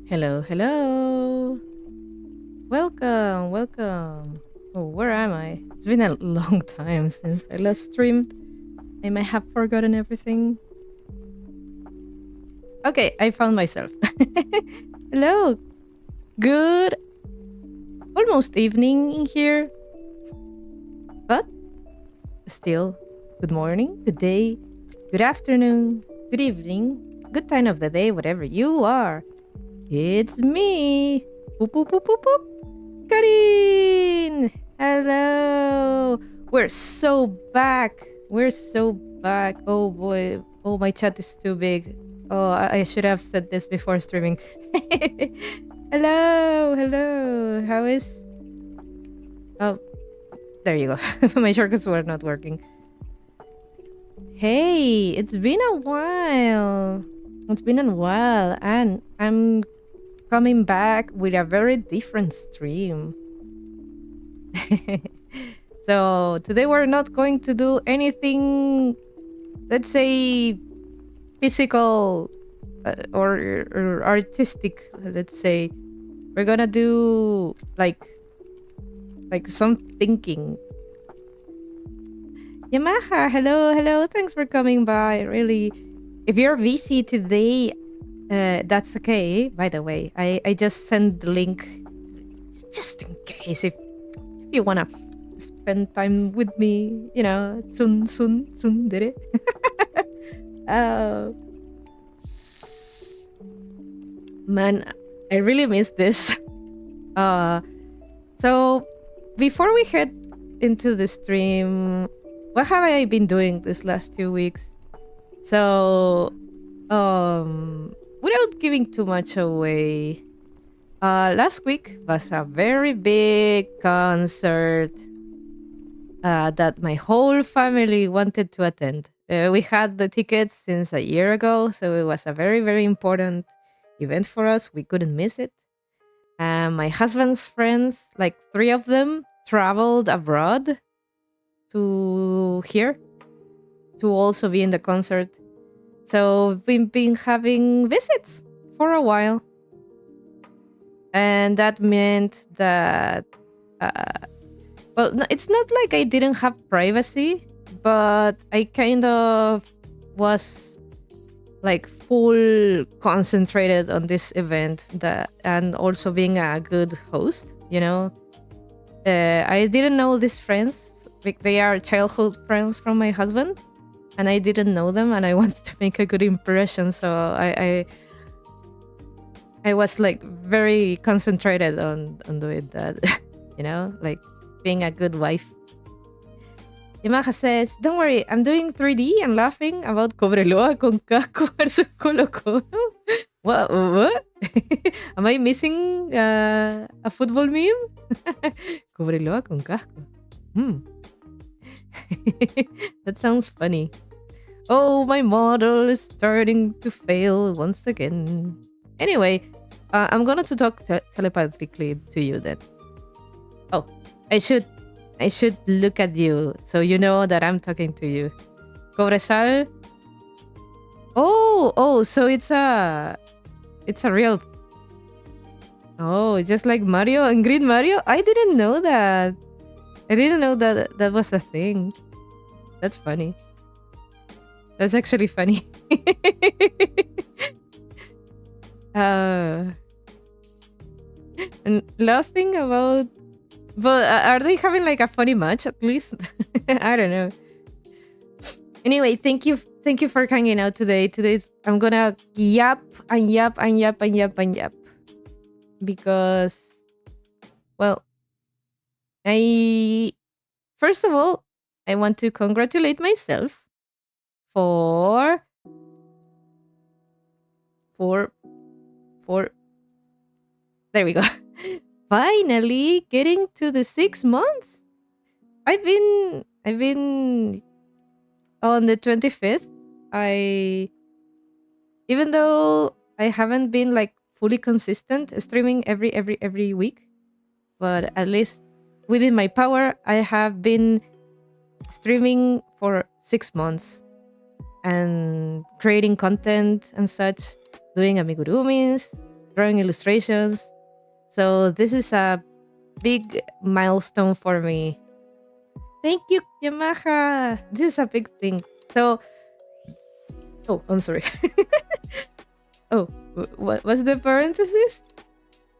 Hello, hello. Welcome, welcome. Oh, where am I? It's been a long time since I last streamed. I might have forgotten everything. Okay, I found myself. Hello. Good almost evening here, but still good morning, good day, good afternoon, good evening, good time of the day, whatever you are. It's me. Boop, boop, boop, boop, boop. Karin! Hello! We're so back. We're so back. Oh boy. Oh, my chat is too big. Oh, I should have said this before streaming. Hello! Hello! How is. Oh, there you go. My shortcuts were not working. Hey, it's been a while. It's been a while, and I'm coming back with a very different stream. So today we're not going to do anything, let's say, physical or artistic. Let's say we're gonna do like some thinking. Yamaha, hello, hello. Thanks for coming by. Really, if you're busy today, that's okay. By the way, I just sent the link just in case if you wanna spend time with me, soon did it. Oh man, I really miss this. Uh so before we head into the stream, what have I been doing this last 2 weeks? So without giving too much away, last week was a very big concert that my whole family wanted to attend. We had the tickets since a year ago, so it was a very, very important event for us. We couldn't miss it. And my husband's friends, like three of them, traveled abroad to here to also be in the concert. So we've been having visits for a while. And that meant that well, no, it's not like I didn't have privacy, but I kind of was like full concentrated on this event that and also being a good host, I didn't know these friends. They are childhood friends from my husband, and I didn't know them, and I wanted to make a good impression, so I was like very concentrated on doing that, like being a good wife. Yamaha says, "Don't worry, I'm doing 3D and laughing about Cobreloa con casco versus Colo Colo." What? Am I missing a football meme? Cobreloa con casco. That sounds funny. Oh, my model is starting to fail once again. Anyway, I'm going to talk telepathically to you then. Oh, I should look at you so you know that I'm talking to you. Cobresal. Oh, so it's a real. Oh, just like Mario and Green Mario? I didn't know that. I didn't know that that was a thing. That's funny. That's actually funny. And laughing about. But are they having like a funny match at least? I don't know. Anyway, thank you for hanging out today. Today's I'm gonna yap and yap and yap and yap and yap because, well, first of all I want to congratulate myself for there we go. Finally getting to the 6 months. I've been on the 25th. Even though I haven't been like fully consistent streaming every week, but at least within my power, I have been streaming for 6 months and creating content and such, doing amigurumis. drawing illustrations. So this is a big milestone for me. Thank you, Yamaha. This is a big thing. So, oh, I'm sorry. Oh, what's the parenthesis?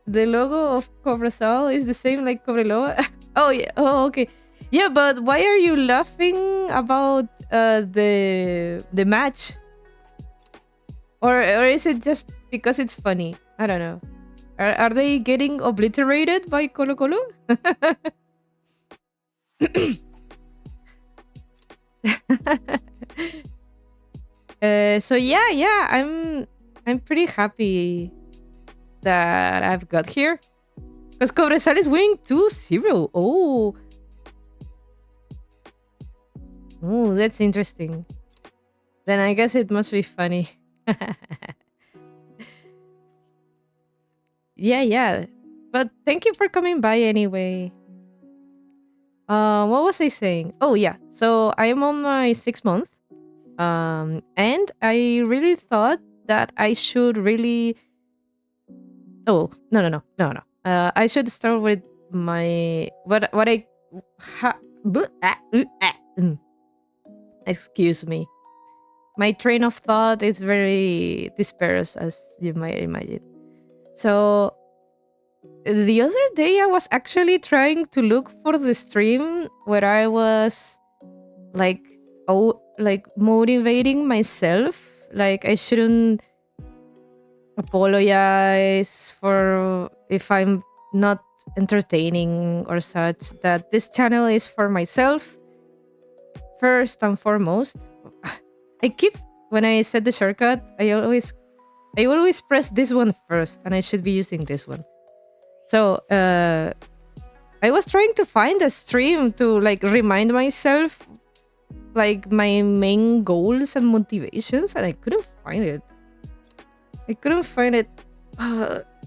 The logo of Cobrasol is the same like Cobreloa. Oh yeah. Oh okay. Yeah, but why are you laughing about the match? Or is it just because it's funny? I don't know. Are they getting obliterated by Colo Colo? So yeah, I'm pretty happy that I've got here. Because Cobresal is winning 2-0. Oh, that's interesting. Then I guess it must be funny. Yeah. But thank you for coming by anyway. What was I saying? Oh yeah. So I am on my 6 months. And I really thought that I should really. Oh no. I should start with my what I. Excuse me. My train of thought is very dispersed, as you might imagine. So the other day, I was actually trying to look for the stream where I was like, like motivating myself. Like I shouldn't apologize for if I'm not entertaining or such. That this channel is for myself first and foremost. I keep when I said the shortcut, I always press this one first, and I should be using this one. So I was trying to find a stream to like remind myself like my main goals and motivations, and I couldn't find it.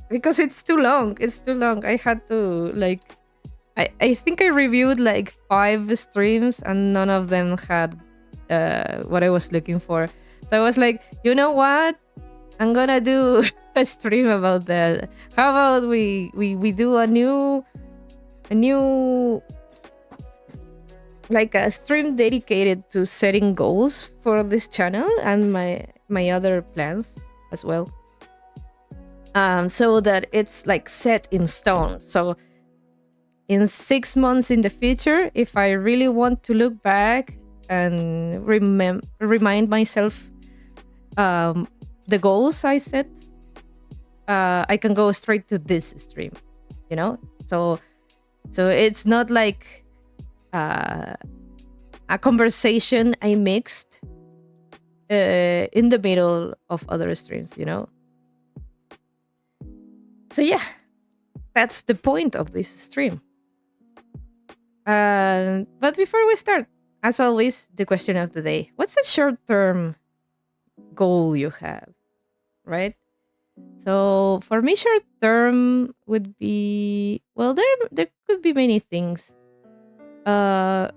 Because it's too long. It's too long. I had to like I think I reviewed like 5 streams and none of them had what I was looking for. So I was like, you know what? I'm gonna do a stream about that. How about we do a new like a stream dedicated to setting goals for this channel and my other plans as well. So that it's like set in stone. So in 6 months in the future, if I really want to look back and remind myself the goals I set, I can go straight to this stream, you know. So it's not like a conversation I mixed in the middle of other streams, you know. So yeah, that's the point of this stream. But before we start, as always, the question of the day: what's a short-term goal you have, right? So for me, short term would be, well, there could be many things. Short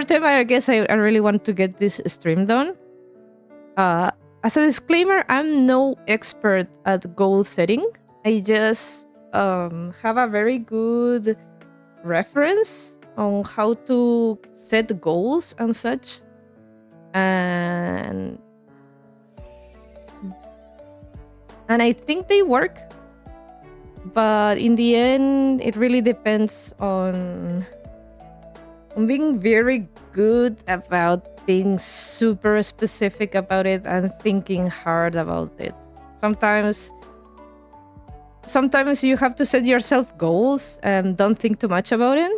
term, I guess I really want to get this stream done. As a disclaimer, I'm no expert at goal setting. I just have a very good reference on how to set goals and such. And I think they work, but in the end it really depends on being very good about being super specific about it and thinking hard about it. Sometimes you have to set yourself goals and don't think too much about it,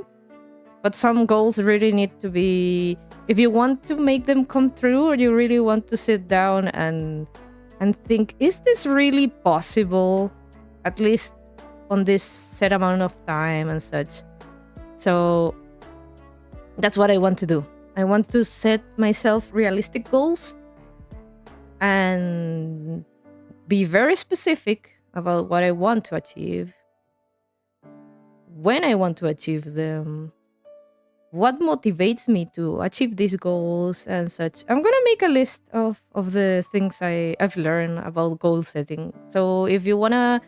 but some goals really need to be, if you want to make them come true, or you really want to sit down and think, is this really possible, at least on this set amount of time and such. So that's what I want to do. I want to set myself realistic goals and be very specific about what I want to achieve, when I want to achieve them, what motivates me to achieve these goals and such. I'm gonna make a list of the things I've learned about goal setting. So if you wanna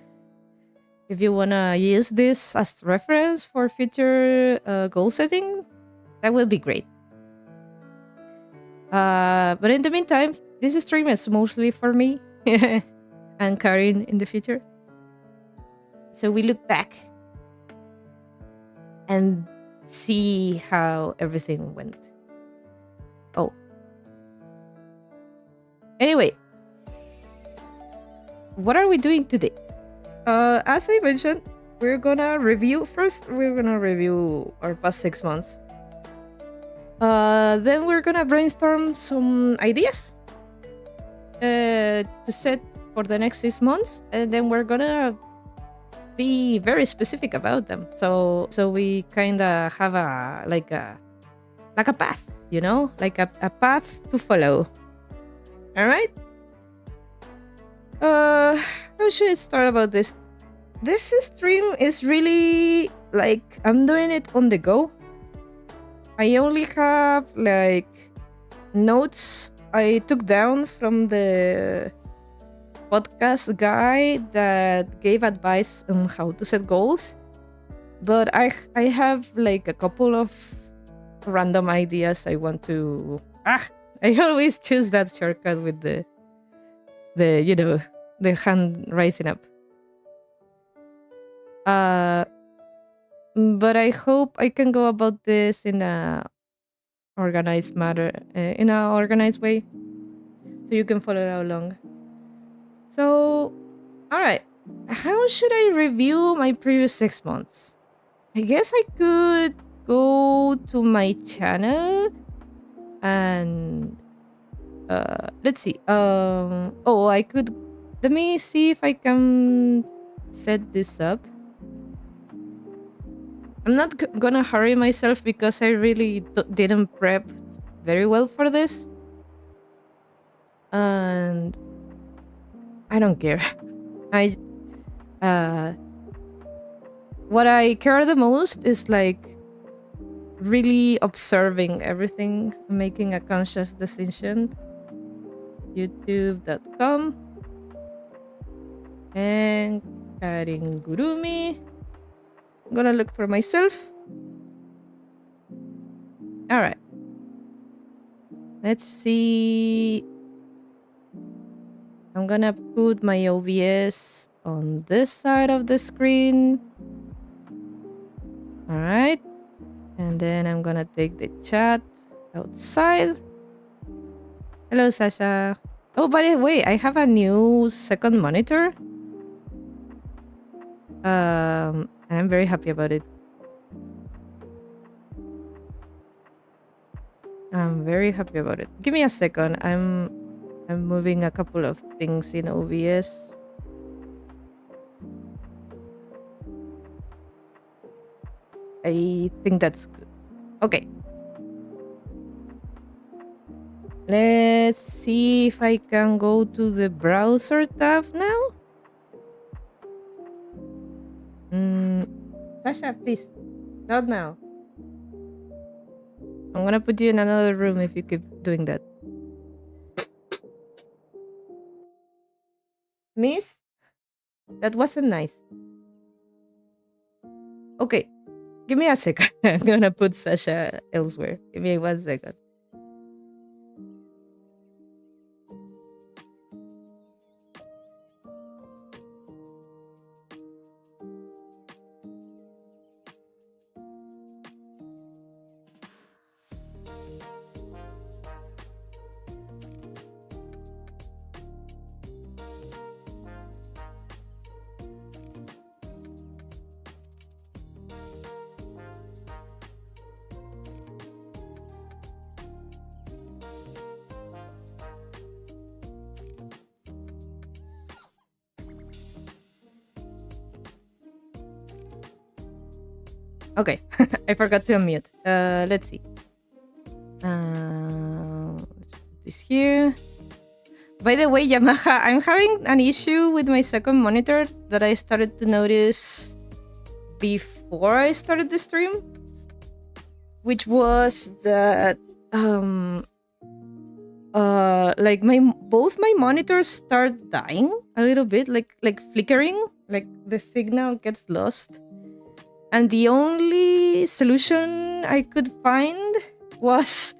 use this as reference for future goal setting, that will be great. But in the meantime, this stream is mostly for me and Karin in the future. So we look back and see how everything went. Oh. Anyway, what are we doing today? As I mentioned, we're gonna review our past 6 months. Then we're gonna brainstorm some ideas to set for the next 6 months, and then we're gonna be very specific about them. So we kind of have a path, like a path to follow. All right. How should I start about this? This stream is really like I'm doing it on the go. I only have like notes I took down from the podcast guy that gave advice on how to set goals, but I have like a couple of random ideas I want to. I always choose that shortcut with the the hand rising up. But I hope I can go about this in a organized matter, in a organized way, so you can follow along. So, all right, how should I review my previous 6 months? I guess I could go to my channel and let's see. I could. Let me see if I can set this up. I'm not gonna hurry myself because I really didn't prep very well for this. And I don't care. What I care the most is like really observing everything, making a conscious decision. YouTube.com and Karin Gurumi. I'm gonna look for myself. All right. Let's see. I'm gonna put my OBS on this side of the screen. All right. And then I'm gonna take the chat outside. Hello, Sasha. Oh, by the way, I have a new second monitor. I'm very happy about it. I'm very happy about it. Give me a second. I'm moving a couple of things in OBS. I think that's good. Okay. Let's see if I can go to the browser tab now. Sasha, please. Not now. I'm gonna put you in another room if you keep doing that. Miss? That wasn't nice. Okay. Give me a second. I'm gonna put Sasha elsewhere. Give me 1 second. Okay, I forgot to unmute. Let's see. Let's put this here. By the way, Yamaha, I'm having an issue with my second monitor that I started to notice before I started the stream. which was that like both my monitors start dying a little bit, like flickering, like the signal gets lost. And the only solution I could find was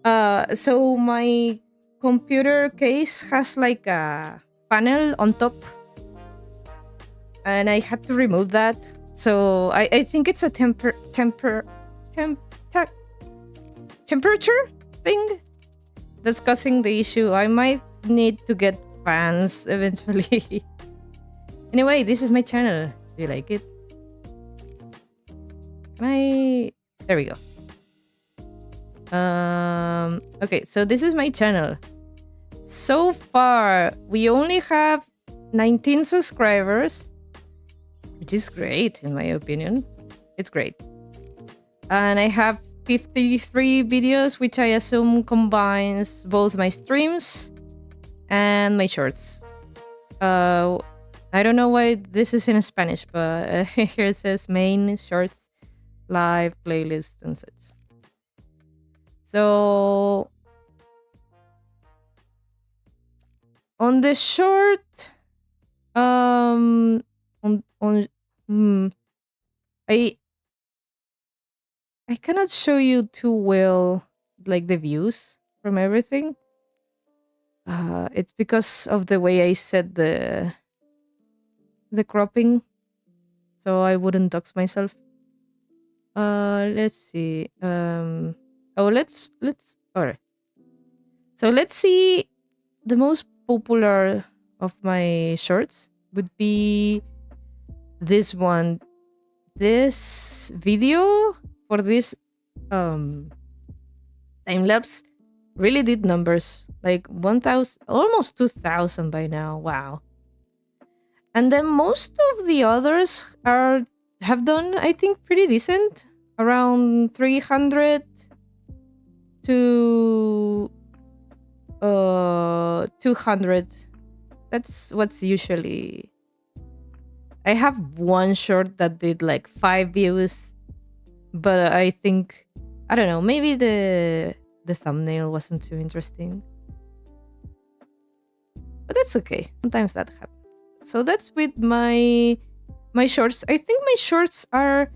so my computer case has like a panel on top, and I had to remove that. So I think it's a temperature thing that's causing the issue. I might need to get fans eventually. Anyway, this is my channel. Do you like it? There we go. Okay, so this is my channel. So far, we only have 19 subscribers, which is great in my opinion. It's great. And I have 53 videos, which I assume combines both my streams and my shorts. I don't know why this is in Spanish, but here it says main, shorts, live, playlist, and such. So on the short, I cannot show you too well like the views from everything. It's because of the way I set the cropping, so I wouldn't dox myself. Let's see. Let's all right. So let's see. The most popular of my shorts would be this one. This video for this time lapse really did numbers, like 1,000, almost 2,000 by now. Wow. And then most of the others have done, I think, pretty decent, around 300 to 200. That's what's usually. I have one short that did like 5 views, but I think, I don't know, maybe the thumbnail wasn't too interesting. But that's okay. Sometimes that happens. So that's with my shorts. I think my shorts are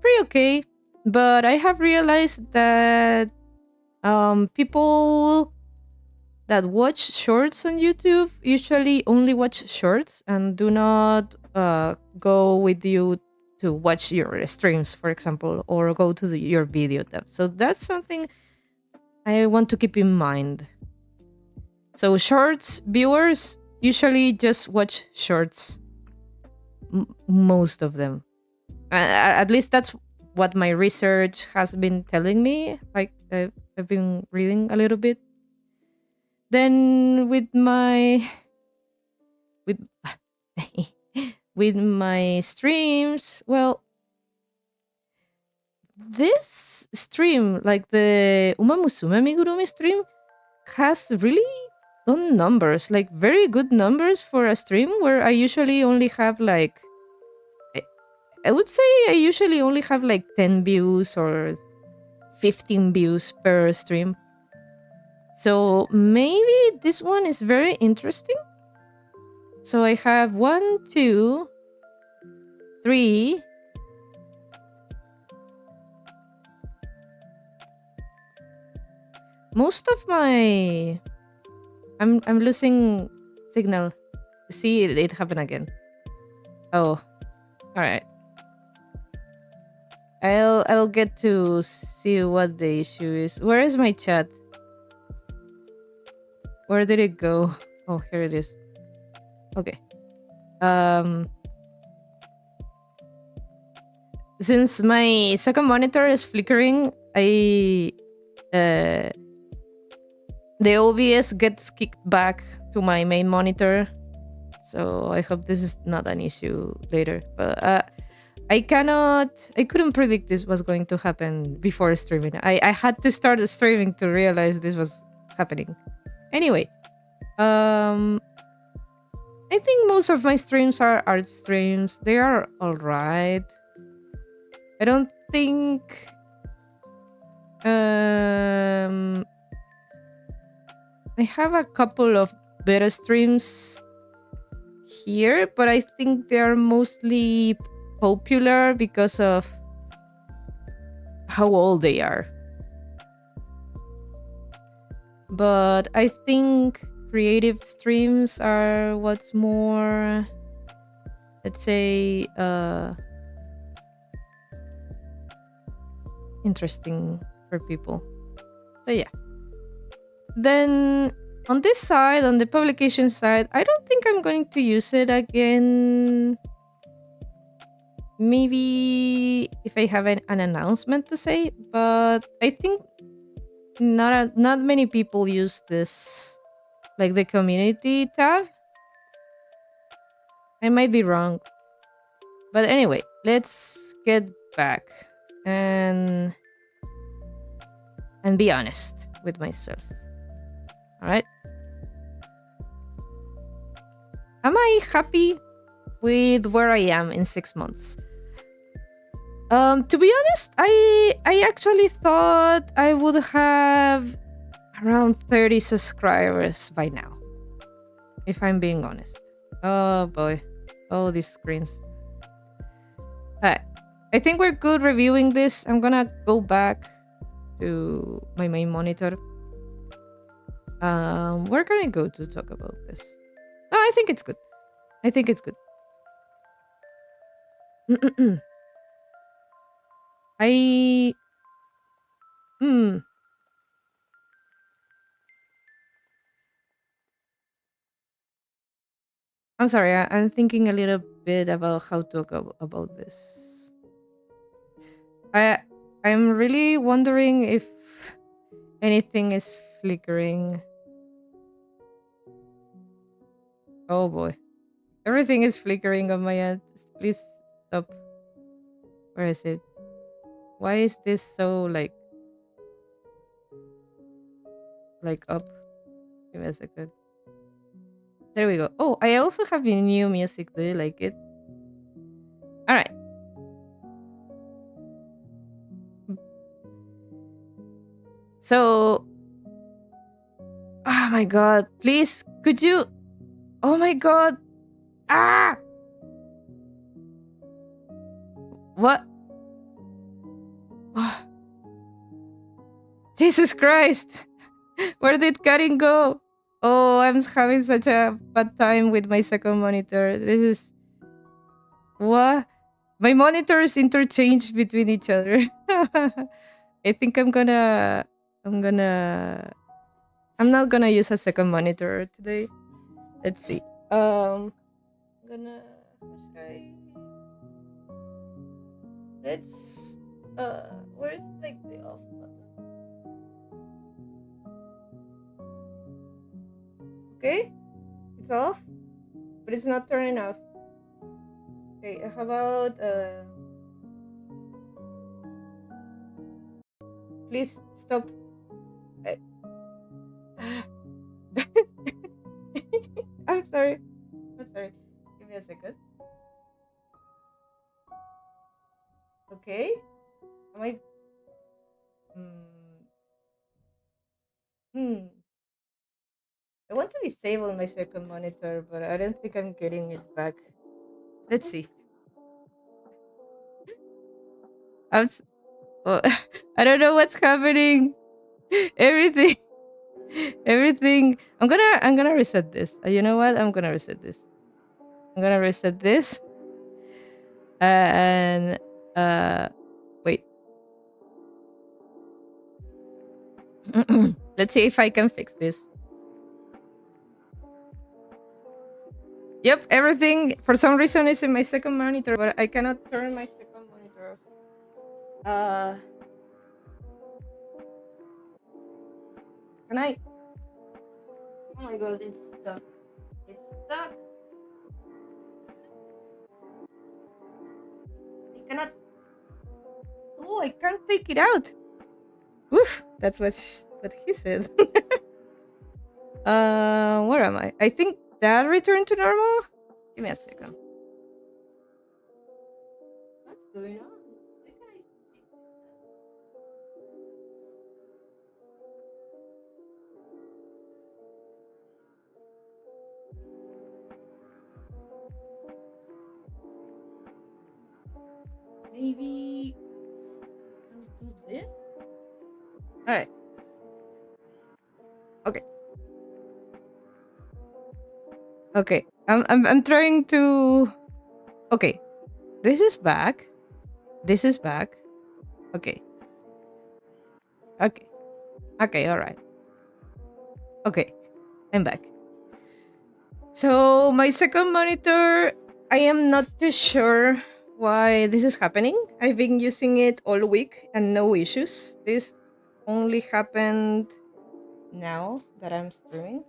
pretty okay, but I have realized that people that watch shorts on YouTube usually only watch shorts and do not go with you to watch your streams, for example, or go to your video tab. So that's something I want to keep in mind. So shorts viewers usually just watch shorts, most of them. At least that's what my research has been telling me. Like I've been reading a little bit. Then with my with my streams, well, this stream, like the Uma Musume Amigurumi stream, has really done numbers, like very good numbers for a stream where I usually only have like, I would say I usually only have like 10 views or 15 views per stream. So maybe this one is very interesting. So I have 1, 2, 3. Most of my, I'm losing signal. See, it happened again. Oh, all right. I'll get to see what the issue is. Where is my chat? Where did it go? Oh, here it is. Okay. Since my second monitor is flickering, the OBS gets kicked back to my main monitor. So I hope this is not an issue later. But I couldn't predict this was going to happen before streaming. I had to start streaming to realize this was happening. Anyway, I think most of my streams are art streams. They are alright. I don't think Um, I have a couple of beta streams here, but I think they are mostly popular because of how old they are. But I think creative streams are what's more, let's say, interesting for people. So yeah. Then on this side, on the publication side, I don't think I'm going to use it again. Maybe if I have an announcement to say, but I think not many people use this, like the community tab. I might be wrong, but anyway, let's get back and be honest with myself. All right. Am I happy with where I am in 6 months? To be honest, I actually thought I would have around 30 subscribers by now. If I'm being honest. Oh boy. Oh, these screens. Alright. I think we're good reviewing this. I'm gonna go back to my main monitor. Where can I go to talk about this? No, I think it's good. I think it's good. I I'm sorry. I'm thinking a little bit about how to go about this. I'm really wondering if anything is flickering. Oh boy. Everything is flickering on my end. Please stop. Where is it? Why is this so like up? Give me a second. There we go. Oh, I also have new music. Do you like it? All right. So, oh my god, please, could you? Oh my god. Ah! What? Jesus Christ. Where did Karin go? Oh, I'm having such a bad time with my second monitor. This is what? My monitors interchange between each other. I think I'm not gonna use a second monitor today. Let's see. I'm gonna how should I let's where's like the off button? Okay, it's off, but it's not turning off. Okay, how about please stop. I'm sorry. I'm sorry. Give me a second. Okay. Am I? Hmm. Hmm. I want to disable my second monitor, but I don't think I'm getting it back. Let's see. I'm. Oh, I don't know what's happening. Everything. Everything. I'm gonna reset this. You know what? I'm gonna reset this. I'm gonna reset this. And wait. Let's see if I can fix this. Yep, everything for some reason is in my second monitor, but I cannot turn my second monitor off. Can I? Oh my god, it's stuck. It's stuck. I cannot. Oh, I can't take it out. Oof, that's what he said. Where am I? I think that returned to normal. Give me a second. What's going on? Why can't I fix this? maybe I'll do this. All right. Okay. Okay. I'm trying to. Okay. This is back. This is back. Okay. Okay. Okay. All right. Okay. I'm back. So my second monitor, I am not too sure why this is happening. I've been using it all week and no issues. This only happened now that I'm streaming.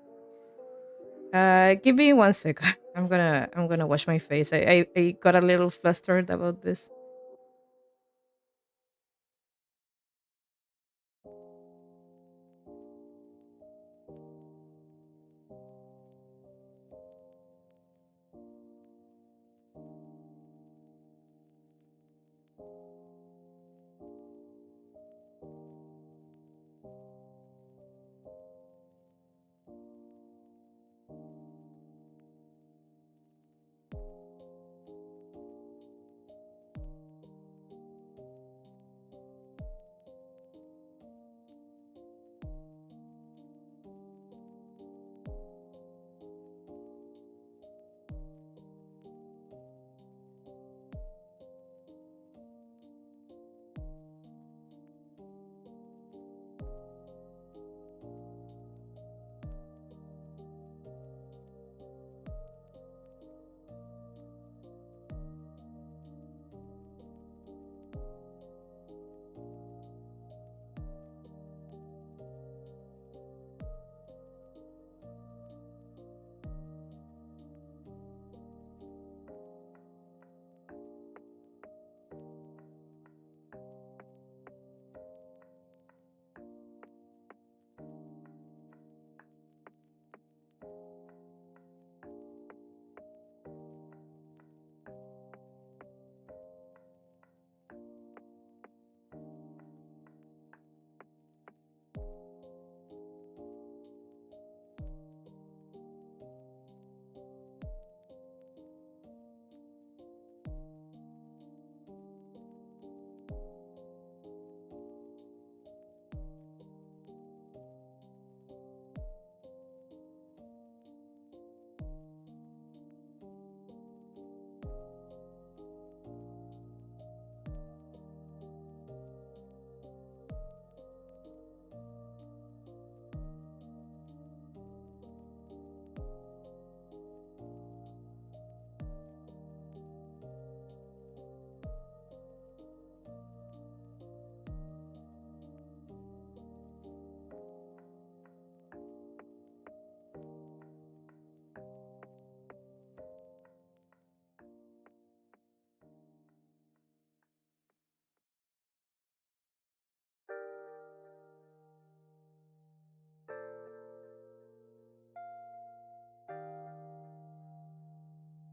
Give me 1 second. I'm gonna wash my face. I got a little flustered about this.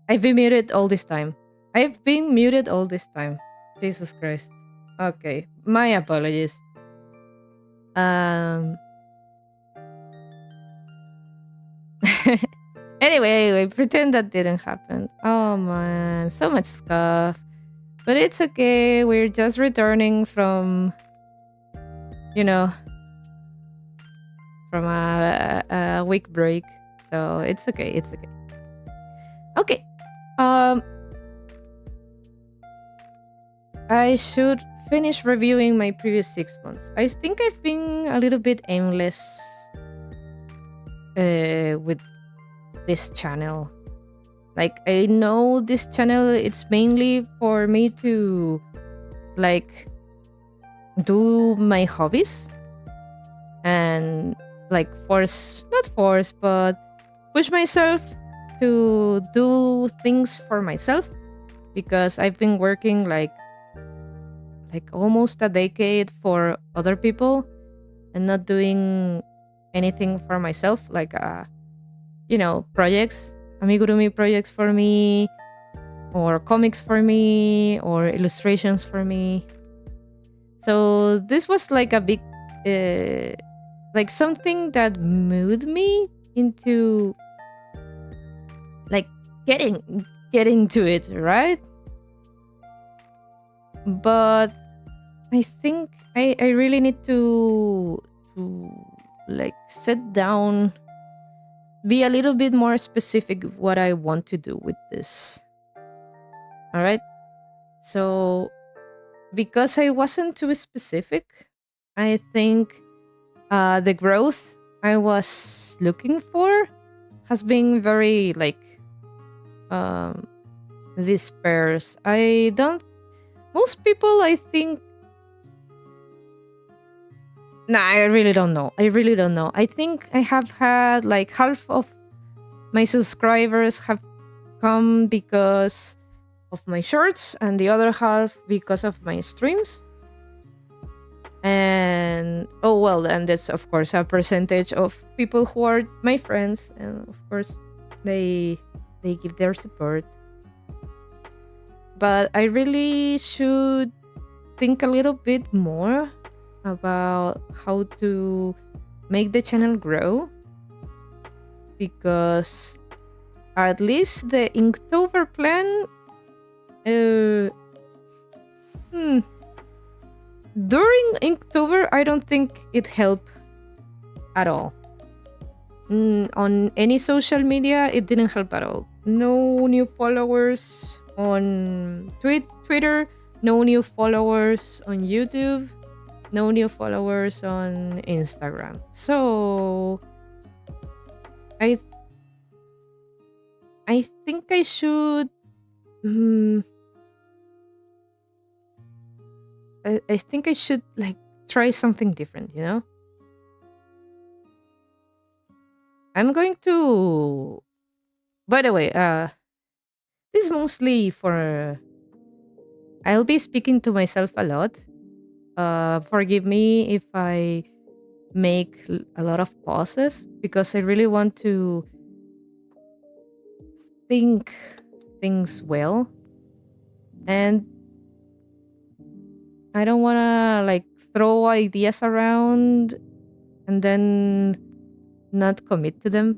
I've been muted all this time. I've been muted all this time. Jesus Christ. Okay, my apologies. Um. anyway, pretend that didn't happen. Oh man, so much stuff. But it's okay. We're just returning from, you know, from a week break. So it's okay. It's okay. Okay. Um, I should finish reviewing my previous 6 months. I think I've been a little bit aimless with this channel. Like, I know this channel, it's mainly for me to, like, do my hobbies and, like, not force, but push myself to do things for myself, because I've been working like almost a decade for other people and not doing anything for myself, like projects, amigurumi projects for me, or comics for me, or illustrations for me. So this was like a big like something that moved me into like getting to it, right? But I think I really need to like sit down, be a little bit more specific what I want to do with this. All right. So because I wasn't too specific, I think the growth I was looking for has been very like um dispersed. I don't most people I think nah, I really don't know. I really don't know. I think I have had like half of my subscribers have come because of my shorts and the other half because of my streams. And oh well, and that's of course a percentage of people who are my friends, and of course they give their support. But I really should think a little bit more about how to make the channel grow, because at least the Inktober plan during Inktober I don't think it helped at all. On any social media it didn't help at all. No new followers on Twitter, no new followers on YouTube, no new followers on Instagram. So I think I should I think I should like try something different, you know? I'm going to by the way, this is mostly for I'll be speaking to myself a lot. Forgive me if I make a lot of pauses because I really want to think things well, and I don't want to like throw ideas around and then not commit to them.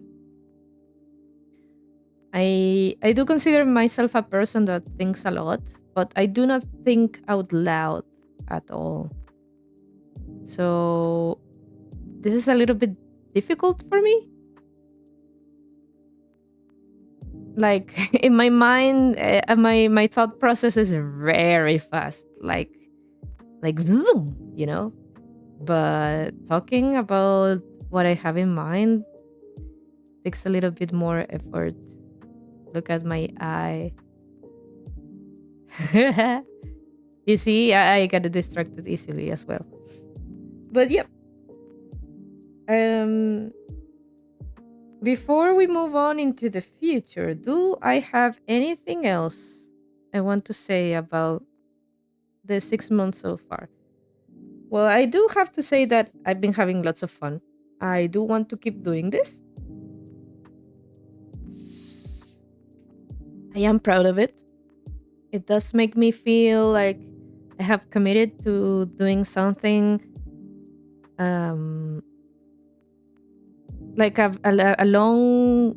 I do consider myself a person that thinks a lot, but I do not think out loud at all. So this is a little bit difficult for me. Like in my mind, my thought process is very fast, like zoom, you know. But talking about what I have in mind takes a little bit more effort. Look at my eye. You see, I get distracted easily as well. But yep. Before we move on into the future, do I have anything else I want to say about the 6 months so far? Well, I do have to say that I've been having lots of fun. I do want to keep doing this. I am proud of it. It does make me feel like I have committed to doing something like a long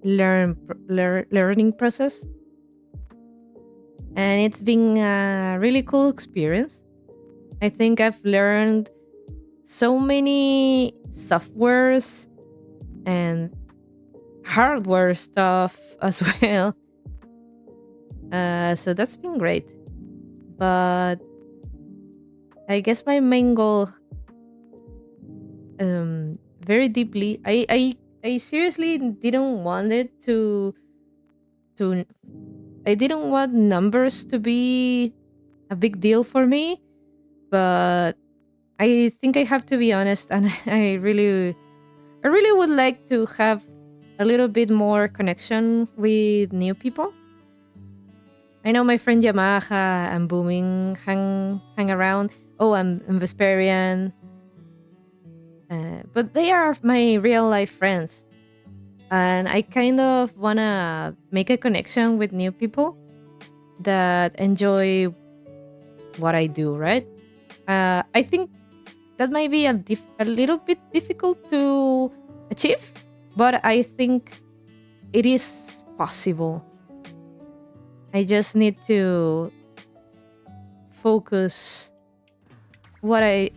learning process. And it's been a really cool experience. I think I've learned so many softwares and hardware stuff as well. So that's been great. But I guess my main goal, very deeply, I seriously didn't want it to I didn't want numbers to be a big deal for me, but I think I have to be honest, and I really would like to have a little bit more connection with new people. I know my friend Yamaha and Booming hang around. Oh, I'm Vesperian. But they are my real life friends. And I kind of want to make a connection with new people that enjoy what I do, right? I think that might be a little bit difficult to achieve, but I think it is possible. I just need to focus a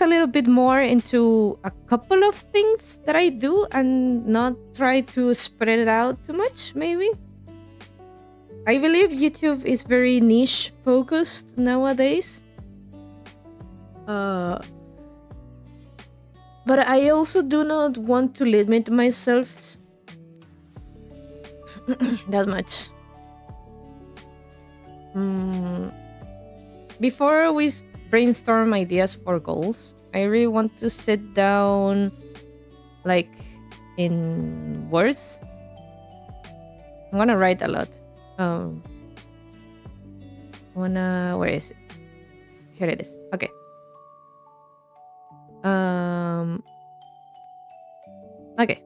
little bit more into a couple of things that I do and not try to spread it out too much, maybe. I believe YouTube is very niche focused nowadays. But I also do not want to limit myself that much. Before we brainstorm ideas for goals, I really want to sit down, like, in words. I'm gonna write a lot. Where is it? Here it is. Okay. Okay.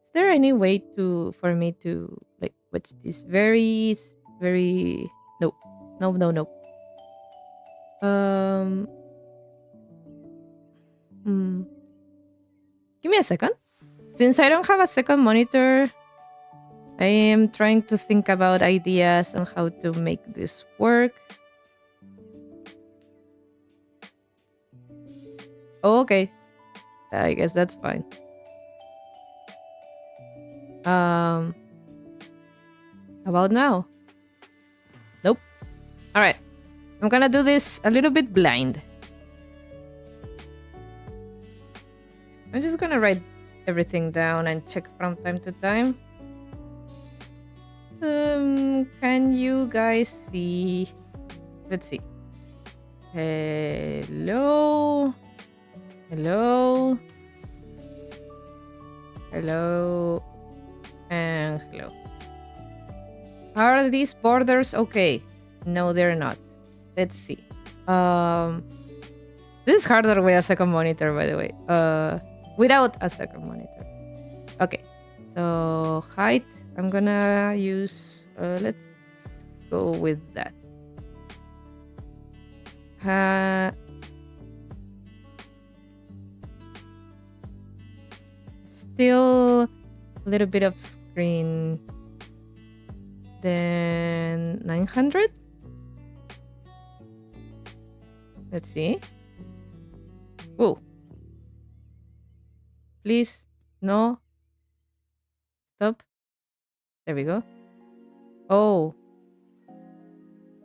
Is there any way for me to, like, watch this very no. Give me a second. Since I don't have a second monitor, I am trying to think about ideas on how to make this work. Oh, okay. I guess that's fine. About now? Nope. All right. I'm gonna do this a little bit blind. I'm just gonna write everything down and check from time to time. Can you guys see? Let's see. Hello. Hello. Hello. And hello. Are these borders okay? No, they're not. Let's see. This is harder with a second monitor, by the way. Without a second monitor. Okay. So height, I'm gonna use. Let's go with that. Still a little bit of screen. Then 900. Let's see. Oh. Please. No. Stop. There we go. Oh.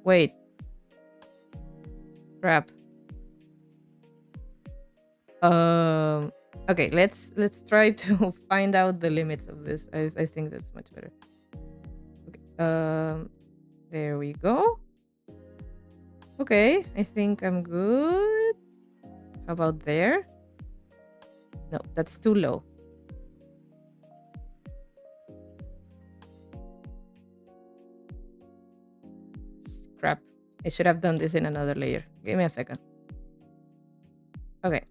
Wait. Crap. Okay, let's try to find out the limits of this. I think that's much better. Okay. There we go. Okay, I think I'm good. How about there? No, that's too low. Crap. I should have done this in another layer. Give me a second. Okay.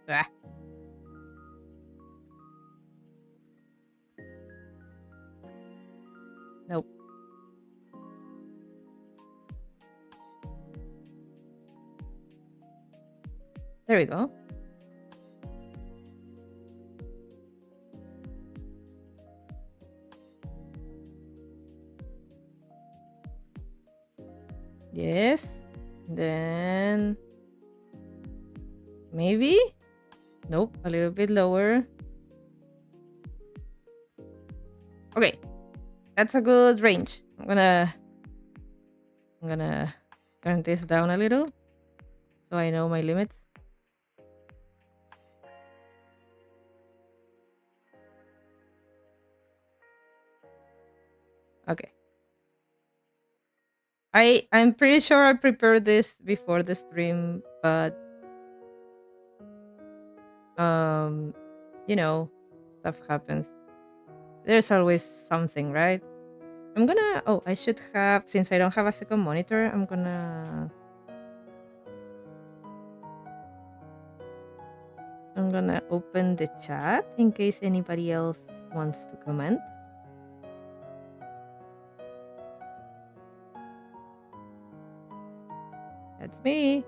Ah. Nope. There we go. Yes. Then maybe? Nope, a little bit lower. Okay. That's a good range. I'm gonna turn this down a little so I know my limits. Okay. I'm pretty sure I prepared this before the stream, but you know, stuff happens. There's always something, right? I should have, since I don't have a second monitor, I'm gonna open the chat in case anybody else wants to comment. That's me.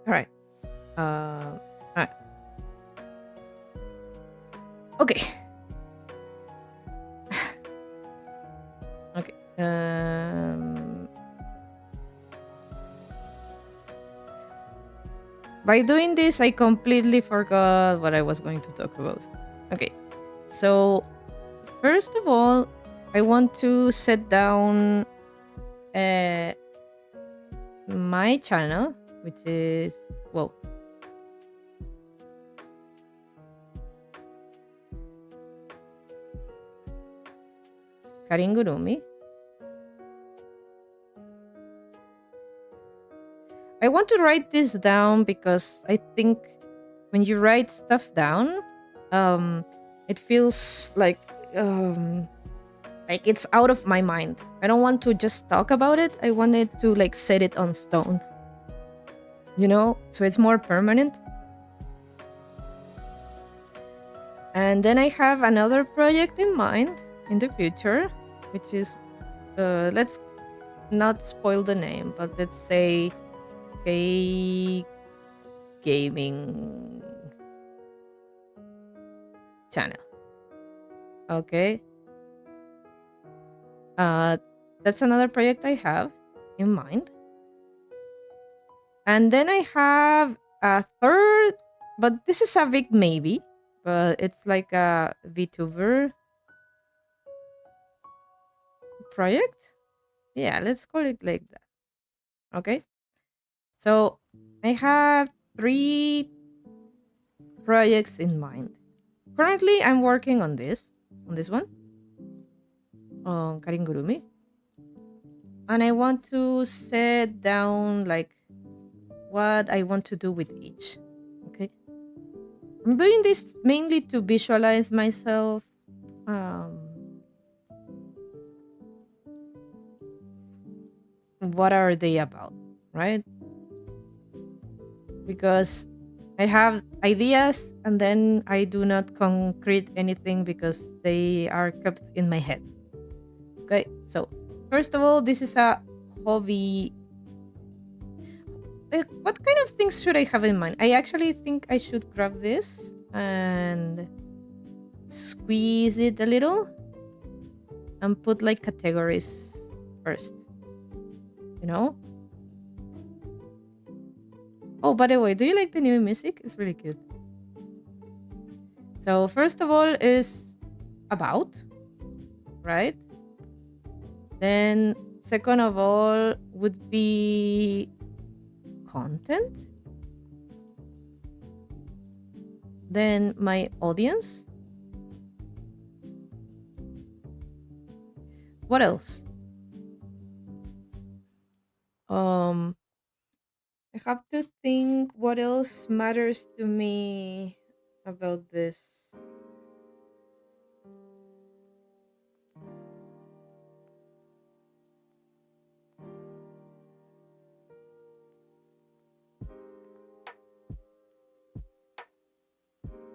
All right. Okay. By doing this, I completely forgot what I was going to talk about. Okay. So, first of all, I want to set down my channel, which is, well, Karin Gurumi. I want to write this down because I think when you write stuff down, it feels like it's out of my mind. I don't want to just talk about it. I wanted to like set it on stone, so it's more permanent. And then I have another project in mind in the future, which is let's not spoil the name, but let's say a gaming channel. Okay. That's another project I have in mind. And then I have a third, but this is a big maybe, but it's like a VTuber project. Yeah, let's call it like that. Okay. So I have 3 projects in mind. Currently, I'm working on this one, on Karin Gurumi. And I want to set down like what I want to do with each. Okay. I'm doing this mainly to visualize myself. What are they about, right? Because I have ideas and then I do not concrete anything because they are kept in my head. Okay, so first of all, this is a hobby. What kind of things should I have in mind? I actually think I should grab this and squeeze it a little and put like categories first. Oh, by the way, do you like the new music? It's really cute. So first of all is about, right? Then second of all would be content. Then my audience. What else? I have to think what else matters to me about this.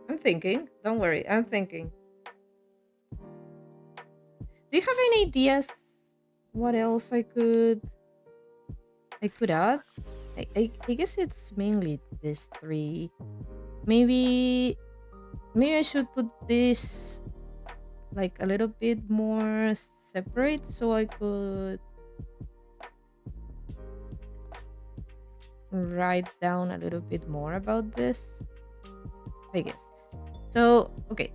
I'm thinking. Don't worry, I'm thinking. Do you have any ideas what else I could add? I guess it's mainly these 3. Maybe I should put this like a little bit more separate so I could write down a little bit more about this, I guess. So, okay.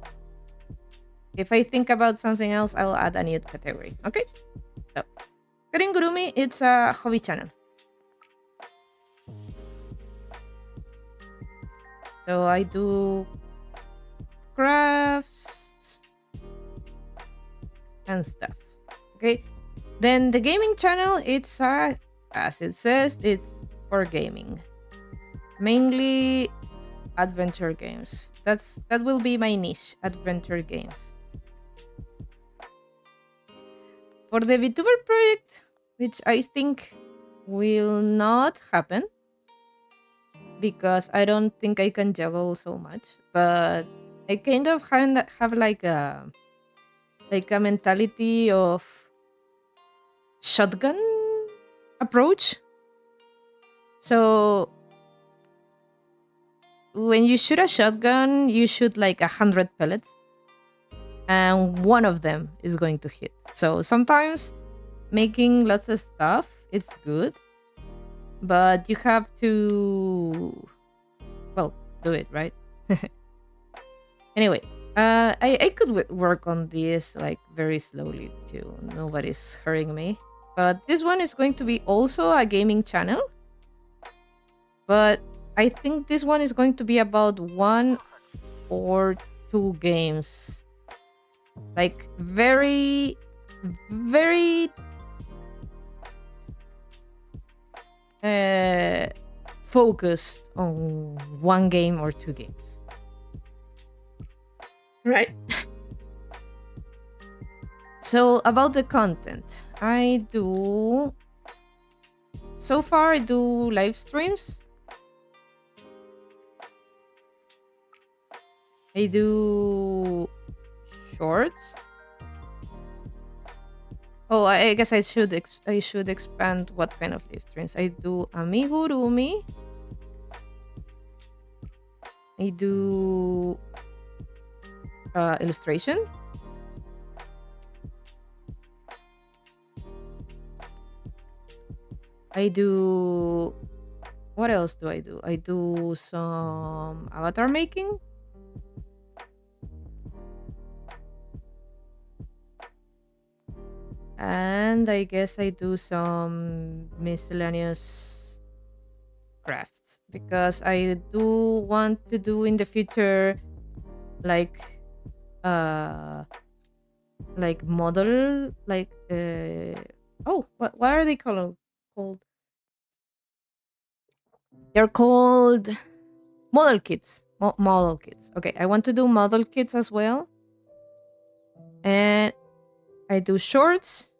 If I think about something else, I'll add a new category. Okay? So, Karin Gurumi, it's a hobby channel. So I do crafts and stuff. Okay. Then the gaming channel, it's as it says, it's for gaming. Mainly adventure games. That will be my niche, adventure games. For the VTuber project, which I think will not happen because I don't think I can juggle so much, but I kind of have like a mentality of shotgun approach. So when you shoot a shotgun, you shoot like 100 pellets, and one of them is going to hit. So sometimes making lots of stuff, it's good, but you have to, well, do it, right? Anyway, I could work on this like very slowly too. Nobody's hurrying me. But this one is going to be also a gaming channel. But I think this one is going to be about 1 or 2 games. Like very, very focused on 1 game or 2 games. Right. So about the content, so far I do live streams. I do shorts. Oh, I guess I should expand what kind of live streams. I do amigurumi. I do illustration. I do... What else do? I do some avatar making. And I guess I do some miscellaneous crafts. Because I do want to do in the future like model what are they called? They're called model kits. Model kits. Okay, I want to do model kits as well. And I do shorts,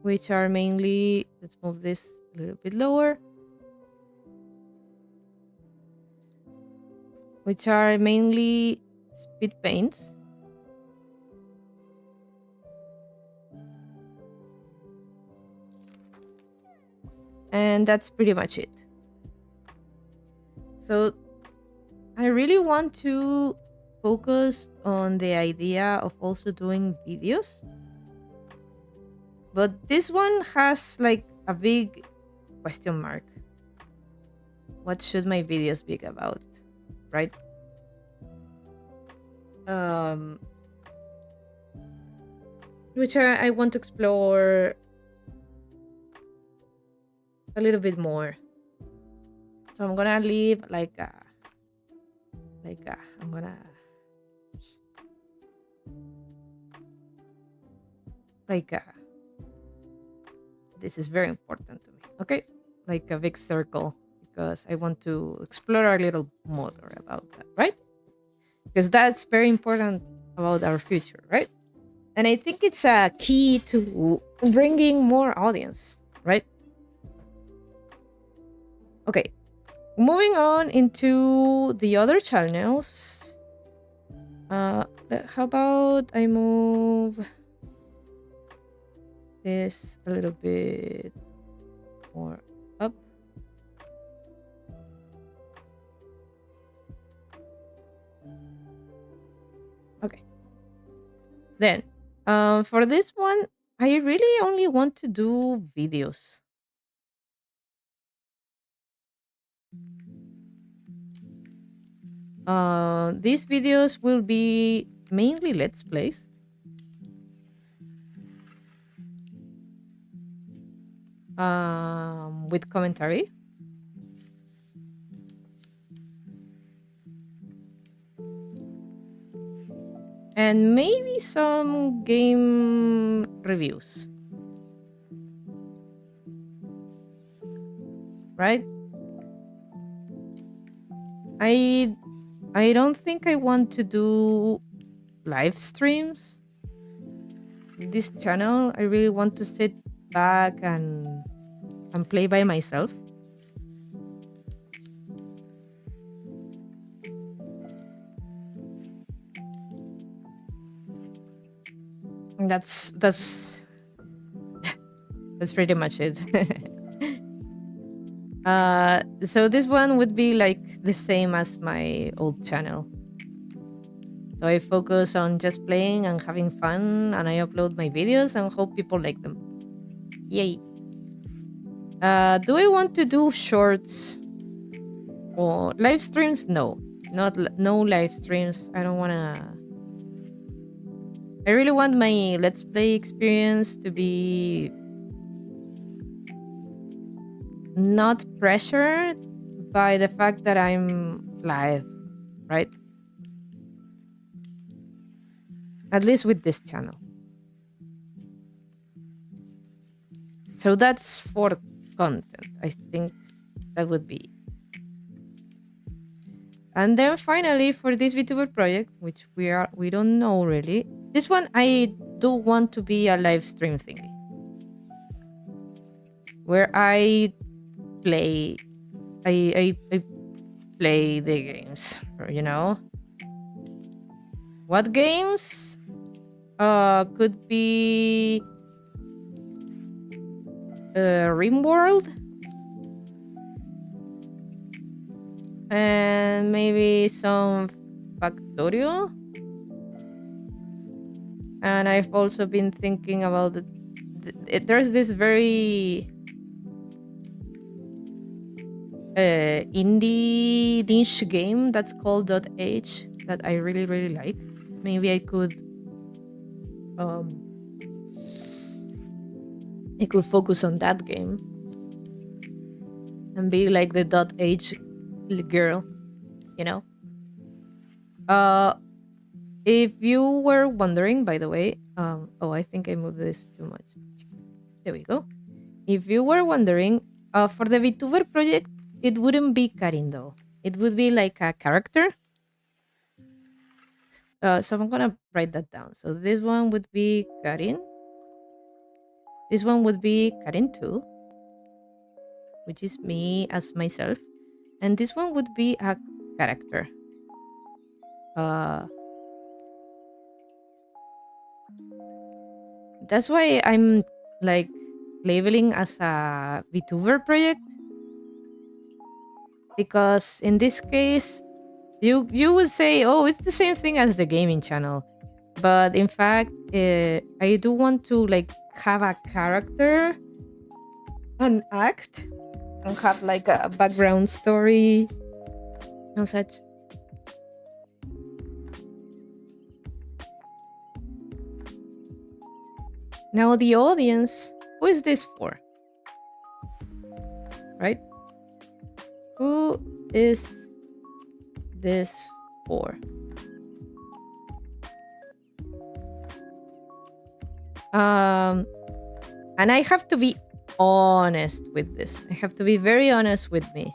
which are mainly, let's move this a little bit lower, which are mainly speed paints. And that's pretty much it. So I really want to focus on the idea of also doing videos. But this one has like a big question mark. What should my videos be about? Right? Which I want to explore a little bit more. So I'm gonna leave I'm gonna this is very important to me. Okay, like a big circle, because I want to explore a little more about that, right? Because that's very important about our future, right? And I think it's a key to bringing more audience, right? Okay, moving on into the other channels. How about I move this a little bit more up? Okay. Then, for this one, I really only want to do videos. These videos will be mainly let's plays. With commentary. And maybe some game reviews. Right? I don't think I want to do live streams. This channel, I really want to sit back and play by myself. And that's pretty much it. So this one would be like the same as my old channel. So I focus on just playing and having fun, and I upload my videos and hope people like them. Yay. Do I want to do shorts or live streams? No. No live streams. I don't want to. I really want my Let's Play experience to be not pressured by the fact that I'm live, right? At least with this channel. So that's for content. I think that would be. And then finally for this VTuber project, which we don't know really. This one I do want to be a live stream thingy. Where I play I play the games, you know? What games? Could be RimWorld, and maybe some Factorio. And I've also been thinking about there's this very indie niche game that's called .h that I really really like. Maybe I could focus on that game and be like the .h girl, you know. If you were wondering, by the way, oh, I think I moved this too much. There we go. If you were wondering, for the VTuber project, it wouldn't be Karin though. It would be like a character. So I'm gonna write that down. So this one would be Karin. This one would be Karin 2, which is me as myself. And this one would be a character. That's why I'm like labeling as a VTuber project. Because in this case, you would say, oh, it's the same thing as the gaming channel. But in fact, I do want to like have a character, an act, and have like a background story and such. Now the audience, who is this for? Right? Who is this for? And I have to be honest with this. I have to be very honest with me.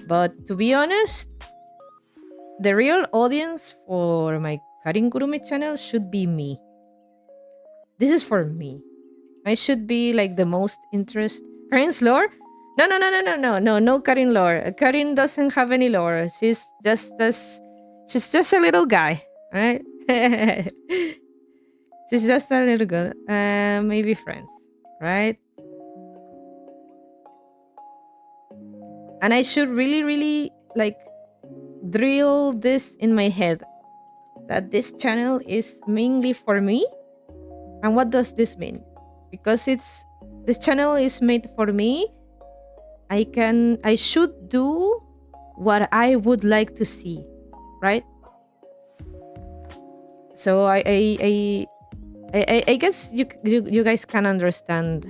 But to be honest, the real audience for my Karin Gurumi channel should be me. This is for me. I should be like the most interest. Karin's lore? No, Karin lore. Karin doesn't have any lore. She's just a little guy, right? She's just a little girl. Maybe friends, right? And I should really, really like drill this in my head that this channel is mainly for me. And what does this mean? Because this channel is made for me, I should do what I would like to see, right? So I guess you guys can understand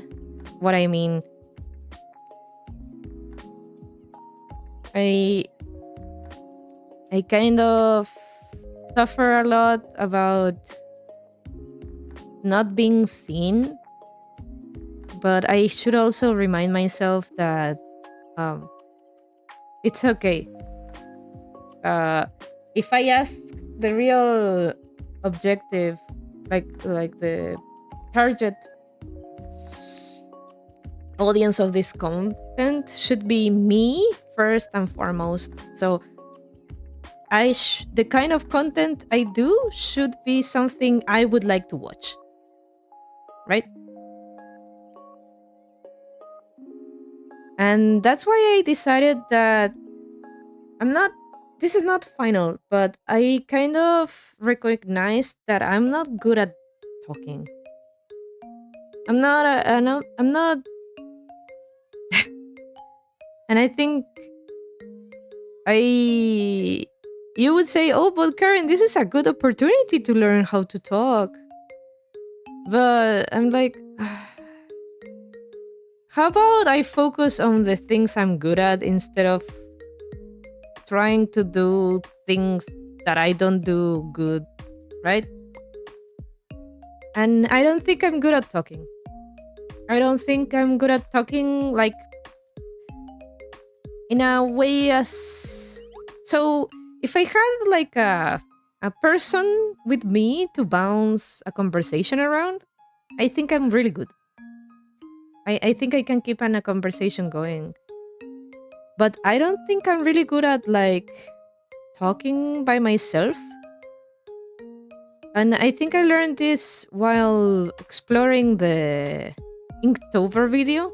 what I mean. I kind of suffer a lot about not being seen, but I should also remind myself that it's okay. If I ask the real objective, like the target audience of this content should be me first and foremost. So the kind of content I do should be something I would like to watch, right? And that's why I decided that this is not final, but I kind of recognize that I'm not good at talking. I'm not, and I think I, you would say, oh, but Karen, this is a good opportunity to learn how to talk. But I'm like, how about I focus on the things I'm good at instead of trying to do things that I don't do good, right? And I don't think I'm good at talking. I don't think I'm good at talking like in a way as, so if I had like a person with me to bounce a conversation around, I think I'm really good. I think I can keep a conversation going. But I don't think I'm really good at like talking by myself. And I think I learned this while exploring the Inktober video,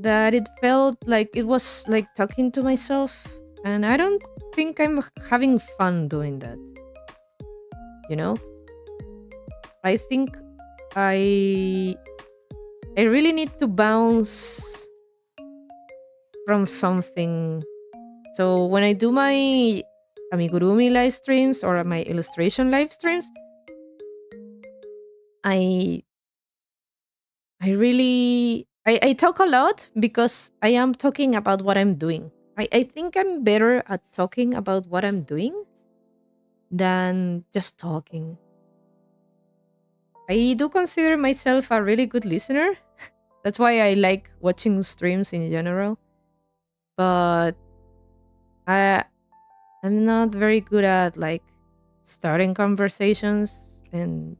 that it felt like it was like talking to myself. And I don't think I'm having fun doing that. You know? I think I I really need to bounce from something. So when I do my amigurumi live streams or my illustration live streams, I I talk a lot because I am talking about what I'm doing. I think I'm better at talking about what I'm doing than just talking. I do consider myself a really good listener. That's why I like watching streams in general. But I I'm not very good at like starting conversations and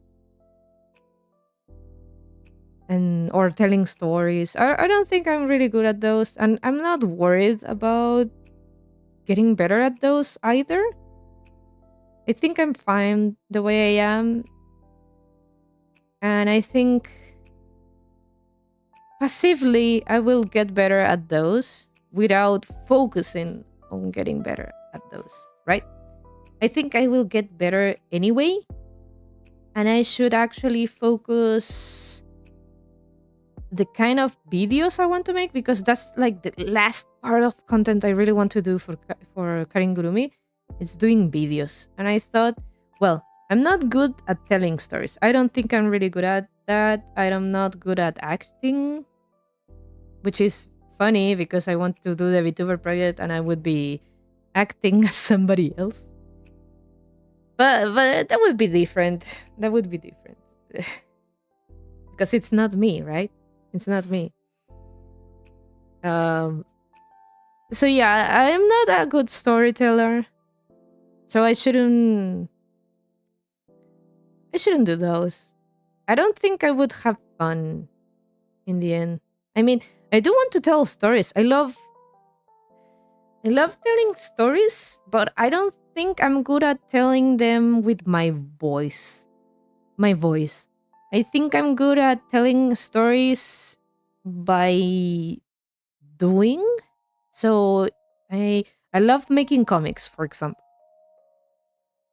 or telling stories. I don't think I'm really good at those, and I'm not worried about getting better at those either. I think I'm fine the way I am, and I think passively I will get better at those without focusing on getting better at those, right? I think I will get better anyway, and I should actually focus the kind of videos I want to make, because that's like the last part of content I really want to do for Karin Gurumi. It's doing videos. And I thought, well, I'm not good at telling stories. I don't think I'm really good at that. I'm not good at acting, which is funny because I want to do the VTuber project and I would be acting as somebody else. But that would be different. That would be different. Because it's not me, right? It's not me. So yeah, I'm not a good storyteller. So I shouldn't do those. I don't think I would have fun in the end. I mean, I do want to tell stories. I love telling stories, but I don't think I'm good at telling them with my voice. My voice. I think I'm good at telling stories by doing. So I love making comics, for example.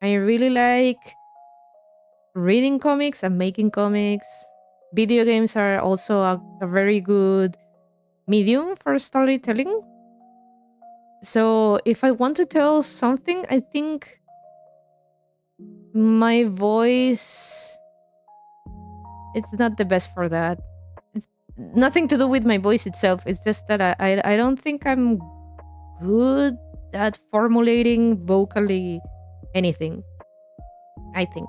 I really like reading comics and making comics. Video games are also a very good medium for storytelling. So if I want to tell something, I think my voice, it's not the best for that. It's nothing to do with my voice itself. It's just that I don't think I'm good at formulating vocally anything. I think.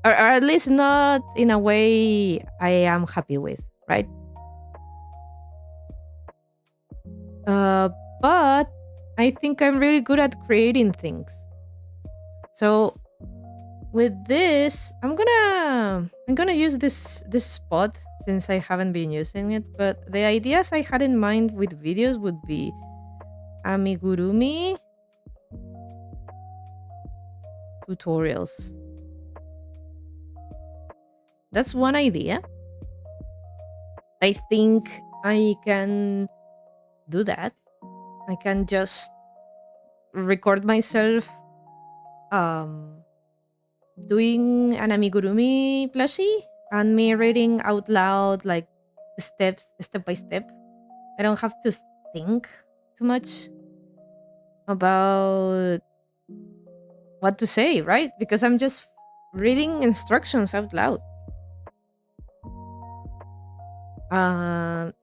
or at least not in a way I am happy with, right? But I think I'm really good at creating things. So with this, I'm gonna use this spot since I haven't been using it. But the ideas I had in mind with videos would be amigurumi tutorials. That's one idea. I think I can do that. I can just record myself um doing an amigurumi plushie and me reading out loud like the steps step by step. I don't have to think too much about what to say, right? Because I'm just reading instructions out loud.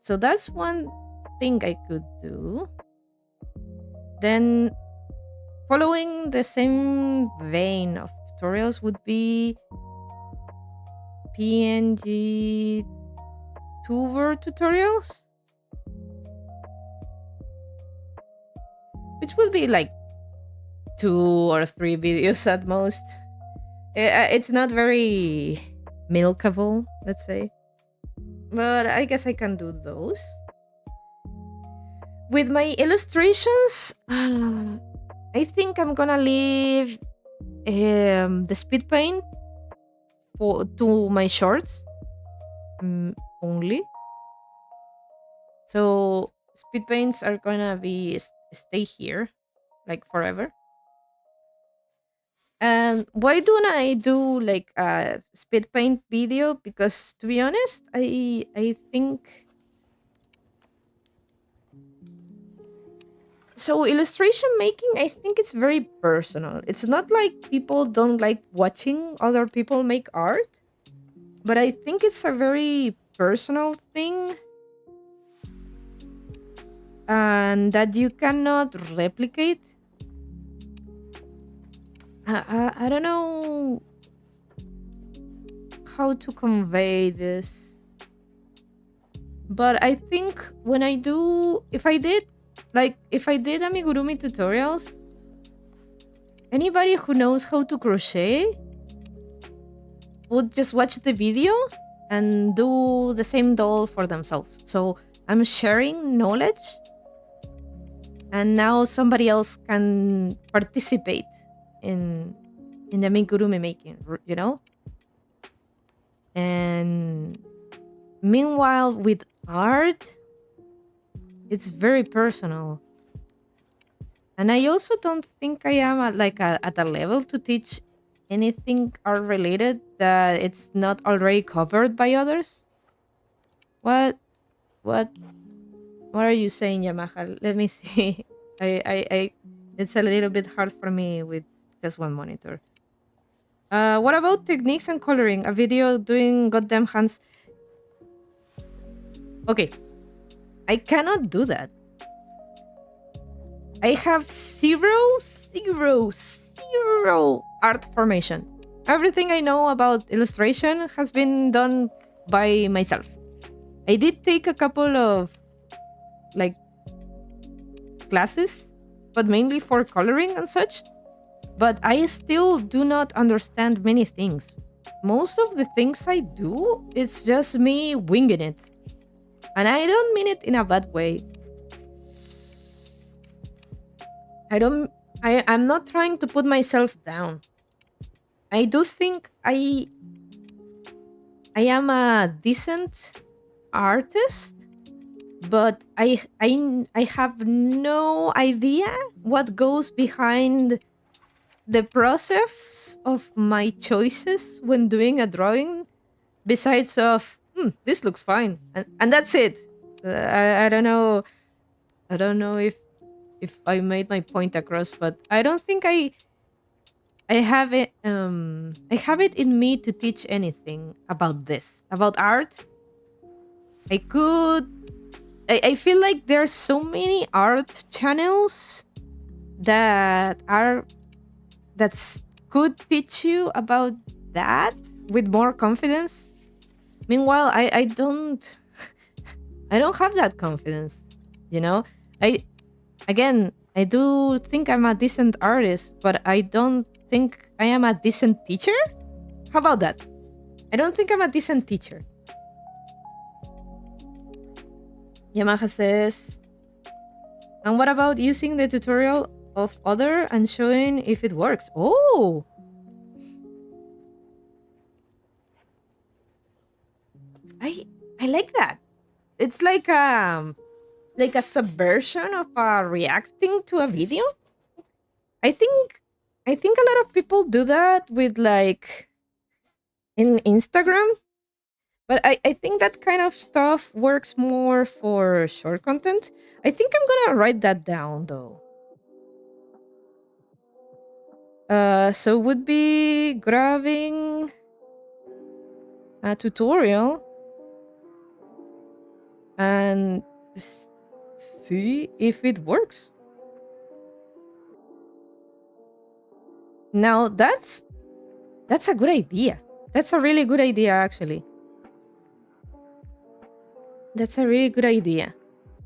So that's one thing I could do. Then, following the same vein of tutorials would be PNG tuber tutorials, which would be like 2 or 3 videos at most. It's not very milkable, let's say. But I guess I can do those. With my illustrations, I think I'm gonna leave the speed paint to my shorts only. So speed paints are gonna be stay here like forever. Why don't I do like a speed paint video? Because to be honest, I think so. Illustration making, I think it's very personal. It's not like people don't like watching other people make art, but I think it's a very personal thing, and that you cannot replicate. I don't know how to convey this, but I think when I do, if I did amigurumi tutorials, anybody who knows how to crochet would just watch the video and do the same doll for themselves. So I'm sharing knowledge, and now somebody else can participate in the amigurumi making, you know? And meanwhile, with art, it's very personal. And I also don't think I am at a level to teach anything art related that it's not already covered by others. What are you saying, Yamaha? Let me see. I it's a little bit hard for me with just one monitor. What about techniques and coloring? A video doing goddamn hands. Okay. I cannot do that. I have zero art formation. Everything I know about illustration has been done by myself. I did take a couple of like classes, but mainly for coloring and such. But I still do not understand many things. Most of the things I do, it's just me winging it. And I don't mean it in a bad way. I'm not trying to put myself down. I do think I am a decent artist, but I have no idea what goes behind the process of my choices when doing a drawing, besides of this looks fine, and that's it. I don't know. I don't know if I made my point across, but I don't think I have it. I have it in me to teach anything about this, about art. I could. I feel like there are so many art channels that could teach you about that with more confidence. Meanwhile, I don't I don't have that confidence, you know? I I do think I'm a decent artist, but I don't think I am a decent teacher. How about that? I don't think I'm a decent teacher. Yamaha says, and what about using the tutorial of other and showing if it works? Oh, I like that. It's like a subversion of reacting to a video. I think a lot of people do that with like in Instagram, but I think that kind of stuff works more for short content. I think I'm gonna write that down though. So would be grabbing a tutorial and see if it works. Now that's a good idea. That's a really good idea actually. That's a really good idea.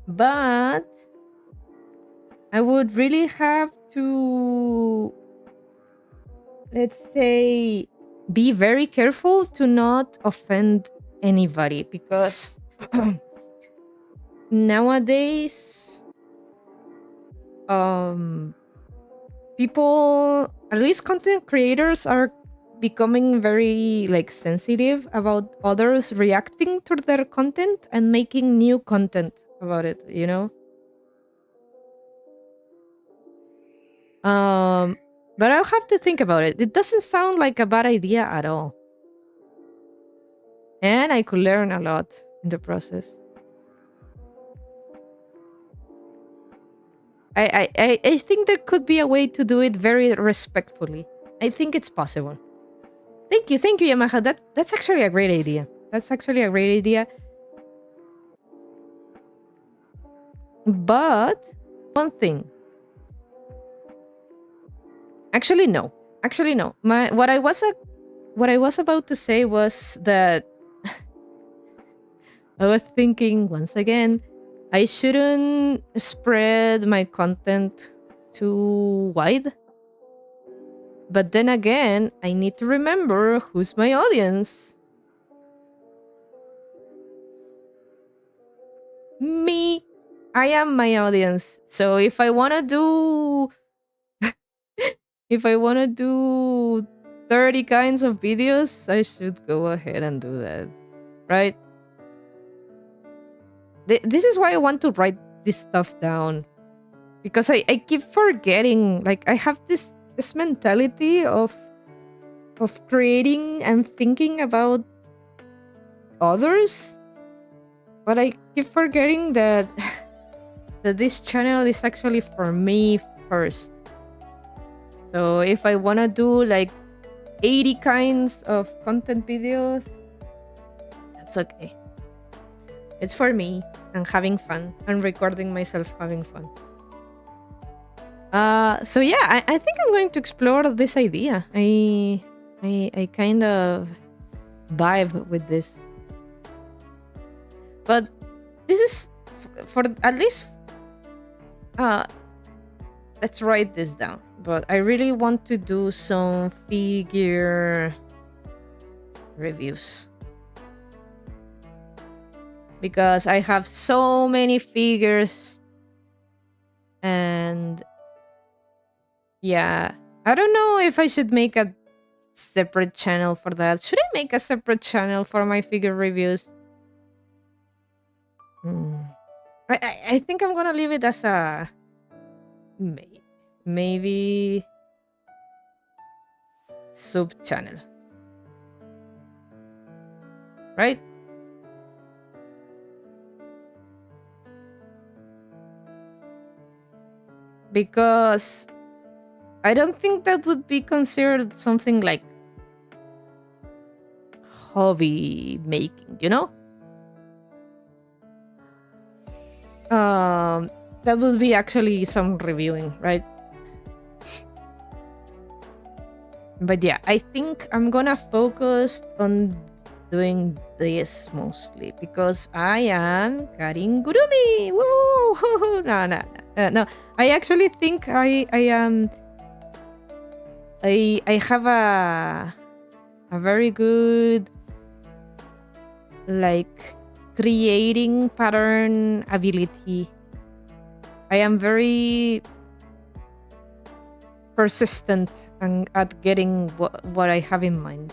But I would really have to, let's say, be very careful to not offend anybody because nowadays people, at least content creators, are becoming very like sensitive about others reacting to their content and making new content about it, you know. But I'll have to think about it. It doesn't sound like a bad idea at all. And I could learn a lot in the process. I think there could be a way to do it very respectfully. I think it's possible. Thank you, Yamaha. That's actually a great idea. That's actually a great idea. But one thing. Actually, no. Actually, no. What I was about to say was that I was thinking once again, I shouldn't spread my content too wide. But then again, I need to remember who's my audience. Me. I am my audience. So if I want to do 30 kinds of videos, I should go ahead and do that. Right? This is why I want to write this stuff down. Because I keep forgetting. Like I have this mentality of creating and thinking about others, but I keep forgetting that this channel is actually for me first. So if I want to do like 80 kinds of content videos, that's okay. It's for me and having fun and recording myself having fun. So yeah, I think I'm going to explore this idea. I kind of vibe with this. But this is for at least let's write this down. But I really want to do some figure reviews. Because I have so many figures and yeah, I don't know if I should make a separate channel for that. Should I make a separate channel for my figure reviews? I think I'm gonna leave it as a maybe sub channel, right? Because I don't think that would be considered something like hobby making, you know? That would be actually some reviewing, right? But yeah, I think I'm gonna focus on doing this mostly because I am Karin Gurumi. Woo! No. I actually think I am. I have a very good like creating pattern ability. I am very persistent at getting what I have in mind.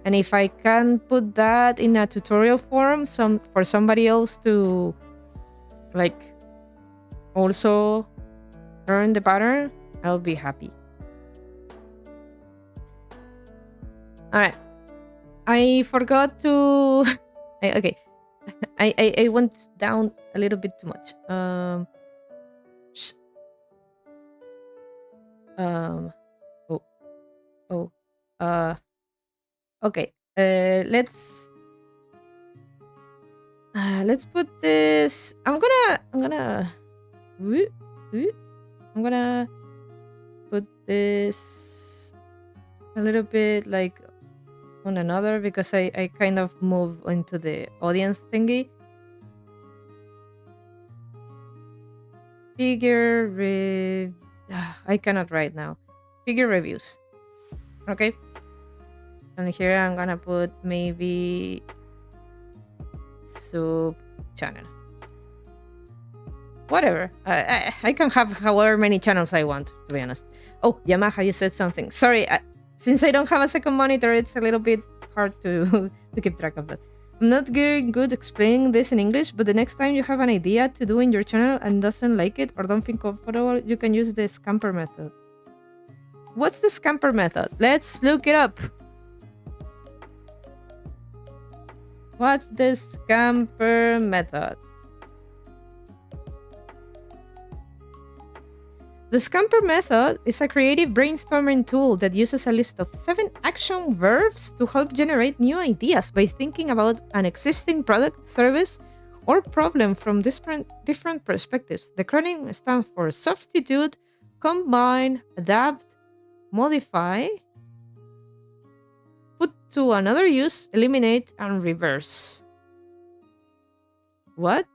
And if I can put that in a tutorial form for somebody else to like also learn the pattern, I'll be happy. All right. I forgot to. Okay. I went down a little bit too much. Um. Oh. Oh. Okay. Let's put this. woo- woo. I'm gonna put this a little bit like on another because I kind of move into the audience thingy. I cannot write now. Figure reviews. Okay. And here I'm gonna put maybe sub channel. Whatever. I can have however many channels I want, to be honest. Oh, Yamaha, you said something. Sorry, since I don't have a second monitor, it's a little bit hard to to keep track of that. I'm not very good explaining this in English, but the next time you have an idea to do in your channel and doesn't like it or don't feel comfortable, you can use the scamper method. What's the scamper method? Let's look it up. What's the scamper method? The scamper method is a creative brainstorming tool that uses a list of 7 action verbs to help generate new ideas by thinking about an existing product, service, or problem from different perspectives. The acronym stands for substitute, combine, adapt, modify, put to another use, eliminate, and reverse. What?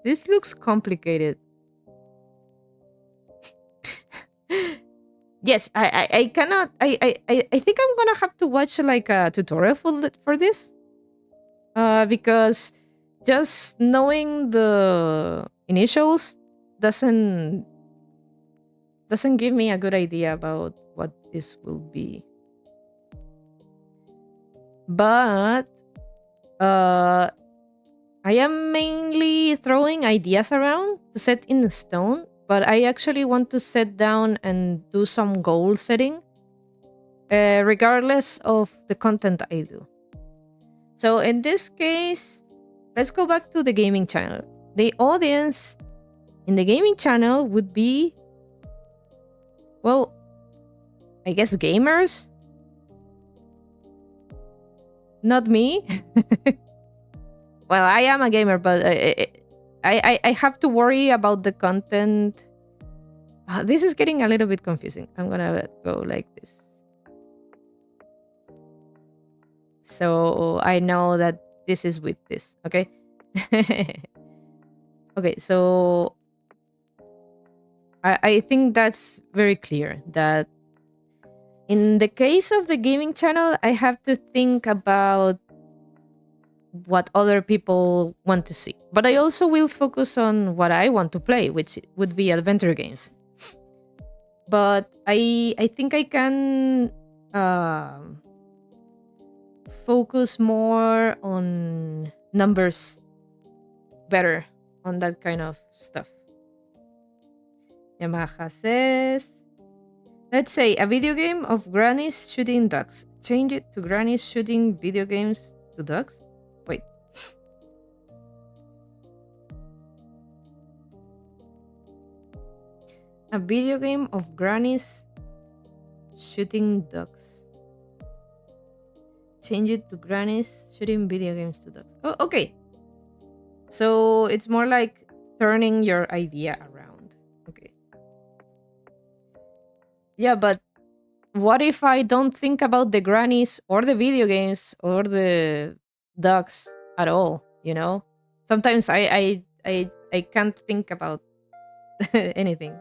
This looks complicated. Yes, I cannot. I think I'm gonna have to watch like a tutorial for this. Because just knowing the initials doesn't give me a good idea about what this will be. But I am mainly throwing ideas around to set in stone, but I actually want to sit down and do some goal setting, regardless of the content I do. So in this case, let's go back to the gaming channel. The audience in the gaming channel would be, well, I guess gamers. Not me. Well, I am a gamer, but I have to worry about the content. This is getting a little bit confusing. I'm gonna go like this. So I know that this is with this, okay? Okay, so I think that's very clear that in the case of the gaming channel, I have to think about what other people want to see. But I also will focus on what I want to play, which would be adventure games. But I think I can focus more on numbers better on that kind of stuff. Yamaha says, let's say a video game of grannies shooting ducks. Change it to grannies shooting video games to ducks. Wait. A video game of grannies shooting ducks. Change it to grannies shooting video games to ducks. Oh, okay. So it's more like turning your idea around. Okay. Yeah, but what if I don't think about the grannies or the video games or the ducks at all, you know? Sometimes I can't think about anything.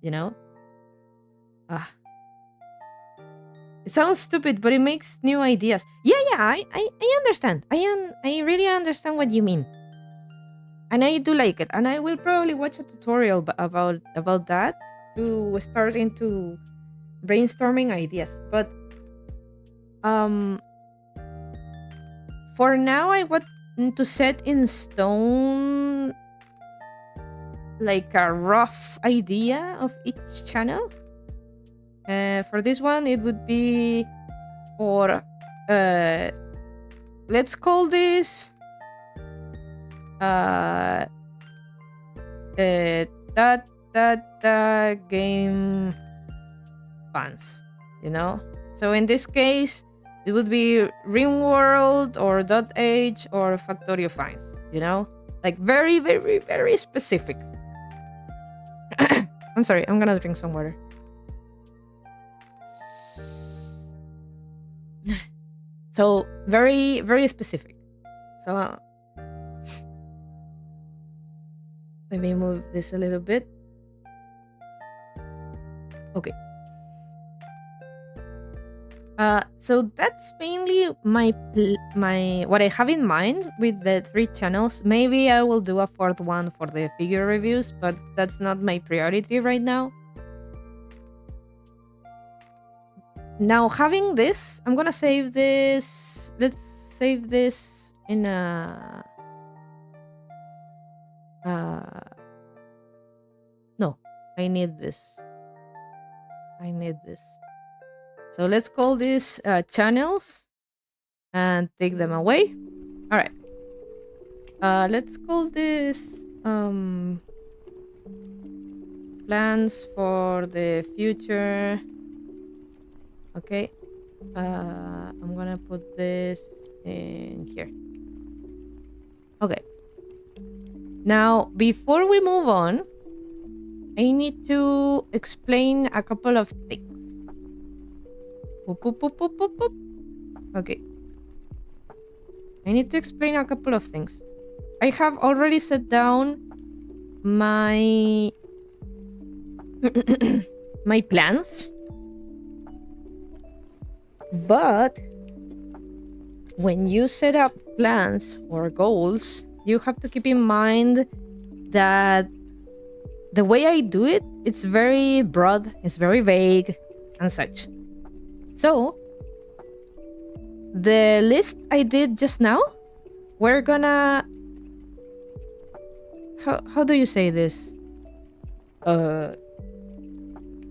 You know? Ah. It sounds stupid, but it makes new ideas. Yeah, I understand. I really understand what you mean. And I do like it. And I will probably watch a tutorial about that to start into brainstorming ideas. But for now, I want to set in stone like a rough idea of each channel. For this one, it would be for let's call this that game fans, you know. So in this case, it would be Rimworld or .h or Factorio Fines, you know, like very, very, very specific. I'm sorry, I'm gonna drink some water. So very, very specific. So let me move this a little bit. Okay. So that's mainly my what I have in mind with the 3 channels. Maybe I will do a 4th one for the figure reviews, but that's not my priority right now. Now, having this, I'm gonna save this. Let's save this in a... no, I need this. I need this. So let's call these channels and take them away. All right. Let's call this plans for the future. Okay. I'm gonna put this in here. Okay. Now, before we move on, I need to explain a couple of things. Boop, boop, boop, boop, boop, boop. Okay. I need to explain a couple of things. I have already set down my my plans, but when you set up plans or goals, you have to keep in mind that the way I do it, it's very broad, it's very vague and such. So the list I did just now, we're gonna... how do you say this? How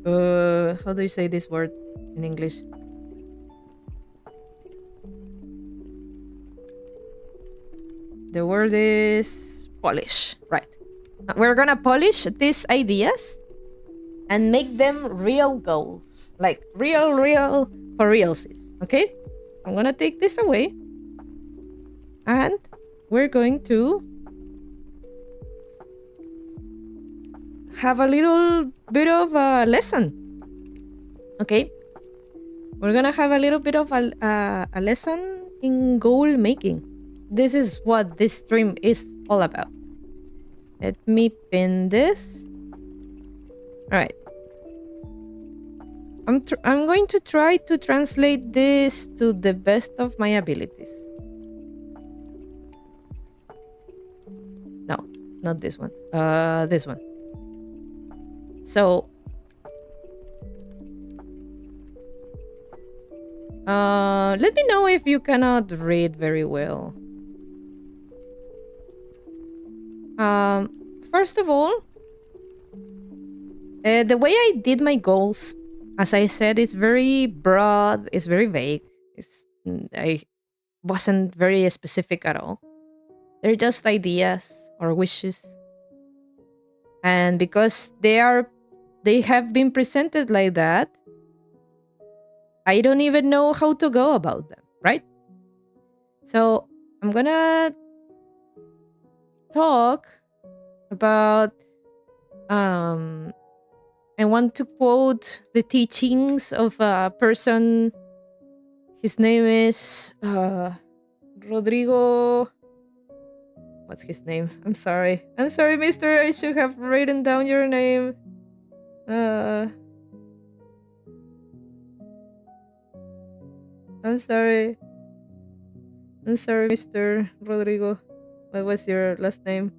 do you say this word in English? The word is polish, right? We're gonna polish these ideas and make them real goals, like real for realsies. Okay, I'm gonna take this away and we're going to have a little bit of a lesson. Okay, we're gonna have a little bit of a lesson in goal making. This is what this stream is all about. Let me pin this. All right. I'm going to try to translate this to the best of my abilities. No, not this one. This one. So, let me know if you cannot read very well. First of all, the way I did my goals, as I said, it's very broad, it's very vague. I wasn't very specific at all. They're just ideas or wishes. And because they have been presented like that, I don't even know how to go about them, right? So I'm gonna talk about I want to quote the teachings of a person. His name is Rodrigo. What's his name? I'm sorry, mister. I should have written down your name. I'm sorry, Mr. Rodrigo. What was your last name?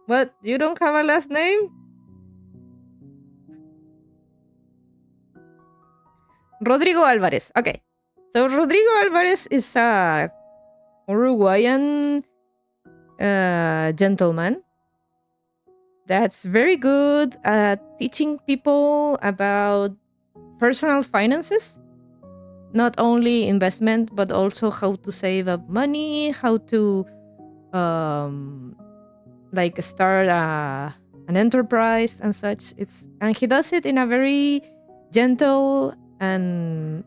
What? You don't have a last name? Rodrigo Alvarez. Okay. So Rodrigo Alvarez is a Uruguayan gentleman that's very good at teaching people about personal finances, not only investment, but also how to save up money, how to um, like start an enterprise and such. And he does it in a very gentle and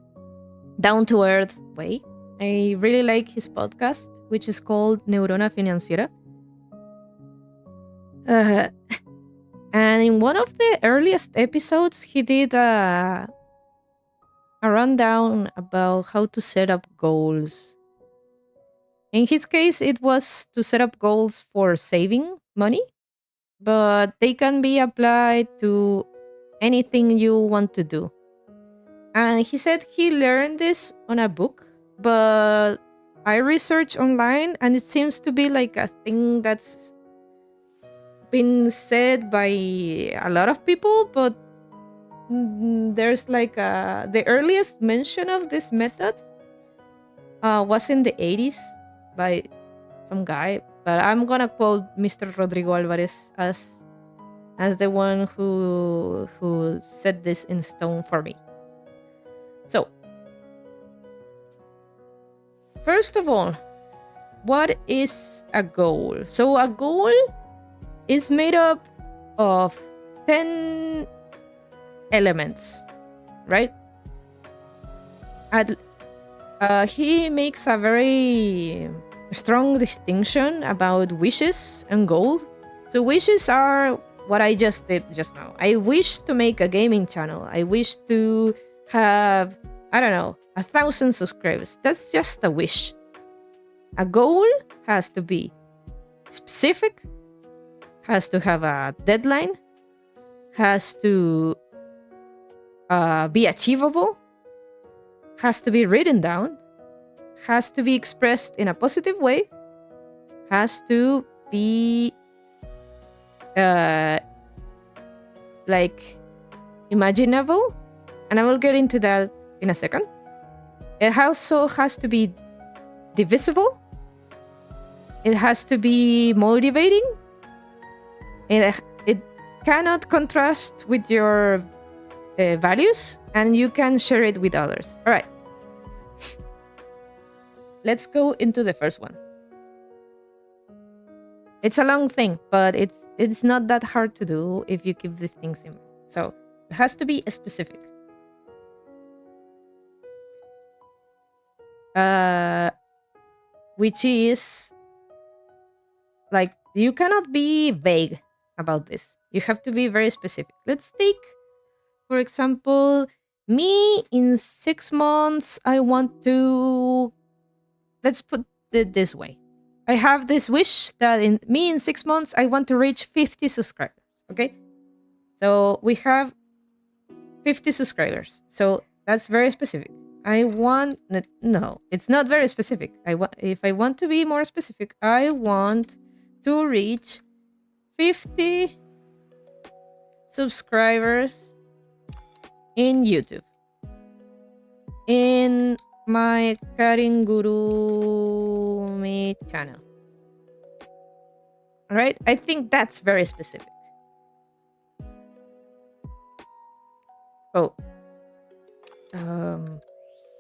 down to earth way. I really like his podcast, which is called Neurona Financiera. Uh, and in one of the earliest episodes, he did a rundown about how to set up goals. In his case, it was to set up goals for saving money, but they can be applied to anything you want to do. And he said he learned this on a book, but I researched online and it seems to be like a thing that's been said by a lot of people, but there's like the earliest mention of this method was in the 80s by some guy, but I'm gonna quote Mr. Rodrigo Alvarez as the one who set this in stone for me. So, first of all, what is a goal? So a goal is made up of 10 elements, right? He makes a very strong distinction about wishes and goals. So wishes are what I just did just now. I wish to make a gaming channel. I wish to have, I don't know, 1,000 subscribers. That's just a wish. A goal has to be specific, has to have a deadline, has to be achievable, has to be written down, has to be expressed in a positive way, has to be like imaginable, and I will get into that in a second. It also has to be divisible. It has to be motivating. It cannot contrast with your values, and you can share it with others. All right. Let's go into the first one. It's a long thing, but it's not that hard to do if you keep these things in mind. So it has to be specific. Which is like you cannot be vague about this. You have to be very specific. Let's take, for example, me in 6 months, I want to, let's put it this way. I have this wish that in 6 months, I want to reach 50 subscribers. Okay. So we have 50 subscribers. So that's very specific. No, it's not very specific. If I want to be more specific, I want to reach 50 subscribers in YouTube. In my Karin Gurumi channel. All right? I think that's very specific. Oh.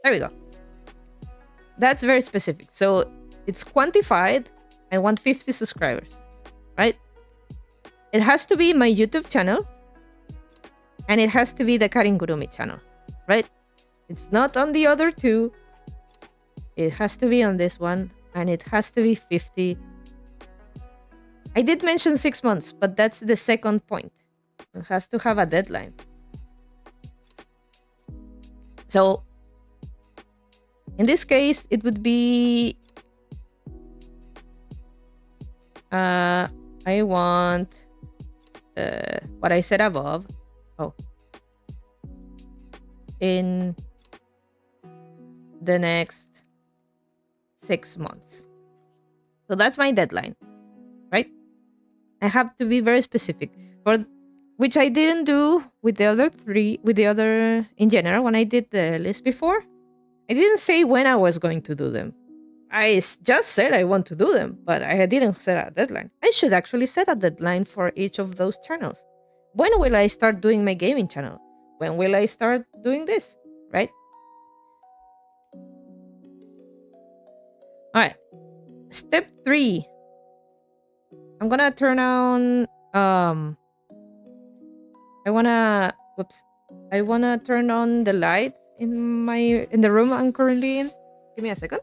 There we go. That's very specific. So it's quantified. I want 50 subscribers, right? It has to be my YouTube channel, and it has to be the Karin Gurumi channel, right? It's not on the other two. It has to be on this one, and it has to be 50. I did mention 6 months, but that's the second point. It has to have a deadline. So in this case, it would be I want what I said above. Oh. In the next 6 months. So that's my deadline, right? I have to be very specific. which I didn't do with the other three, with the other in general. When I did the list before, I didn't say when I was going to do them. Just said I want to do them, but I didn't set a deadline. I should actually set a deadline for each of those channels. When will I start doing my gaming channel? When will I start doing this? Right? All right. Step 3. I'm gonna turn on I wanna whoops. I wanna turn on the lights in the room I'm currently in. Give me a second.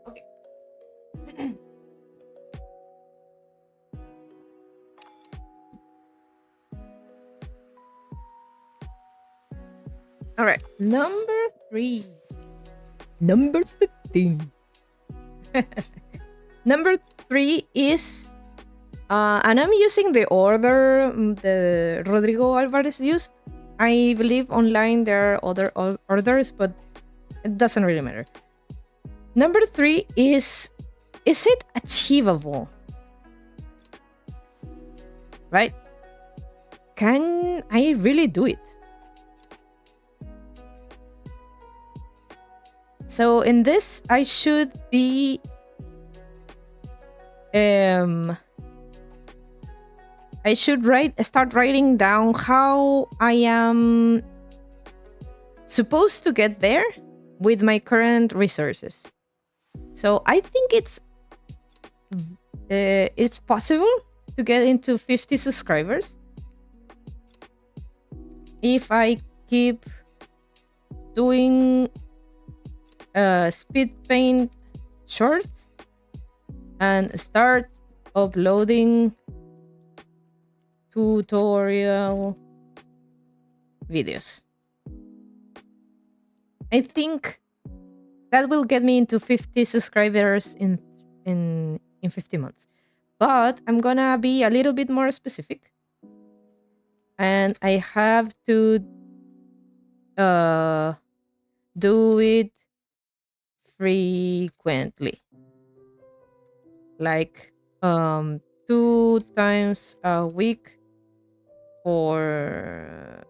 Okay. All right. Number 3. Number 15. Number 3 is and I'm using the order the Rodrigo Alvarez used. I believe online there are other orders, but it doesn't really matter. Number 3 is it achievable? Right? Can I really do it? So in this, I should be I should start writing down how I am supposed to get there with my current resources. So I think it's possible to get into 50 subscribers if I keep doing speed paint shorts and start uploading tutorial videos. I think that will get me into 50 subscribers in 50 months. But I'm gonna be a little bit more specific. And I have to do it frequently. Like 2 times a week for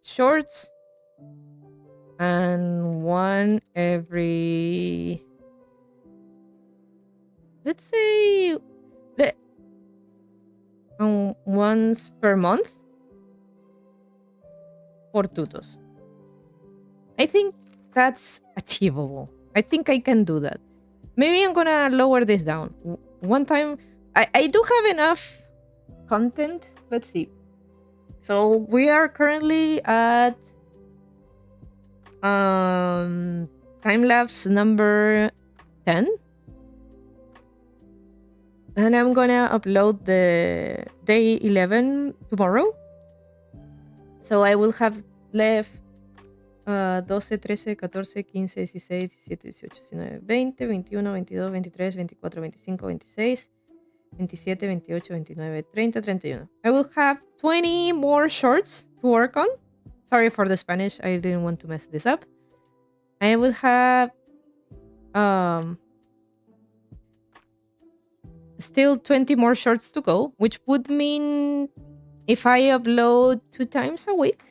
shorts and one every, let's say, once per month for tutos. I think that's achievable. I think I can do that. Maybe I'm gonna lower this down. One time, I do have enough content. Let's see. So we are currently at time lapse number 10. And I'm gonna upload the day 11 tomorrow. So I will have left 12, 13, 14, 15, 16, 17, 18, 19, 20, 21, 22, 23, 24, 25, 26, 27, 28, 29, 30, 31. I will have 20 more shorts to work on. Sorry for the Spanish. I didn't want to mess this up. I will have still 20 more shorts to go, which would mean if I upload 2 times a week,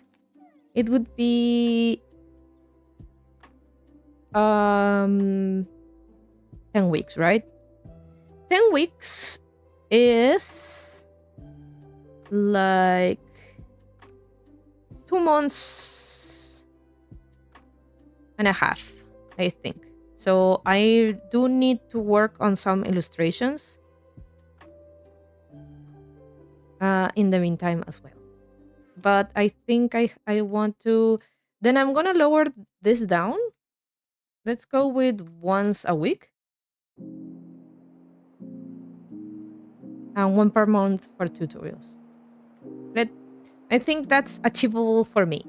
it would be 10 weeks, right? 10 weeks is like 2 months and a half, I think. So I do need to work on some illustrations in the meantime as well. But I think I want to, then I'm gonna lower this down. Let's go with once a week and 1 per month for tutorials. I think that's achievable for me,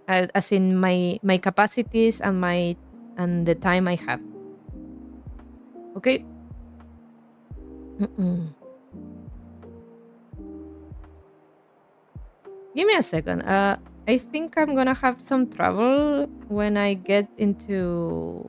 as in my capacities and the time I have. Okay. Give me a second. I think I'm gonna have some trouble when I get into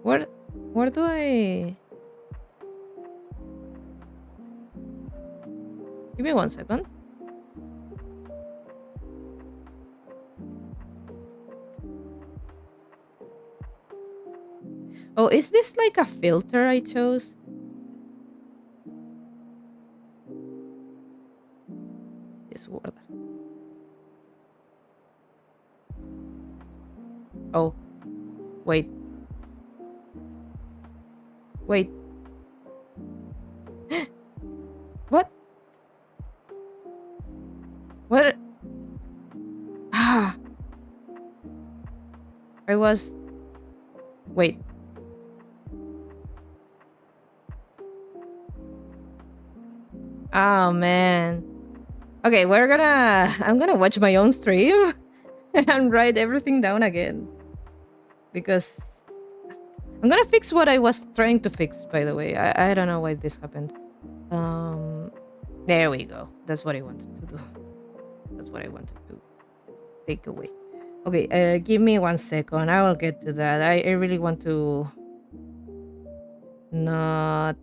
Where do I... Give me 1 second. Oh, is this like a filter I chose? This word. Oh, wait. Wait. What? What? Ah. I was... Wait. Oh, man. Okay, I'm gonna watch my own stream and write everything down again. Because I'm gonna fix what I was trying to fix, by the way. I don't know why this happened. There we go. That's what I wanted to do. That's what I wanted to take away. Okay, give me 1 second. I will get to that. I really want to not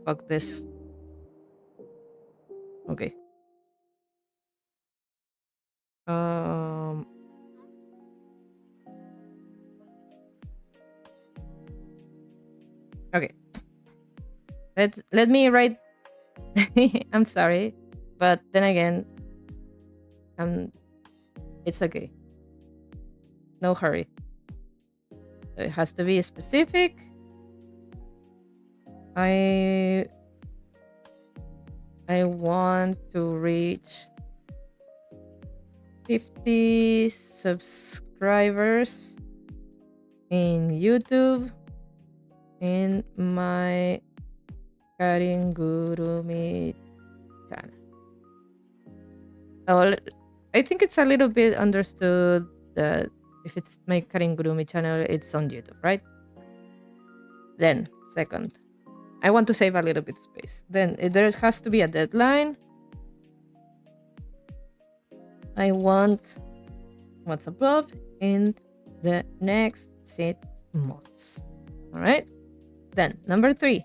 fuck this. Okay. Okay. Let me write. I'm sorry, but then again, it's okay. No hurry. It has to be specific. I want to reach 50 subscribers in YouTube in my Karin Gurumi channel. Oh, I think it's a little bit understood that if it's my Karin Gurumi channel, it's on YouTube, right? Then, second, I want to save a little bit space. Then there has to be a deadline. I want what's above in the next 6 months. All right. Then number 3.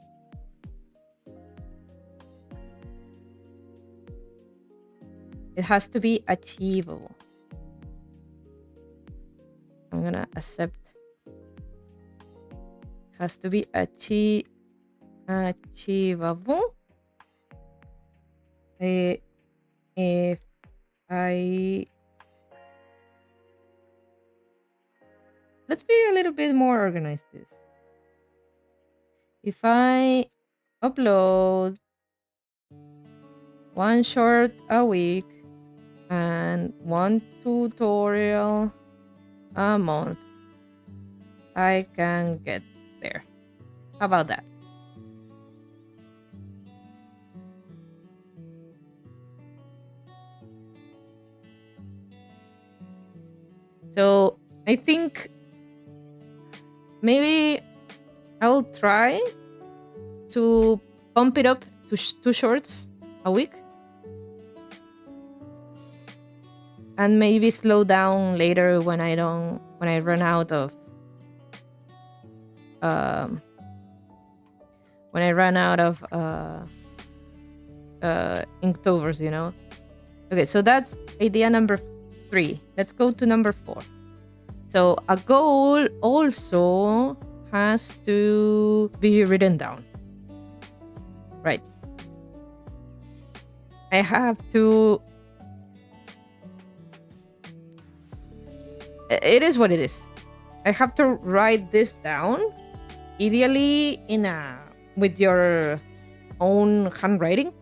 It has to be achievable. I'm gonna accept. It has to be achievable. If let's be a little bit more organized this. If I upload 1 short a week and 1 tutorial a month, I can get there. How about that? So I think maybe I'll try to pump it up to 2 shorts a week. And maybe slow down later when I run out of Inktovers, you know. Okay, so that's idea number 3. Let's go to number 4. So a goal also has to be written down. Right. I have to... It is what it is. I have to write this down, ideally with your own handwriting,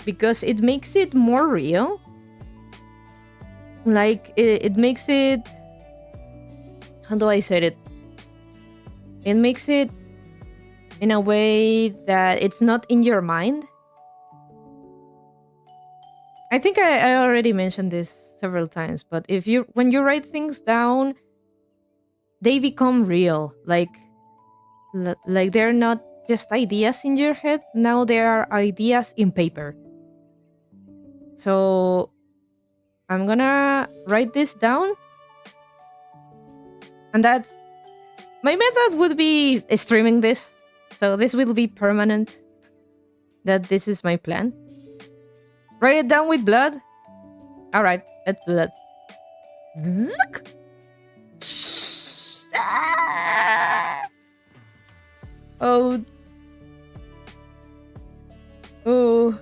because it makes it more real. Like it makes it... How do I say it? It makes it in a way that it's not in your mind. I think I already mentioned this several times, but when you write things down, they become real. Like they're not just ideas in your head. Now they are ideas in paper. So I'm gonna write this down, and My method would be streaming this. So this will be permanent. That this is my plan. Write it down with blood. All right, let's do that. Look. Oh, oh,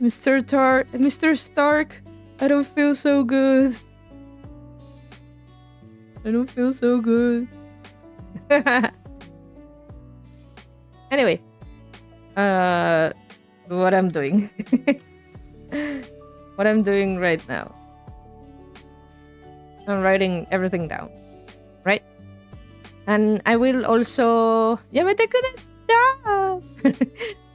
Mr. Stark. I don't feel so good. I don't feel so good. Anyway, what I'm doing. What I'm doing right now. I'm writing everything down, right? And I will also. Yeah, but I couldn't stop.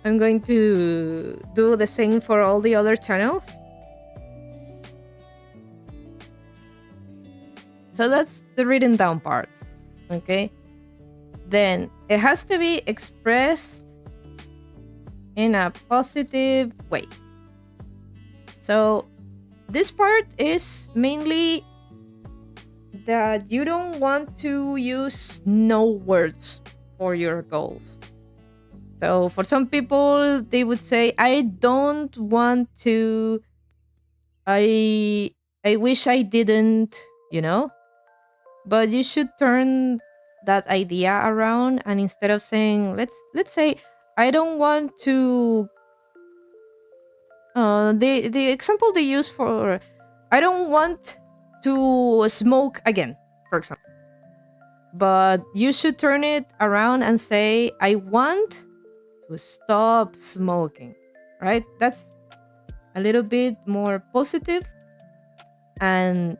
I'm going to do the same for all the other channels. So that's the written down part. Okay. Then it has to be expressed in a positive way. So this part is mainly that you don't want to use no words for your goals. So for some people, they would say, I don't want to, I wish I didn't, you know? But you should turn that idea around, and instead of saying, let's say, I don't want to the example they use for I don't want to smoke again, for example. But you should turn it around and say, I want to stop smoking. Right? That's a little bit more positive, and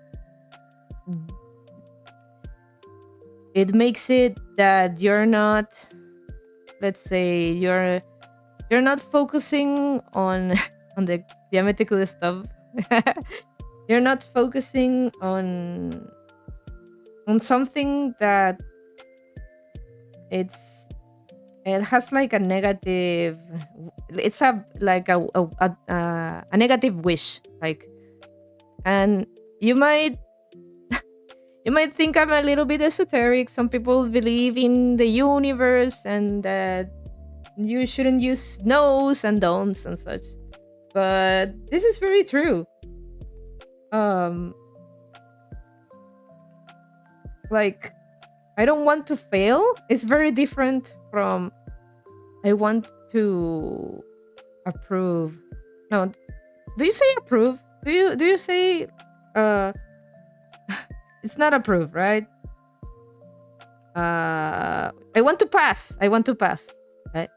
it makes it that you're not, let's say, you're not focusing on on the diametrical stuff. You're not focusing on something that it's it has like a negative, it's a like a negative wish, like. And you might you might think I'm a little bit esoteric. Some people believe in the universe and that you shouldn't use no's and don'ts and such, but this is very true. um like, I don't want to fail is very different from I want to approve. No, do you say approve? Do you say uh it's not approve, right? I want to pass. I want to pass. I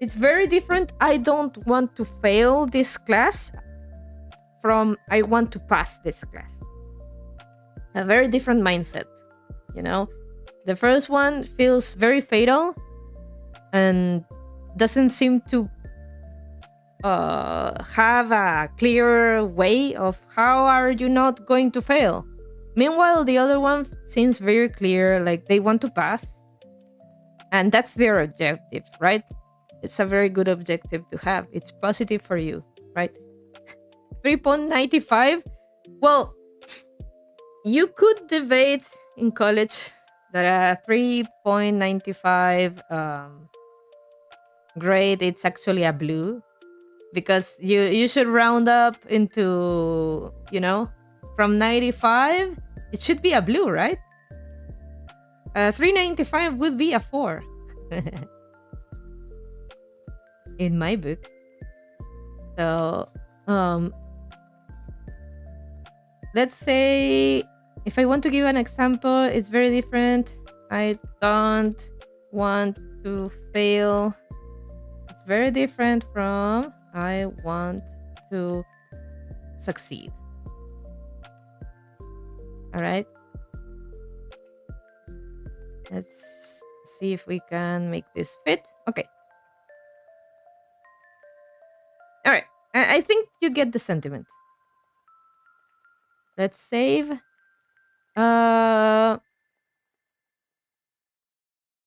it's very different. I don't want to fail this class from I want to pass this class. A very different mindset, you know? The first one feels very fatal and doesn't seem to have a clear way of how are you not going to fail. Meanwhile, the other one seems very clear, like they want to pass, and that's their objective, right? It's a very good objective to have. It's positive for you, right? 3.95. Well, you could debate in college that a 3.95 grade, it's actually a blue, because you should round up into, from 95, it should be a blue, right? 395 would be a 4 in my book. So let's say, if I want to give an example, it's very different. I don't want to fail. It's very different from I want to succeed. All right. Let's see if we can make this fit. Okay. All right. I think you get the sentiment. Let's save.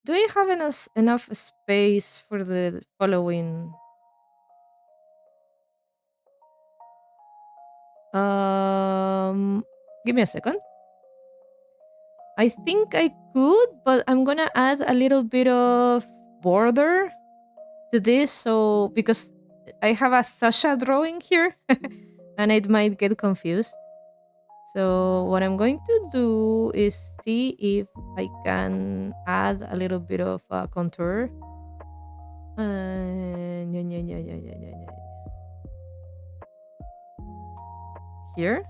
Do I have enough space for the following? Give me a second. I think I could, but I'm gonna add a little bit of border to this, so because I have a Sasha drawing here and it might get confused. So what I'm going to do is see if I can add a little bit of contour. Here.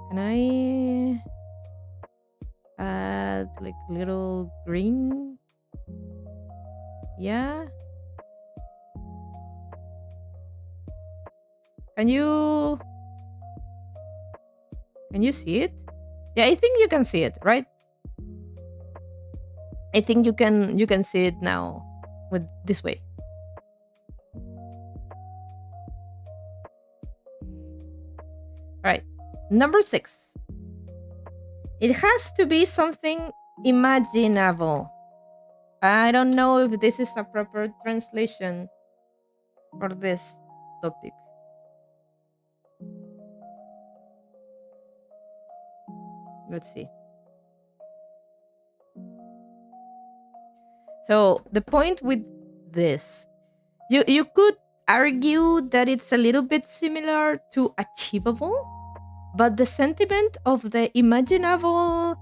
Can I add like little green? Yeah. Can you see it? Yeah, I think you can see it, right? I think you can see it now with this way. All right. Number 6. It has to be something imaginable. I don't know if this is a proper translation for this topic. Let's see. So the point with this, you could argue that it's a little bit similar to achievable, but the sentiment of the imaginable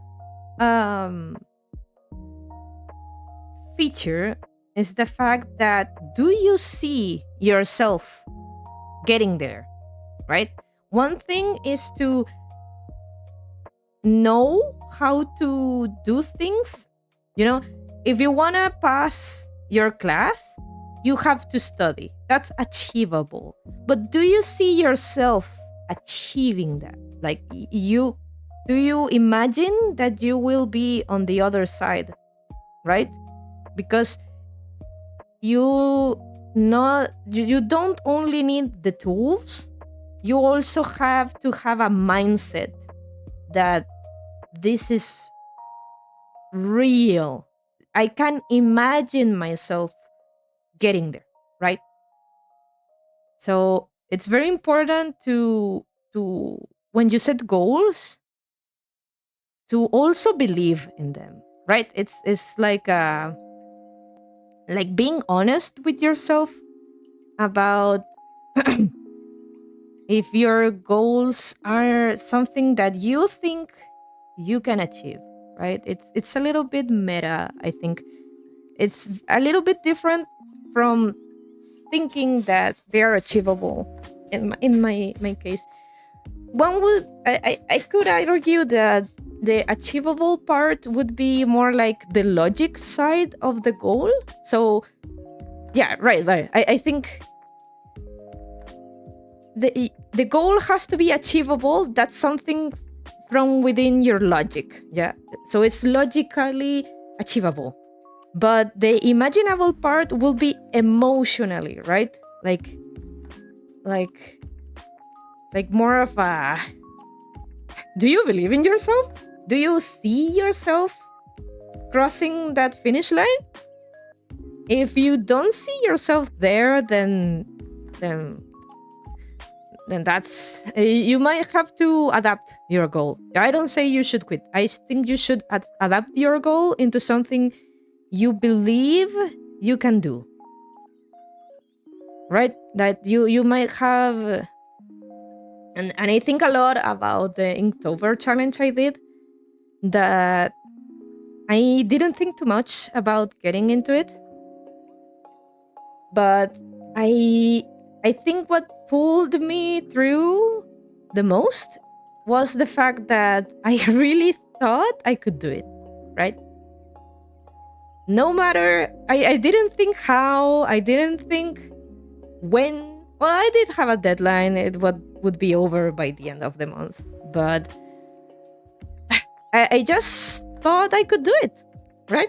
feature is the fact that do you see yourself getting there, right? One thing is to know how to do things. You know, if you want to pass your class, you have to study. That's achievable. But do you see yourself achieving that? Like do you imagine that you will be on the other side, right? Because you don't only need the tools, you also have to have a mindset that this is real. I can imagine myself getting there, right? So it's very important to when you set goals, to also believe in them, right? It's like being honest with yourself about if your goals are something that you think you can achieve, right? It's a little bit meta, I think. It's a little bit different from thinking that they are achievable. In my case, one would I could argue that the achievable part would be more like the logic side of the goal. So yeah, right. I think the goal has to be achievable. That's something from within your logic. Yeah. So it's logically achievable. But the imaginable part will be emotionally, right? Like more of a, do you believe in yourself? Do you see yourself crossing that finish line? If you don't see yourself there, then that's you might have to adapt your goal. I don't say you should quit. I think you should adapt your goal into something you believe you can do, right? That you might have, and I think a lot about the Inktober challenge I did, that I didn't think too much about getting into it, but I think what pulled me through the most was the fact that I really thought I could do it, right? No matter, I didn't think how, I didn't think when. Well, I did have a deadline. It would be over by the end of the month, but I just thought I could do it, right?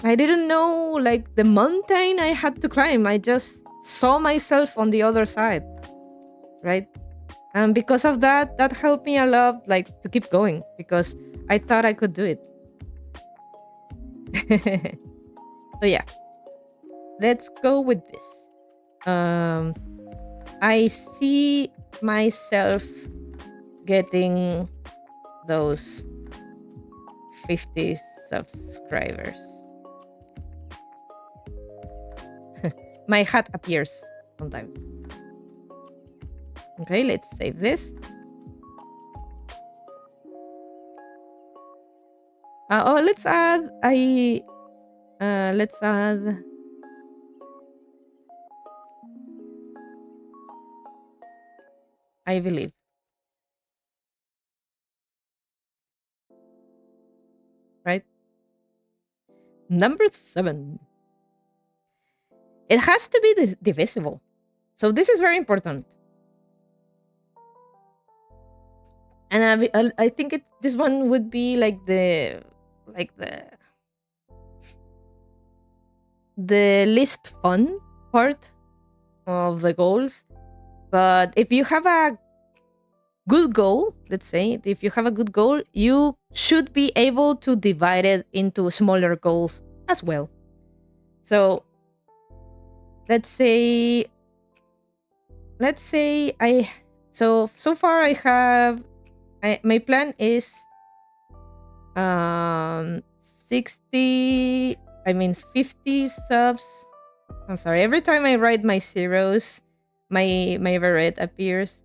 I didn't know like the mountain I had to climb. I just saw myself on the other side, right? And because of that, that helped me a lot, like to keep going, because I thought I could do it. So yeah, let's go with this. I see myself getting those 50 subscribers. My hat appears sometimes. Okay, let's save this. Let's add let's add I believe. Right? Number 7. It has to be divisible. So this is very important. And I think this one would be like the least fun part of the goals. But if you have a good goal, let's say, if you have a good goal, you should be able to divide it into smaller goals as well. So let's say so far I have my plan is 50 subs. I'm sorry, every time I write my zeros, my red appears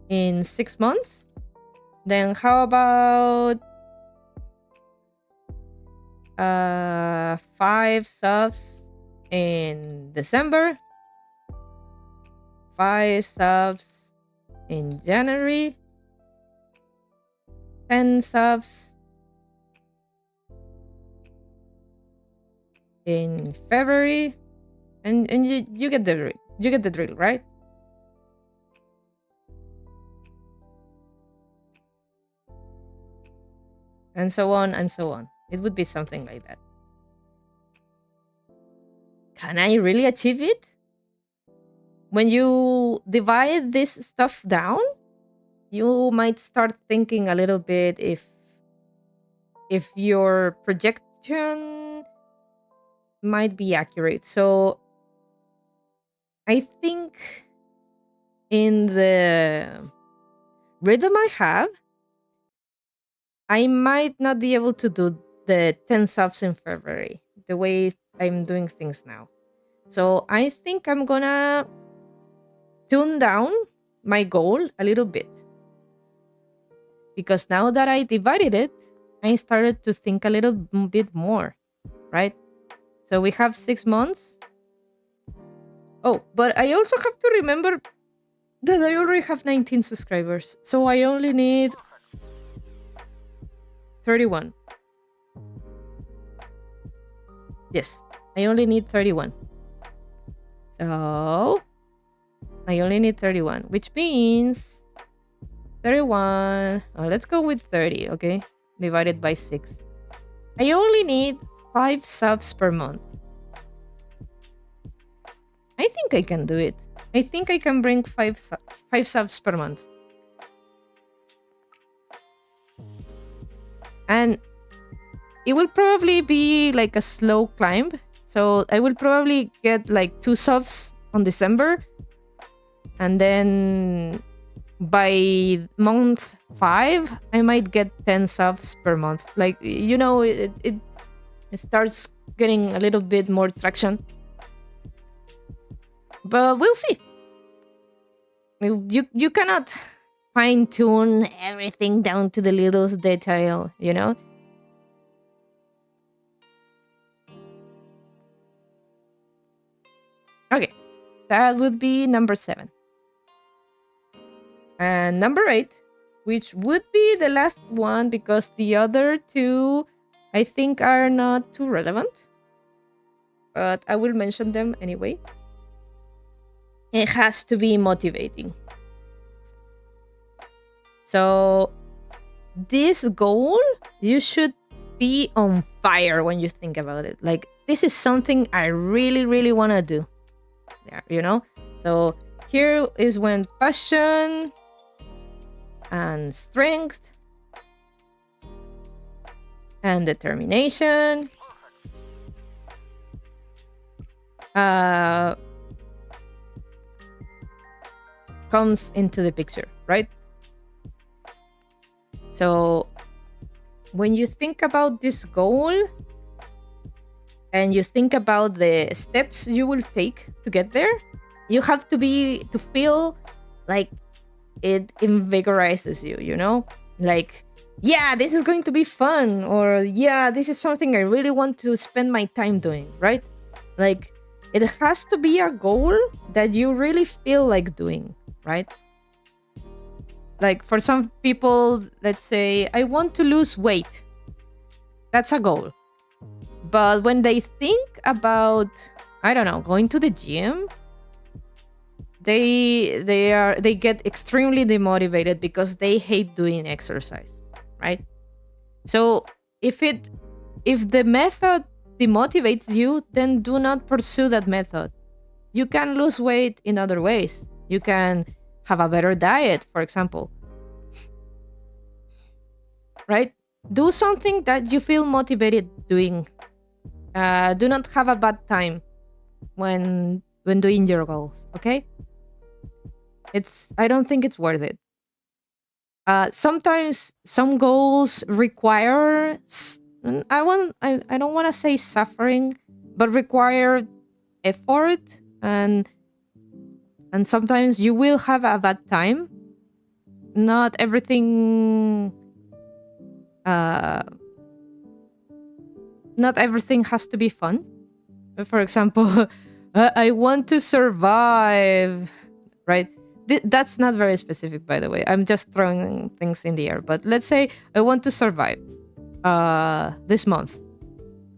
in 6 months. Then how about 5 subs in December, 5 subs in January, 10 subs in February, and you get the drill, right? And so on and so on. It would be something like that. Can I really achieve it? When you divide this stuff down, you might start thinking a little bit if your projection might be accurate. So I think in the rhythm I have, I might not be able to do the 10 subs in February the way I'm doing things now. So I think I'm gonna tune down my goal a little bit. Because now that I divided it, I started to think a little bit more, right? So we have 6 months. Oh, but I also have to remember that I already have 19 subscribers. So I only need 31. Yes, I only need 31. So I only need 31, which means 31. Oh, let's go with 30, okay? Divided by 6. I only need 5 subs per month. I think I can do it. I think I can bring 5 subs per month. And it will probably be like a slow climb. So I will probably get like 2 subs on December. And then by month 5, I might get 10 subs per month. Like, you know, it starts getting a little bit more traction. But we'll see. You cannot fine tune everything down to the littlest detail, you know? Okay, that would be number 7. And number 8, which would be the last one because the other 2 I think are not too relevant. But I will mention them anyway. It has to be motivating. So this goal, you should be on fire when you think about it. Like, this is something I really, really want to do. Yeah, you know? So here is when passion and strength and determination comes into the picture, right? So when you think about this goal and you think about the steps you will take to get there, you have to feel like it invigorizes you, you know? Like, yeah, this is going to be fun, or yeah, this is something I really want to spend my time doing, right? Like, it has to be a goal that you really feel like doing, right? Like, for some people, let's say, I want to lose weight. That's a goal. But when they think about, I don't know, going to the gym, they get extremely demotivated because they hate doing exercise, right? So if the method demotivates you, then do not pursue that method. You can lose weight in other ways. You can have a better diet, for example, right? Do something that you feel motivated doing. Do not have a bad time when doing your goals, okay? I don't think it's worth it. Sometimes some goals require I don't want to say suffering, but require effort, and sometimes you will have a bad time. Not everything not everything has to be fun. For example, I want to survive, right? That's not very specific, by the way. I'm just throwing things in the air. But let's say I want to survive this month.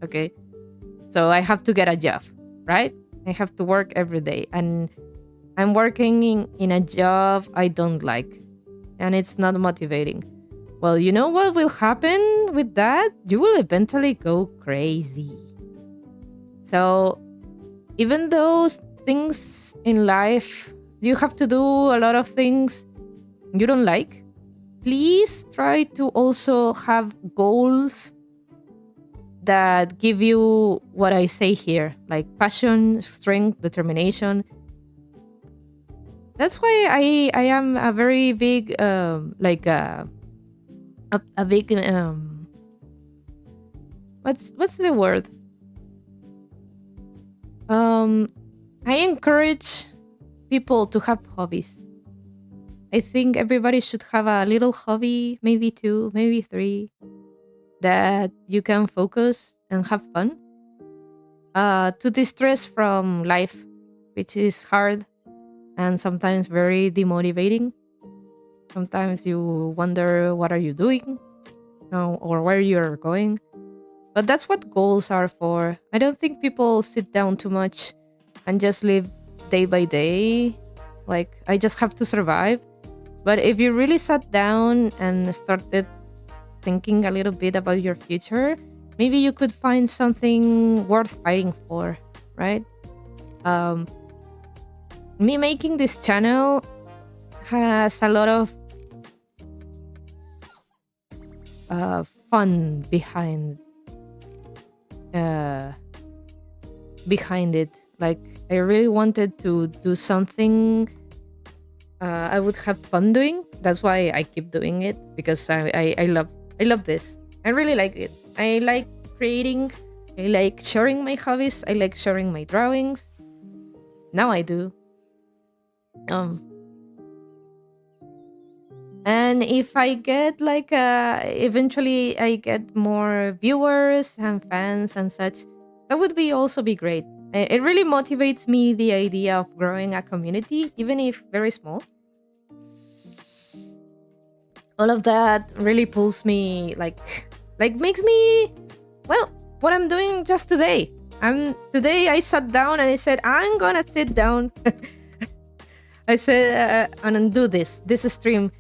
Okay. So I have to get a job, right? I have to work every day. And I'm working in a job I don't like. And it's not motivating. Well, you know what will happen with that? You will eventually go crazy. So even those things in life, you have to do a lot of things you don't like. Please try to also have goals that give you what I say here, like passion, strength, determination. That's why I am a very big like a big what's the word? I encourage people to have hobbies. I think everybody should have a little hobby, maybe 2, maybe 3, that you can focus and have fun. To distress from life, which is hard and sometimes very demotivating. Sometimes you wonder what are you doing, or where you're going. But that's what goals are for. I don't think people sit down too much and just live day by day. Like, I just have to survive. But if you really sat down and started thinking a little bit about your future, maybe you could find something worth fighting for, right? Me making this channel has a lot of fun behind it. Like, I really wanted to do something I would have fun doing. That's why I keep doing it, because I love this. I really like it. I like creating. I like sharing my hobbies. I like sharing my drawings. Now I do. And if I get like eventually I get more viewers and fans and such, that would be also be great. It really motivates me, the idea of growing a community, even if very small. All of that really pulls me, like makes me, well, what I'm doing just today. Today I sat down and I said, I'm gonna sit down. I said, and do this stream.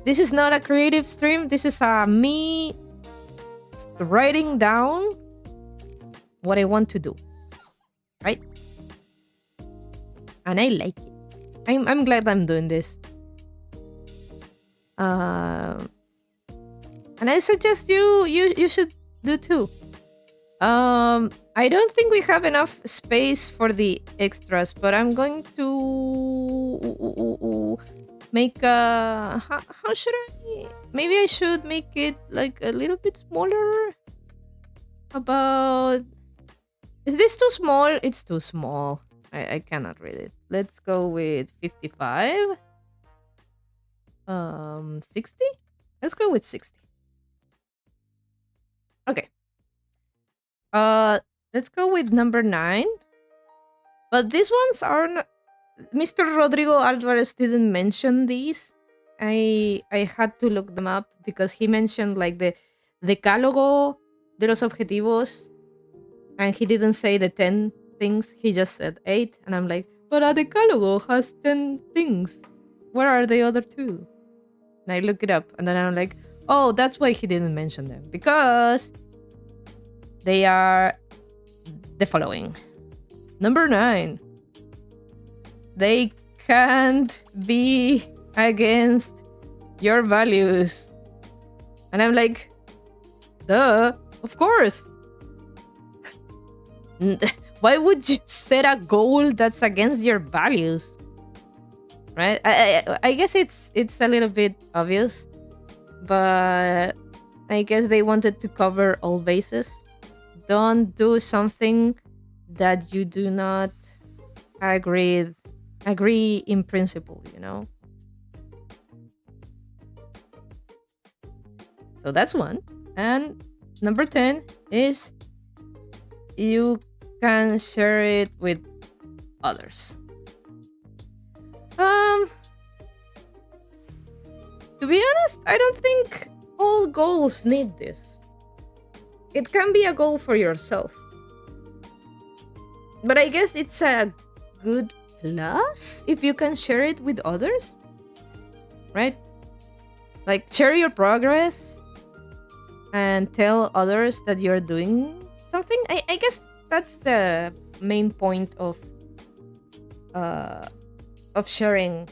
This is not a creative stream. This is me writing down what I want to do, right? And I like it. I'm glad I'm doing this. And I suggest you should do too. I don't think we have enough space for the extras, but I'm going to make a how should I maybe I should make it like a little bit smaller. About, is this too small? It's too small. I cannot read it. Let's go with 55. 60? Let's go with 60. Okay. Uh let's go with number 9. But these ones are not, Mr. Rodrigo Alvarez didn't mention these. I had to look them up because he mentioned like the decálogo de los objetivos, and he didn't say the 10 things. He just said 8, and I'm like, but a decálogo has 10 things. Where are the other 2? And I look it up, and then I'm like, oh, that's why he didn't mention them, because they are the following. Number 9. They can't be against your values. And I'm like, duh, of course. Why would you set a goal that's against your values? Right? I guess it's a little bit obvious, but I guess they wanted to cover all bases. Don't do something that you do not agree in principle, you know? So that's one. And number 10 is you can share it with others. To be honest, I don't think all goals need this. It can be a goal for yourself. But I guess it's a good plus if you can share it with others. Right? Like, share your progress and tell others that you're doing something. I guess that's the main point of sharing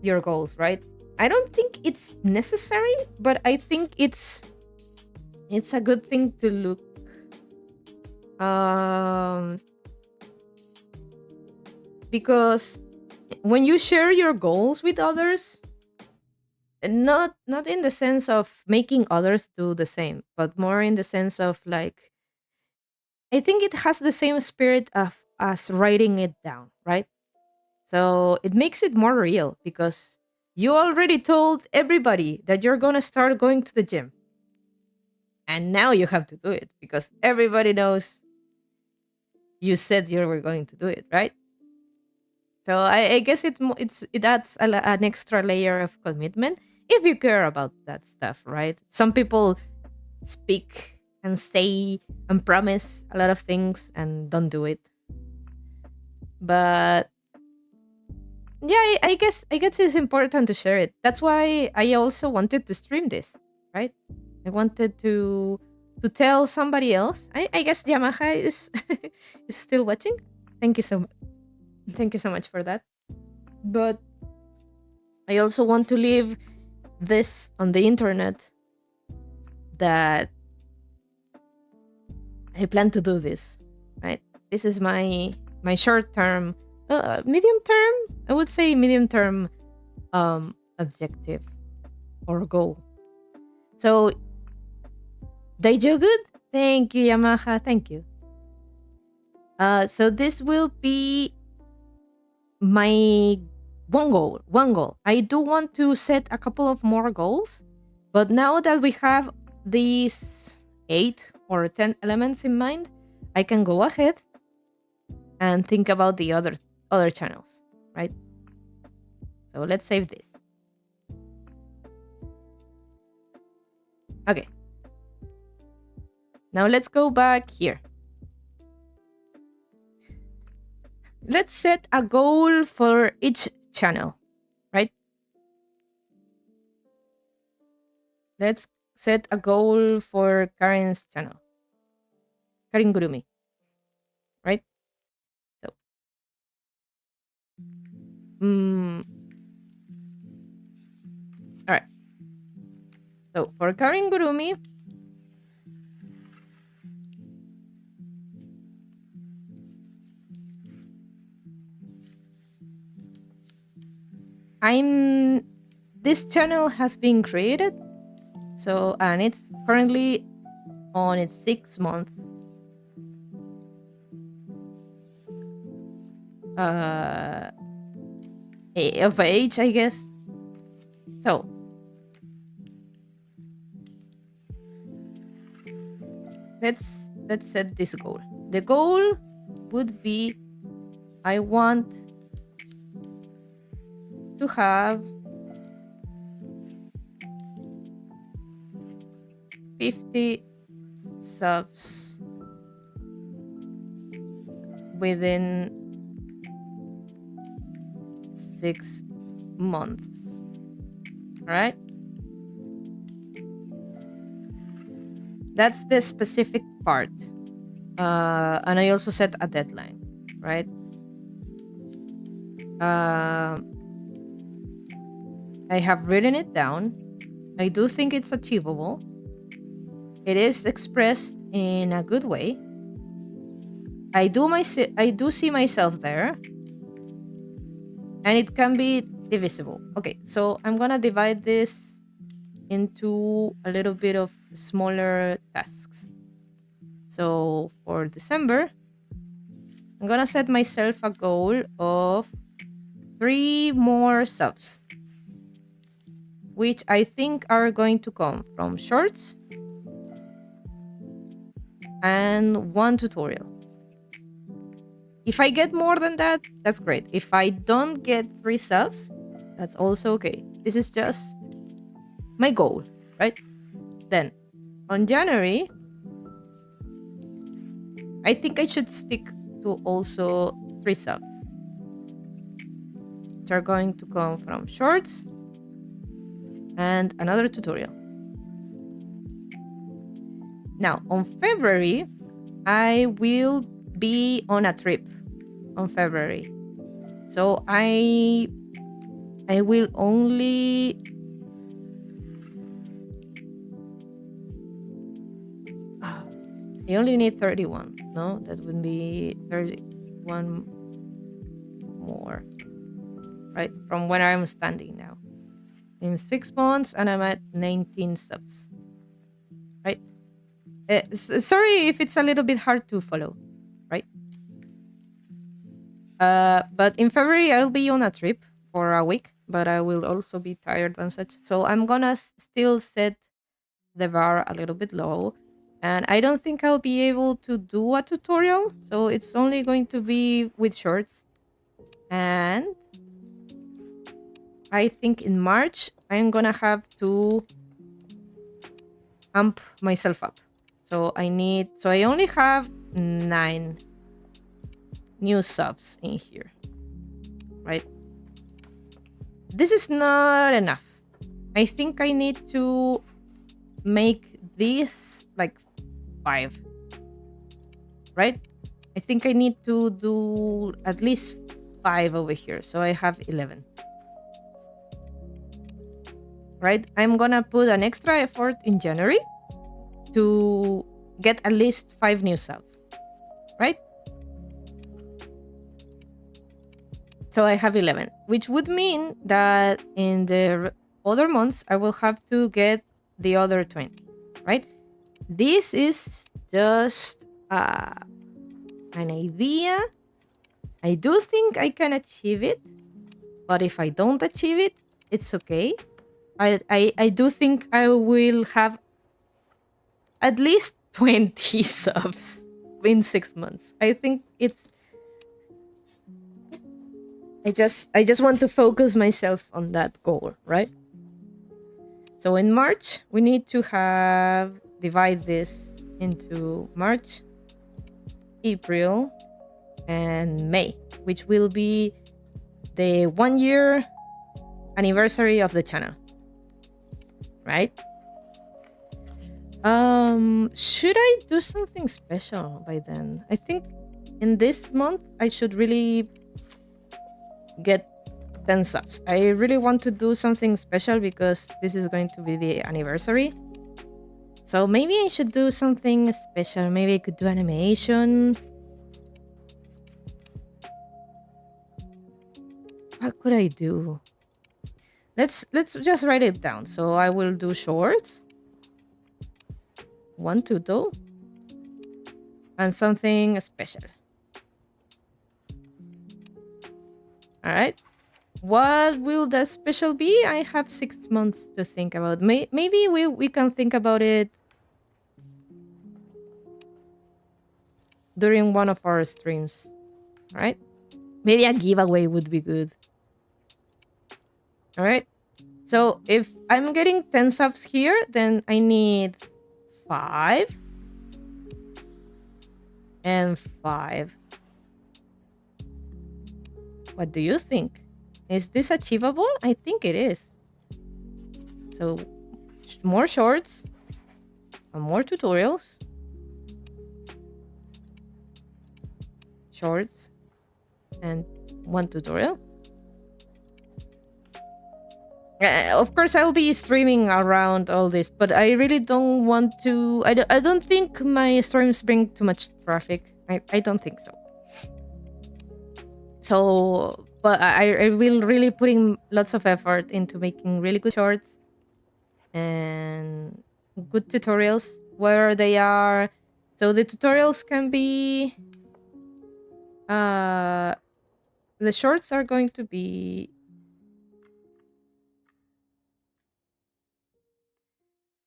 your goals, right? I don't think it's necessary, but I think it's a good thing to look. Because when you share your goals with others, not in the sense of making others do the same, but more in the sense of like, I think it has the same spirit of us writing it down, right? So it makes it more real because you already told everybody that you're going to start going to the gym. And now you have to do it because everybody knows you said you were going to do it, right? So I guess it adds an extra layer of commitment if you care about that stuff, right? Some people speak and say and promise a lot of things and don't do it. But yeah, I guess it's important to share it. That's why I also wanted to stream this, right? I wanted to tell somebody else. I guess Yamaha is is still watching. Thank you so much. Thank you so much for that. But I also want to leave this on the internet that I plan to do this, right? This is my short term, medium term. I would say medium term objective or goal. So, Daijo good? Thank you, Yamaha. Thank you. So this will be my one goal. I do want to set a couple of more goals, but now that we have these 8 or 10 elements in mind, I can go ahead and think about the other channels, right? So let's save this. Okay. Now let's go back here. Let's set a goal for each channel, right? Let's set a goal for Karin's channel. Karin Gurumi. Right? So. Alright. So for Karin Gurumi, I'm this channel has been created. So, and it's currently on its 6th month. Of age, I guess. So, let's set this goal. The goal would be I want to have 50 subs within 6 months. All right? That's the specific part. And I also set a deadline, right? I have written it down. I do think it's achievable. It is expressed in a good way. I do see myself there. And it can be divisible. Okay, so I'm gonna divide this into a little bit of smaller tasks. So for December, I'm gonna set myself a goal of 3 more subs, which I think are going to come from shorts and 1 tutorial. If I get more than that, that's great. If I don't get 3 subs, that's also okay. This is just my goal, right? Then on January, I think I should stick to also 3 subs, which are going to come from shorts and another tutorial. Now, on February, I will be on a trip on February. So I will only I only need 31. No, that would be 31 more. Right? From where I'm standing now. In 6 months and I'm at 19 subs. Right? Sorry if it's a little bit hard to follow. Right? But in February I'll be on a trip for a week, but I will also be tired and such. So I'm gonna still set the bar a little bit low. And I don't think I'll be able to do a tutorial. So it's only going to be with shorts. And I think in March, I'm gonna have to amp myself up. So I only have 9 new subs in here, right? This is not enough. I think I need to make this like 5, right? I think I need to do at least 5 over here. So I have 11. Right? I'm gonna put an extra effort in January to get at least 5 new subs. Right? So I have 11, which would mean that in the other months, I will have to get the other 20. Right? This is just an idea. I do think I can achieve it. But if I don't achieve it, it's okay. I do think I will have at least 20 subs in 6 months. I think I just want to focus myself on that goal, right? So in March, we need to divide this into March, April, and May, which will be the 1-year anniversary of the channel. Right? Should I do something special by then? I think in this month I should really get 10 subs. I really want to do something special because this is going to be the anniversary. So maybe I should do something special. Maybe I could do animation. What could I do? Let's just write it down. So I will do shorts, one tuto, and something special. All right. What will the special be? I have 6 months to think about. Maybe we can think about it during one of our streams. All right. Maybe a giveaway would be good. All right. So if I'm getting 10 subs here, then I need 5 and 5. What do you think? Is this achievable? I think it is. So more shorts and more tutorials. Shorts and one tutorial. Of course, I'll be streaming around all this, but I really don't want to. I don't think my streams bring too much traffic. I don't think so. So, but I will really putting lots of effort into making really good shorts and good tutorials, where they are. So the tutorials can be. The shorts are going to be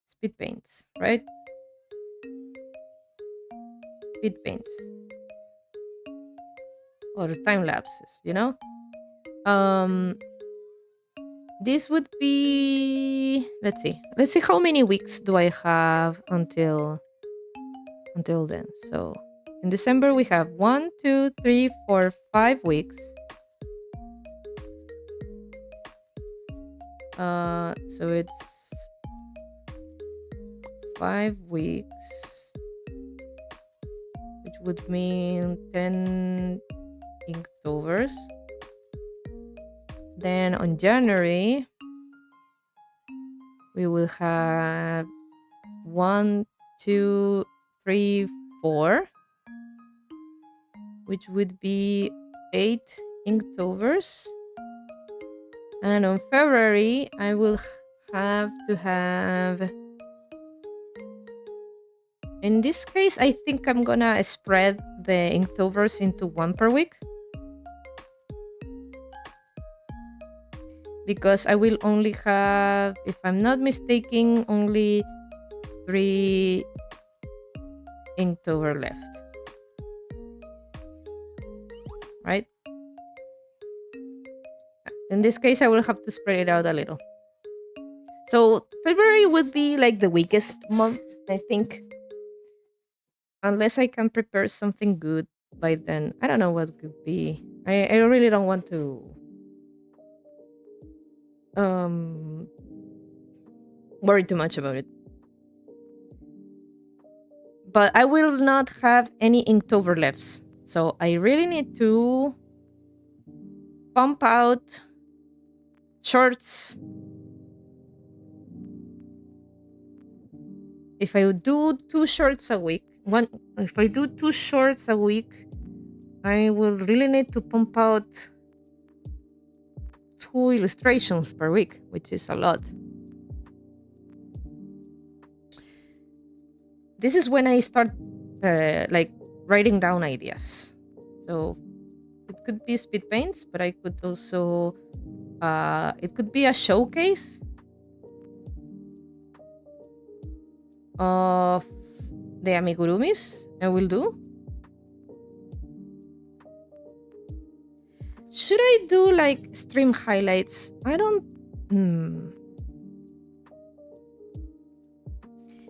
speed paints, right? Speed paints or time lapses, you know. This would be, let's see how many weeks do I have until then. So in December we have 1 2 3 4 5 weeks. So it's 5 weeks, which would mean 10 Inktovers. Then on January we will have 1 2 3 4, which would be 8 Inktovers. And on February I will have to have, in this case I think I'm gonna spread the Inktovers into 1 per week, because I will only have, if I'm not mistaken, only 3 Inktober left, right? In this case I will have to spread it out a little. So February would be like the weakest month, I think, unless I can prepare something good by then. I don't know what could be. I really don't want to worry too much about it. But I will not have any Inktober lefts. So I really need to pump out shorts. If I do 2 shorts a week, if I do 2 shorts a week, I will really need to pump out 2 illustrations per week, which is a lot. This is when I start like writing down ideas. So it could be speed paints, but I could also it could be a showcase of the amigurumis I will do. Should I do like stream highlights? I don't.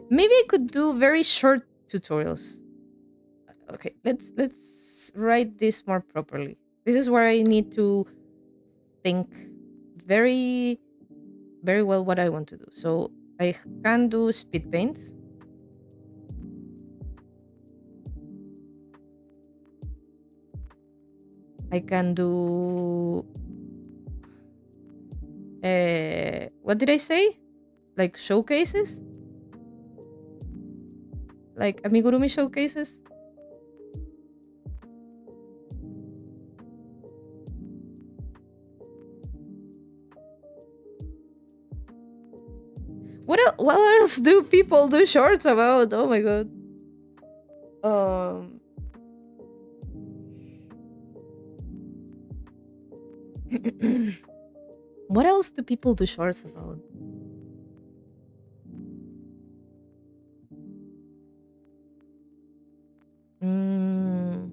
Maybe I could do very short tutorials. Okay, let's write this more properly. This is where I need to think very well what I want to do. So I can do speed paints. I can do what did I say? Like showcases? Like amigurumi showcases? What else do people do shorts about? Oh my god. Um. What else do people do shorts about? Mm,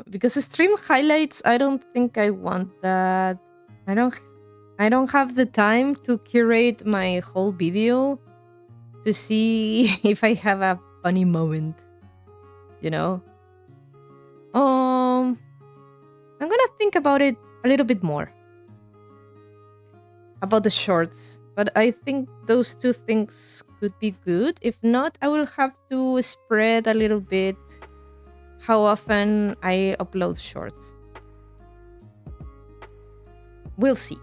because stream highlights, I don't think I want that. I don't. I don't have the time to curate my whole video to see if I have a funny moment. You know. I'm gonna think about it a little bit more about the shorts, but I think those two things could be good. If not, I will have to spread a little bit how often I upload shorts. We'll see.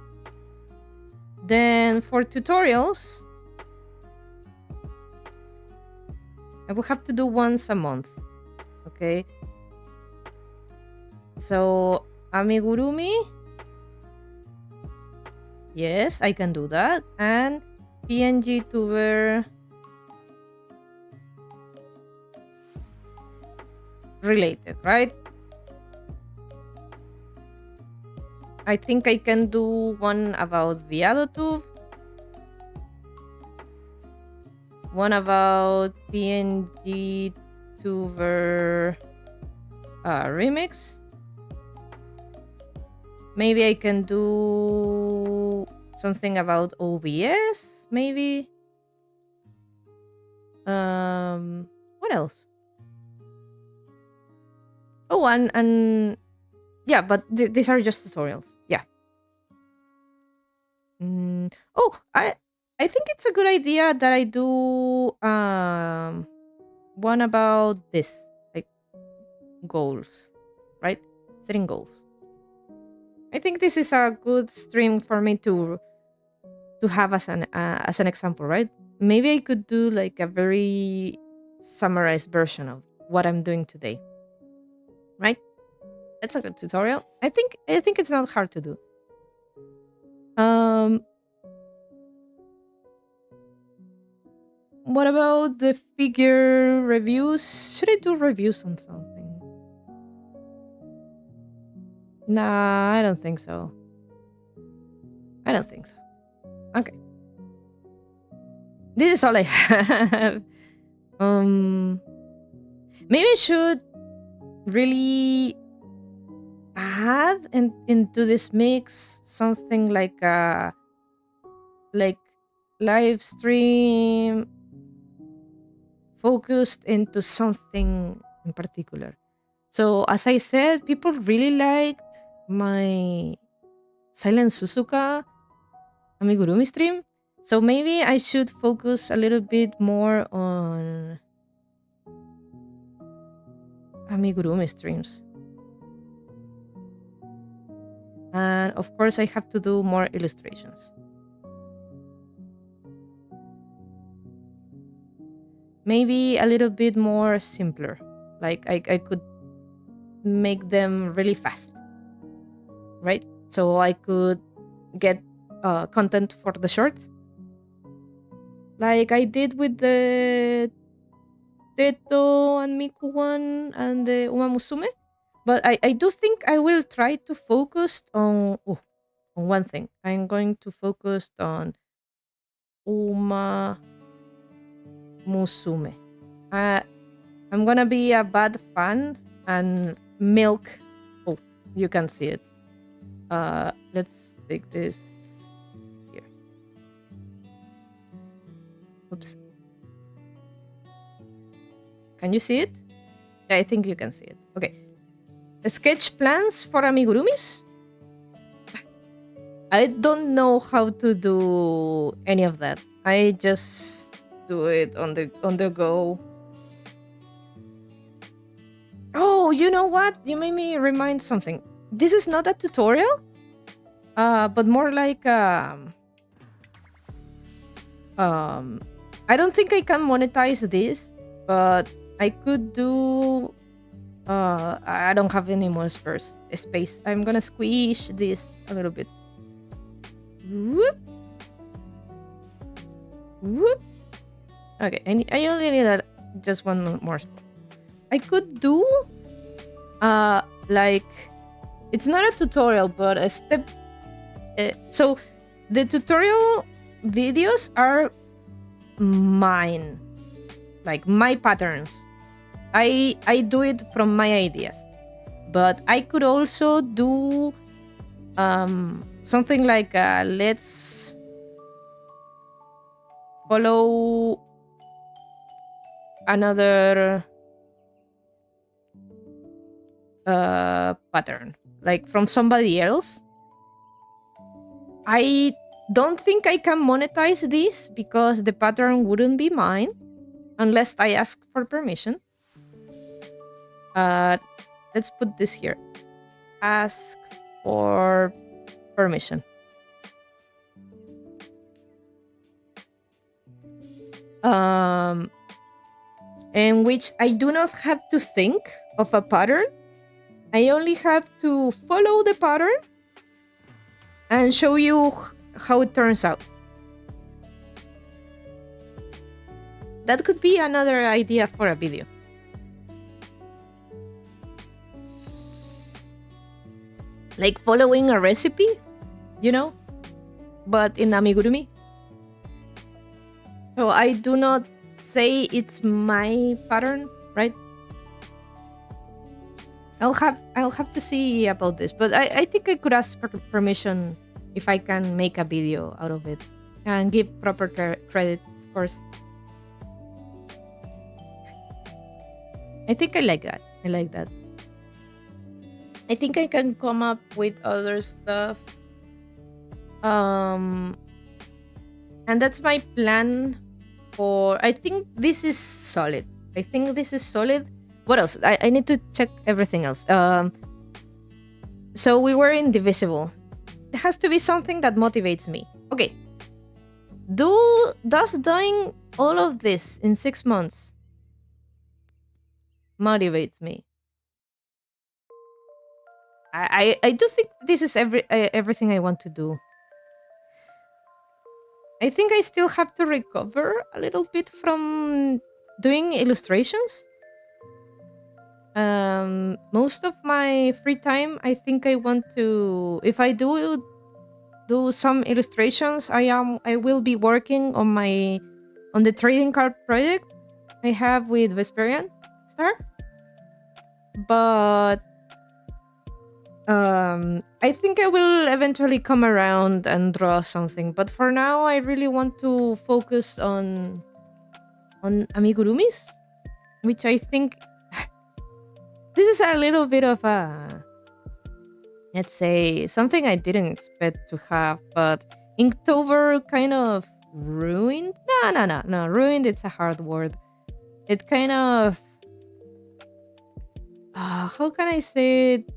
Then for tutorials, I will have to do once a month. Okay. So amigurumi. Yes, I can do that. And PNG tuber related, right? I think I can do one about ViadoTube, one about PNG tuber remix. Maybe I can do something about OBS, maybe. What else? Oh, and yeah, but these are just tutorials. Yeah. Oh, I think it's a good idea that I do one about this, like goals, right? Setting goals. I think this is a good stream for me to have as an example, right? Maybe I could do like a very summarized version of what I'm doing today, right? That's a good tutorial. I think it's not hard to do. What about the figure reviews? Should I do reviews on something? Nah, I don't think so. I don't think so. Okay. This is all I have. Maybe I should really add into this mix something like live stream focused into something in particular. So as I said, people really liked my Silent Suzuka amigurumi stream. So maybe I should focus a little bit more on amigurumi streams. And of course, I have to do more illustrations. Maybe a little bit more simpler. Like I could make them really fast, right? So I could get content for the shorts, like I did with the Teto and Miku one and the Uma Musume. But I do think I will try to focus on one thing. I'm going to focus on Uma Musume. I'm gonna be a bad fan and milk. Oh, you can see it. Let's take this here. Oops. Can you see it? Yeah, I think you can see it. Okay. Sketch plans for amigurumis? I don't know how to do any of that. I just do it on the go. Oh, you know what? You made me remind something. This is not a tutorial, but more like I don't think I can monetize this, but I could do I don't have any more space. I'm gonna squish this a little bit. Whoop. Whoop. Okay, I only need just one more spot. I could do like, it's not a tutorial, but a step. So the tutorial videos are mine, like my patterns. I do it from my ideas, but I could also do something like let's follow another pattern, like from somebody else. I don't think I can monetize this because the pattern wouldn't be mine unless I ask for permission. Let's put this here. Ask for permission. In which I do not have to think of a pattern. I only have to follow the pattern and show you how it turns out. That could be another idea for a video. Like following a recipe, you know, but in amigurumi. So I do not say it's my pattern, right? I'll have to see about this, but I think I could ask permission if I can make a video out of it and give proper credit, of course. I think I like that. I like that. I think I can come up with other stuff. And that's my plan for. I think this is solid. What else? I need to check everything else. So we were indivisible. There has to be something that motivates me. Okay. Does doing all of this in 6 months motivates me? I do think this is everything I want to do. I think I still have to recover a little bit from doing illustrations. Most of my free time, I think I want to. If I do some illustrations, I will be working on the trading card project I have with Vesperian Star. But I think I will eventually come around and draw something. But for now, I really want to focus on amigurumis, which I think this is a little bit of a, let's say, something I didn't expect to have, but Inktober kind of ruined. No. Ruined. It's a hard word. It kind of. How can I say it?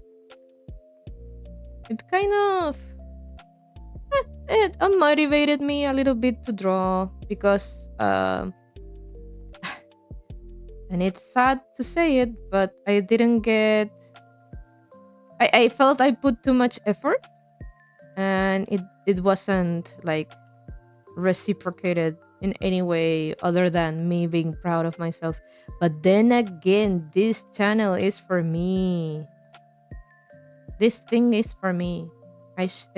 It kind of. It unmotivated me a little bit to draw because. And it's sad to say it, but I didn't get. I felt I put too much effort, and it wasn't like reciprocated in any way other than me being proud of myself. But then again, this channel is for me. This thing is for me. It's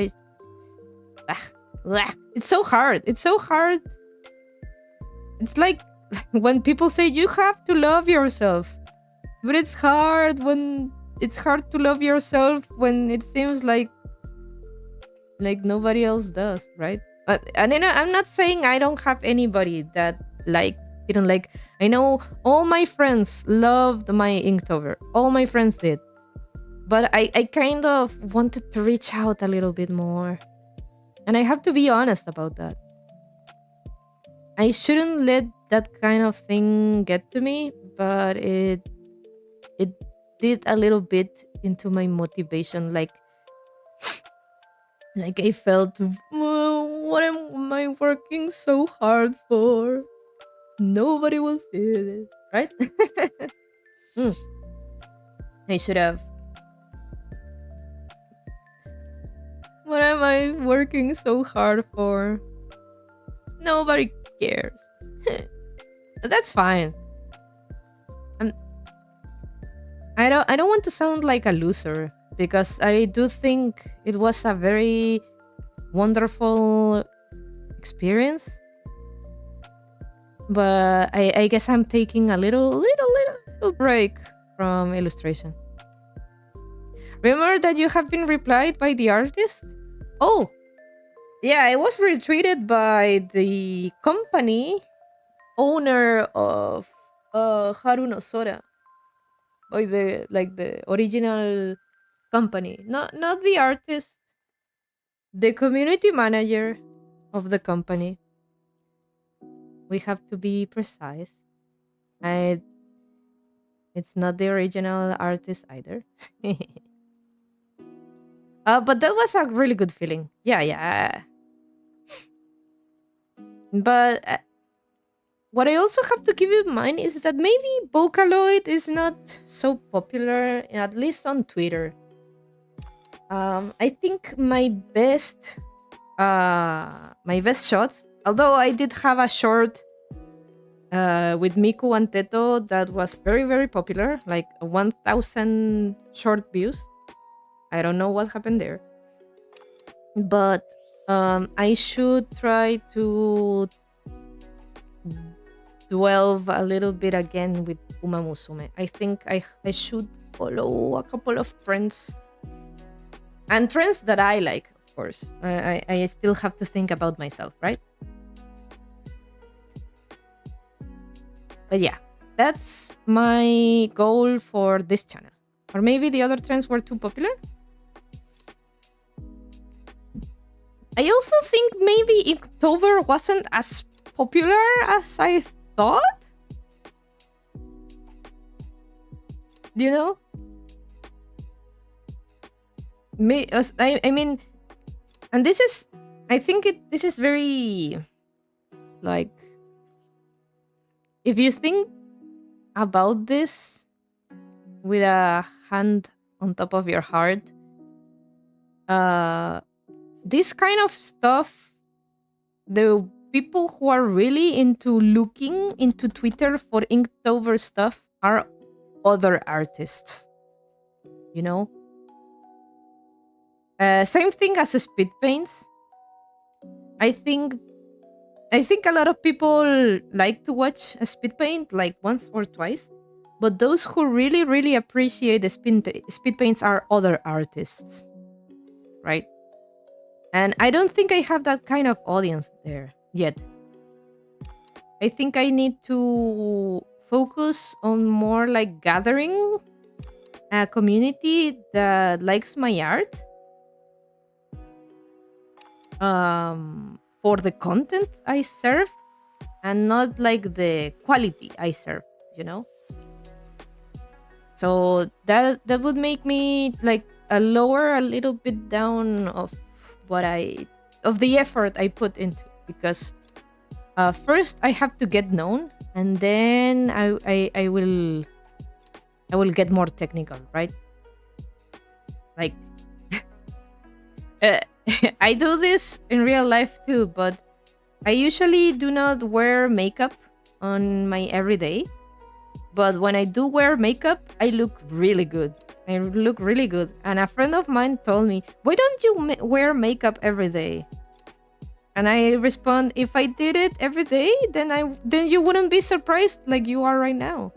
so hard. It's so hard. It's like when people say you have to love yourself, but it's hard to love yourself when it seems like nobody else does, right? And then I'm not saying I don't have anybody that didn't like. I know all my friends loved my Inktober. All my friends did. But I kind of wanted to reach out a little bit more. And I have to be honest about that. I shouldn't let that kind of thing get to me, but it did a little bit into my motivation. Like I felt, what am I working so hard for? Nobody will see this, right? I should have. What am I working so hard for? Nobody cares. That's fine. I'm, I don't want to sound like a loser because I do think it was a very wonderful experience. But I guess I'm taking a little break from illustration. Remember that you have been replied by the artist? Oh, yeah, I was retweeted by the company owner of Haruno Sora, by the original company, not the artist, the community manager of the company. We have to be precise. I It's not the original artist either. But that was a really good feeling. Yeah, yeah. But what I also have to keep in mind is that maybe Vocaloid is not so popular, at least on Twitter. I think my best shots, although I did have a short with Miku and Teto that was very, very popular, like 1,000 short views. I don't know what happened there. But I should try to delve a little bit again with Uma Musume. I think I should follow a couple of trends and trends that I like, of course. I still have to think about myself, right? But yeah, that's my goal for this channel. Or maybe the other trends were too popular. I also think maybe Inktober wasn't as popular as I thought. Do you know? I mean, and this is, I think this is very, like, if you think about this with a hand on top of your heart, uh, this kind of stuff, the people who are really into looking into Twitter for Inktober stuff are other artists, you know? Same thing as speed paints. I think a lot of people like to watch a speed paint like once or twice, but those who really really appreciate the speed paints are other artists, right? And I don't think I have that kind of audience there yet. I think I need to focus on more like gathering a community that likes my art, for the content I serve and not like the quality I serve, you know? So that would make me like a lower a little bit down of what I of the effort I put into, because first I have to get known, and then I will get more technical, right? Like uh, I do this in real life too, but I usually do not wear makeup on my everyday. But when I do wear makeup, I look really good. I look really good. And a friend of mine told me, "Why don't you wear makeup every day?" And I respond, "If I did it every day, then you wouldn't be surprised like you are right now."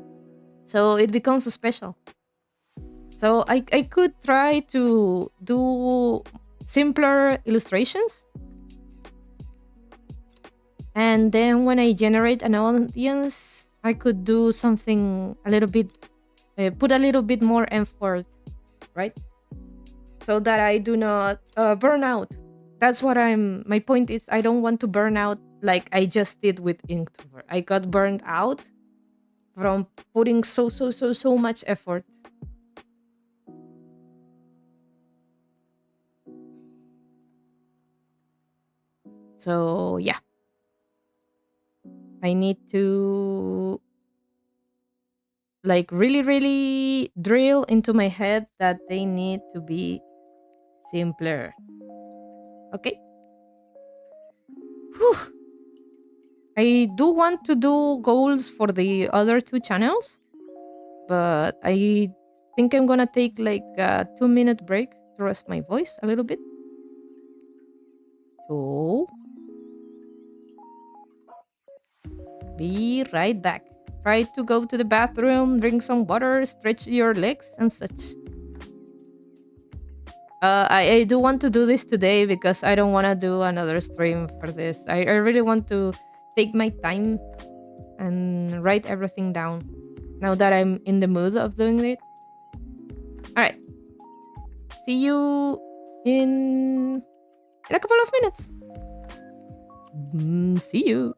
So it becomes special. So I could try to do simpler illustrations, and then when I generate an audience, I could do something a little bit, put a little bit more effort, right? So that I do not burn out. That's what my point is. I don't want to burn out like I just did with Inktober. I got burned out from putting so much effort. So yeah, I need to like really, really drill into my head that they need to be simpler. Okay. Whew. I do want to do goals for the other two channels, but I think I'm gonna take like a 2 minute break to rest my voice a little bit. So be right back. Try to go to the bathroom, drink some water, stretch your legs, and such. I do want to do this today because I don't want to do another stream for this. I really want to take my time and write everything down now that I'm in the mood of doing it. All right. See you in a couple of minutes. See you.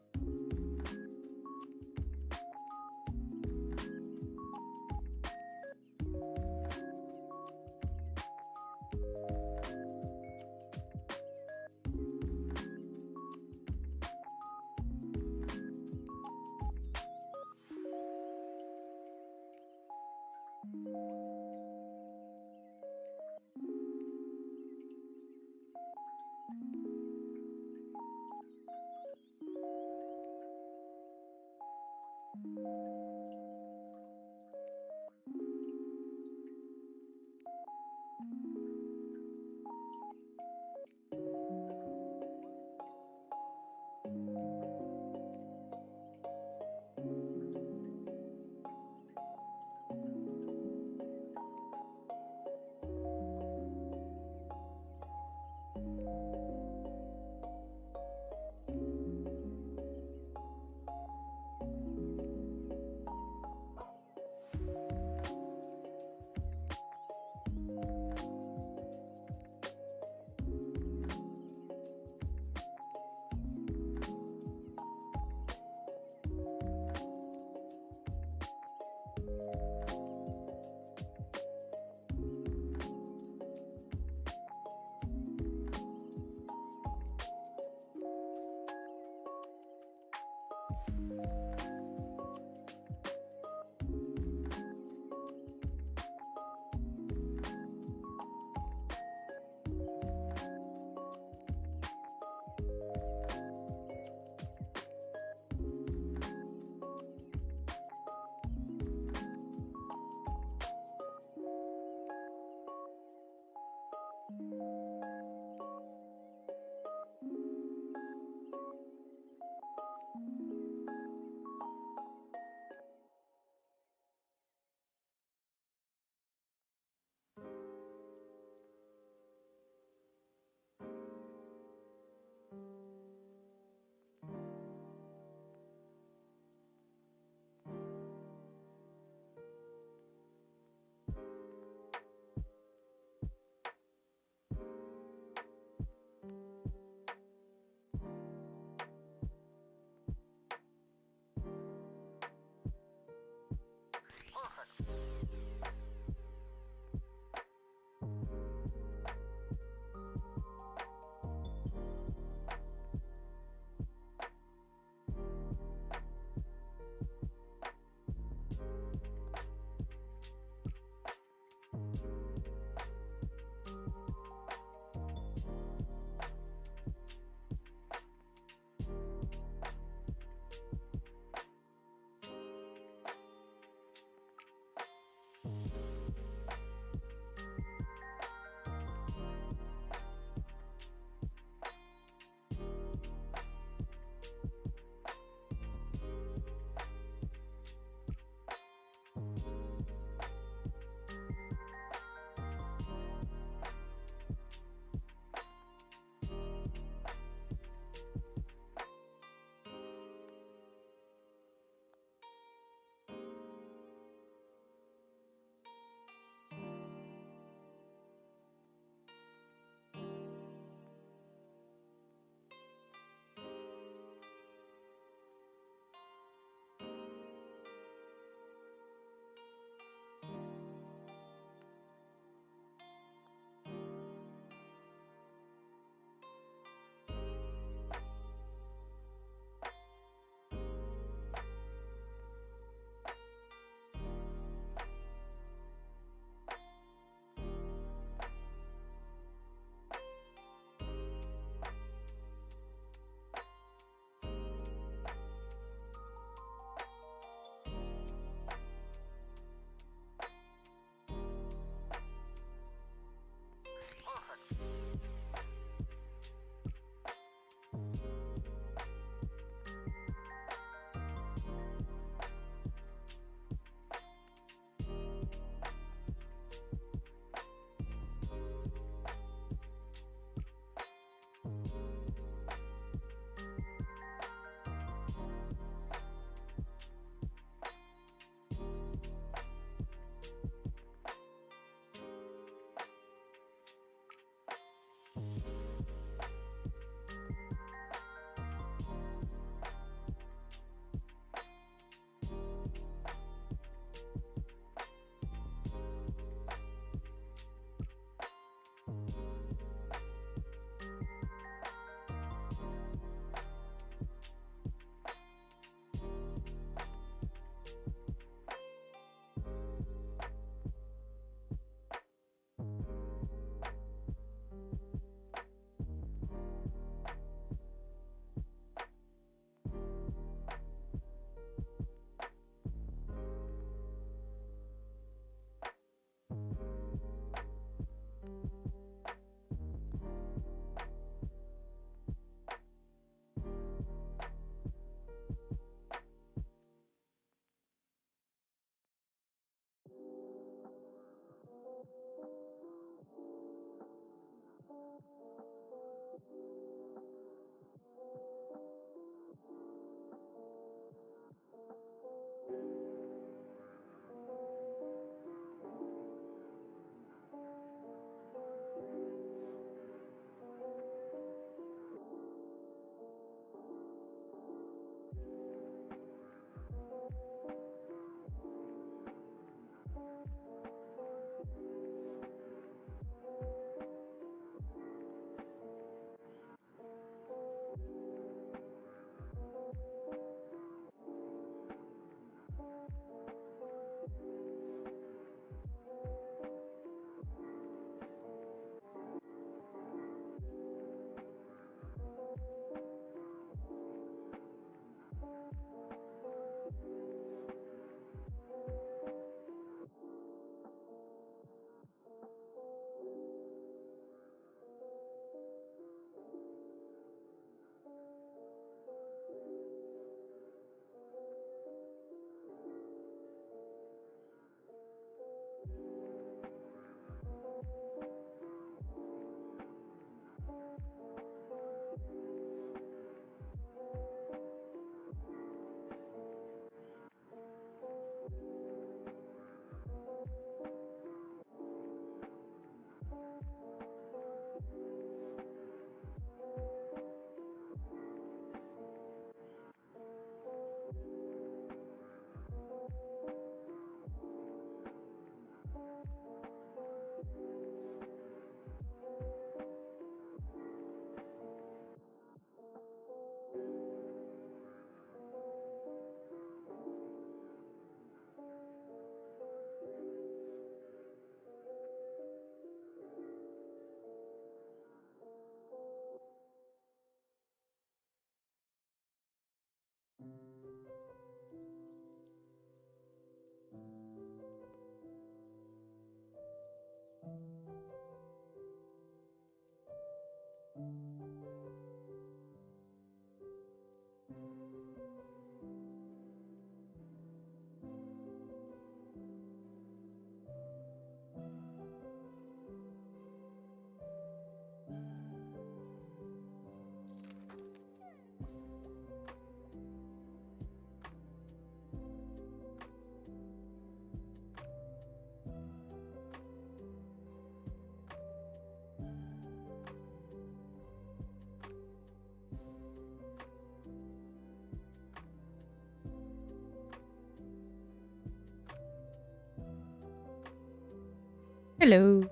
Hello.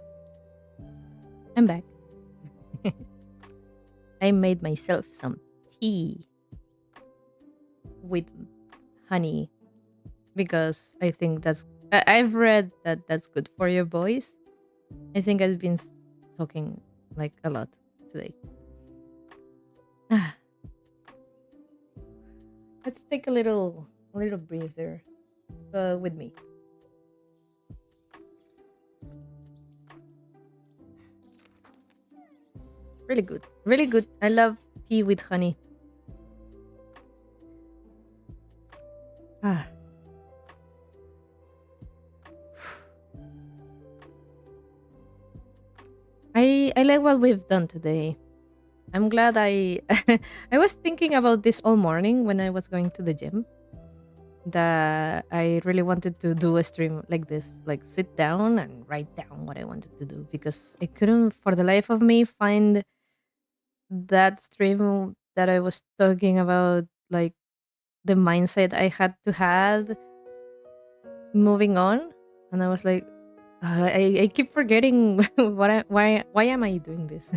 I'm back. I made myself some tea with honey because I think I've read that that's good for your voice. I think I've been talking like a lot today. Ah, let's take a little breather with me. Really good. Really good. I love tea with honey. Ah. I like what we've done today. I'm glad I was thinking about this all morning when I was going to the gym, that I really wanted to do a stream like this, like sit down and write down what I wanted to do, because I couldn't for the life of me find that stream that I was talking about, like the mindset I had to have moving on. And I was like, I keep forgetting why am I doing this?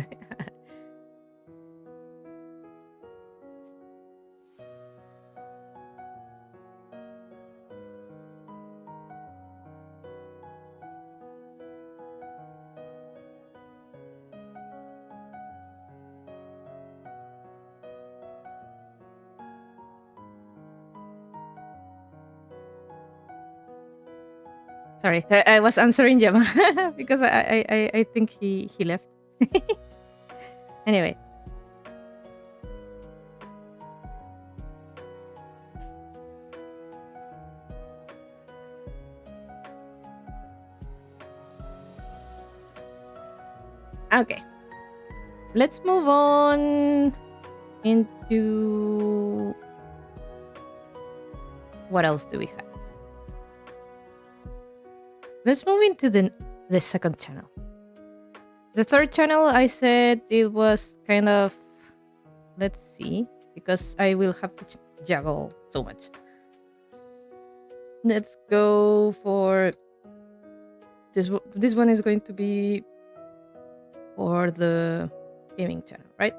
Sorry, I was answering Gemma because I think he left. Anyway, okay, let's move on into what else do we have? Let's move into the second channel. The third channel, I said it was kind of, let's see, because I will have to juggle so much. Let's go for this. This one is going to be for the gaming channel, right?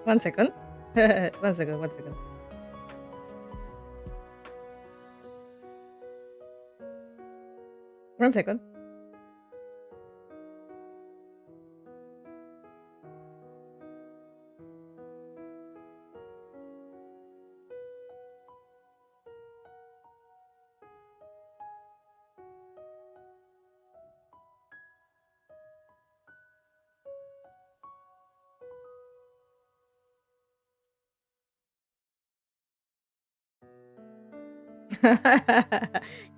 1 second. 1 second. 1 second. One second.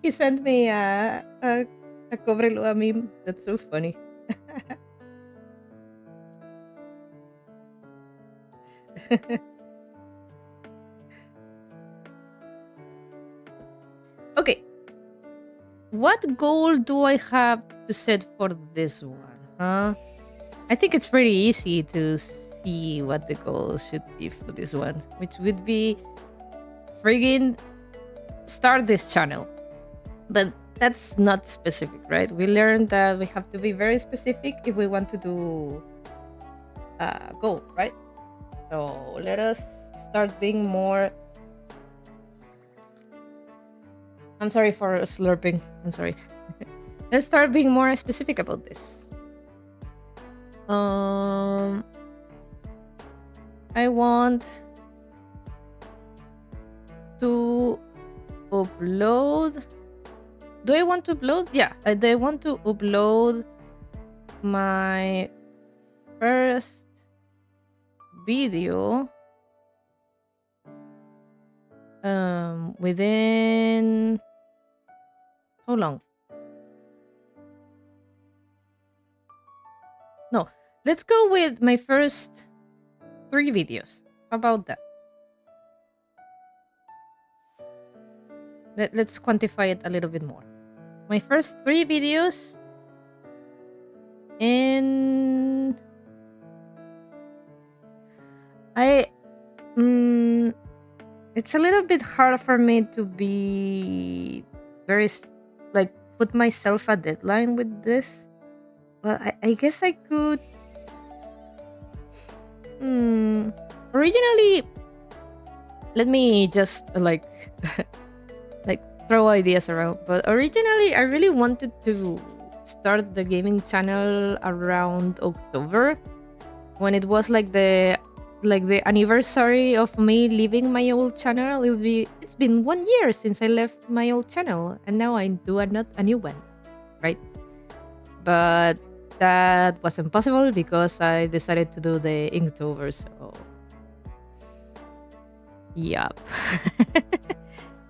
He sent me a Cobreloa meme. That's so funny. Okay. What goal do I have to set for this one? Huh? I think it's pretty easy to see what the goal should be for this one, which would be friggin' start this channel. But that's not specific, right? We learned that we have to be very specific if we want to do a goal, right? So let us start being more. I'm sorry for slurping. I'm sorry. Let's start being more specific about this. I want to upload. Do I want to upload? Yeah, do I want to upload my first video within how long? No, let's go with my first 3 videos. How about that? let's quantify it a little bit more. My first 3 videos and I it's a little bit hard for me to be very like put myself a deadline with this. Well, I guess I could. Originally, let me just like like throw ideas around. But originally, I really wanted to start the gaming channel around October, when it was like the anniversary of me leaving my old channel. It's been 1 year since I left my old channel, and now I do a new one, right? But that wasn't possible because I decided to do the Inktober. So, yup.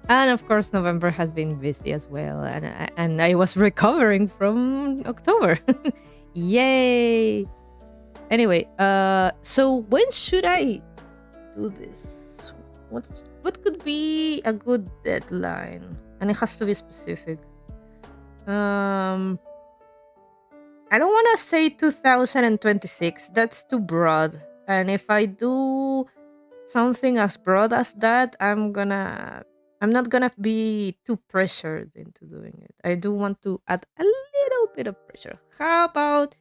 And of course, November has been busy as well, and I was recovering from October. Yay! Anyway, so when should I do this? What could be a good deadline? And it has to be specific. I don't want to say 2026. That's too broad. And if I do something as broad as that, I'm not gonna be too pressured into doing it. I do want to add a little bit of pressure. How about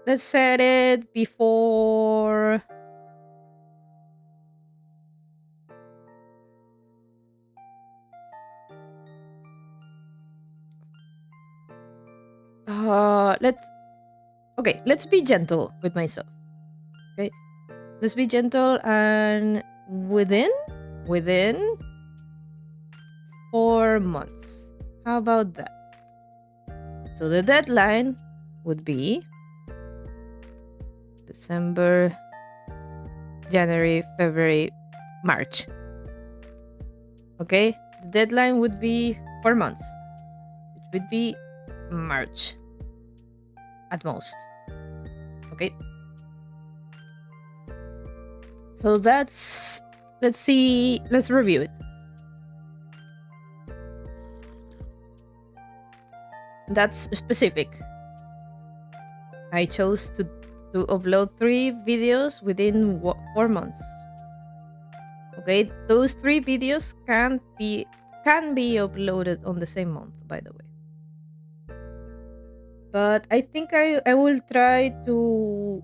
let's set it before let's be gentle with myself. Okay? Let's be gentle and within 4 months. How about that? So the deadline would be December, January, February, March. Okay? The deadline would be 4 months, which would be March at most. Okay? So let's review it. That's specific. I chose to upload 3 videos within 4 months. Okay, those 3 videos can be uploaded on the same month, by the way. But I think I will try to.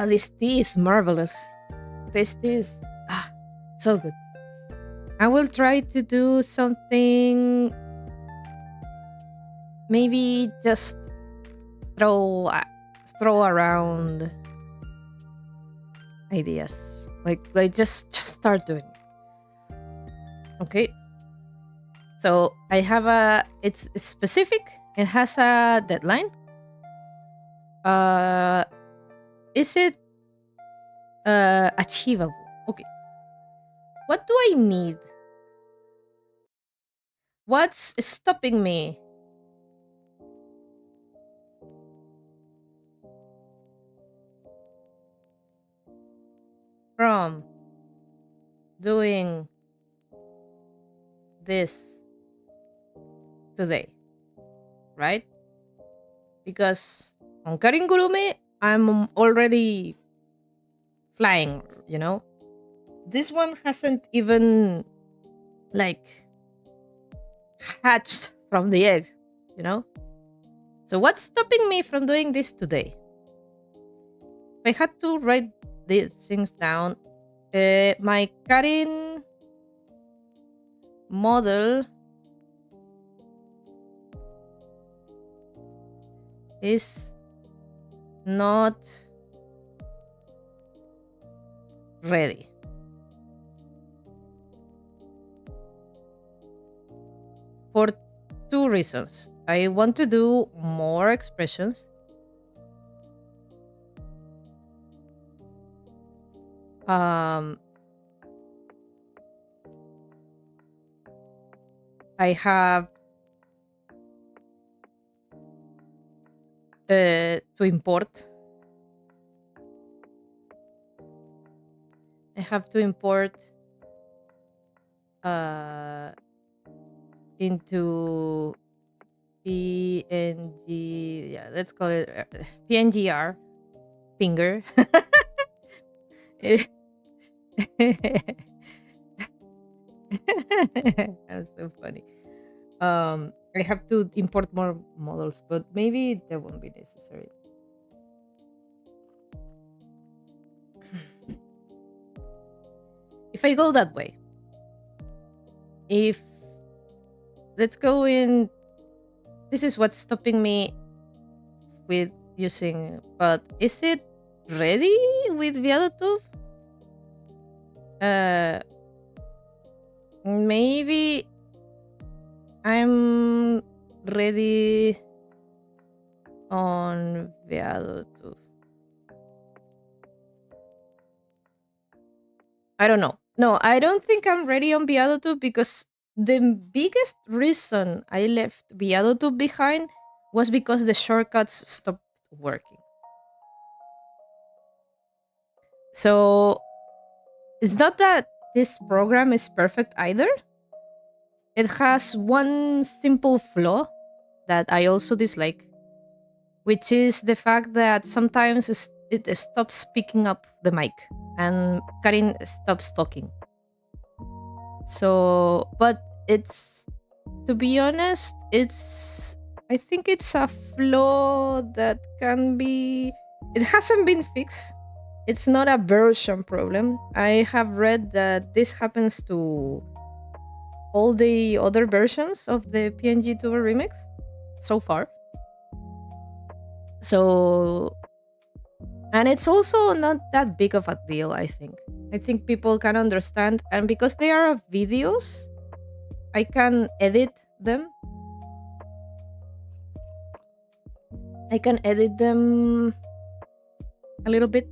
This tea is marvelous. This tea is so good. I will try to do something. Maybe just throw around ideas. Like just start doing it. Okay. So I have it's specific. It has a deadline. Is it achievable? Okay. What do I need? What's stopping me? From doing this today, right? Because on Karin Gurume, I'm already flying, you know? This one hasn't even, like, hatched from the egg, you know? So what's stopping me from doing this today? If I had to write these things down, my Karin model is not ready. For 2 reasons. I want to do more expressions. I have to import. I have to import uh into PNG. Yeah, let's call it PNGR finger. That's so funny. I have to import more models, but maybe that won't be necessary. If I go that way, if let's go in, this is what's stopping me with using. But is it ready with Viaductive? Maybe I'm ready on Viaductive. I don't know. No, I don't think I'm ready on Viaductive because the biggest reason I left Viaductive behind was because the shortcuts stopped working. So it's not that this program is perfect either. It has one simple flaw that I also dislike, which is the fact that sometimes it stops picking up the mic and Karin stops talking. So, but it's, to be honest, I think it's a flaw that can be, it hasn't been fixed. It's not a version problem. I have read that this happens to all the other versions of the PNG Tuber remix so far. So, and it's also not that big of a deal, I think. I think people can understand, and because they are videos, I can edit them. I can edit them a little bit.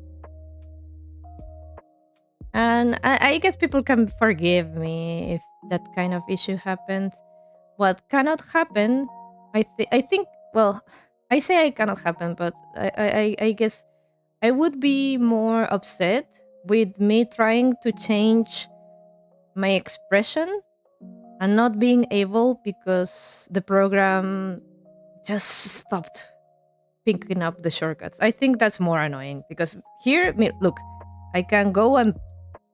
And I guess people can forgive me if that kind of issue happens. What cannot happen, I think, well, I say I cannot happen, but I guess I would be more upset with me trying to change my expression and not being able because the program just stopped picking up the shortcuts. I think that's more annoying because here, look, I can go and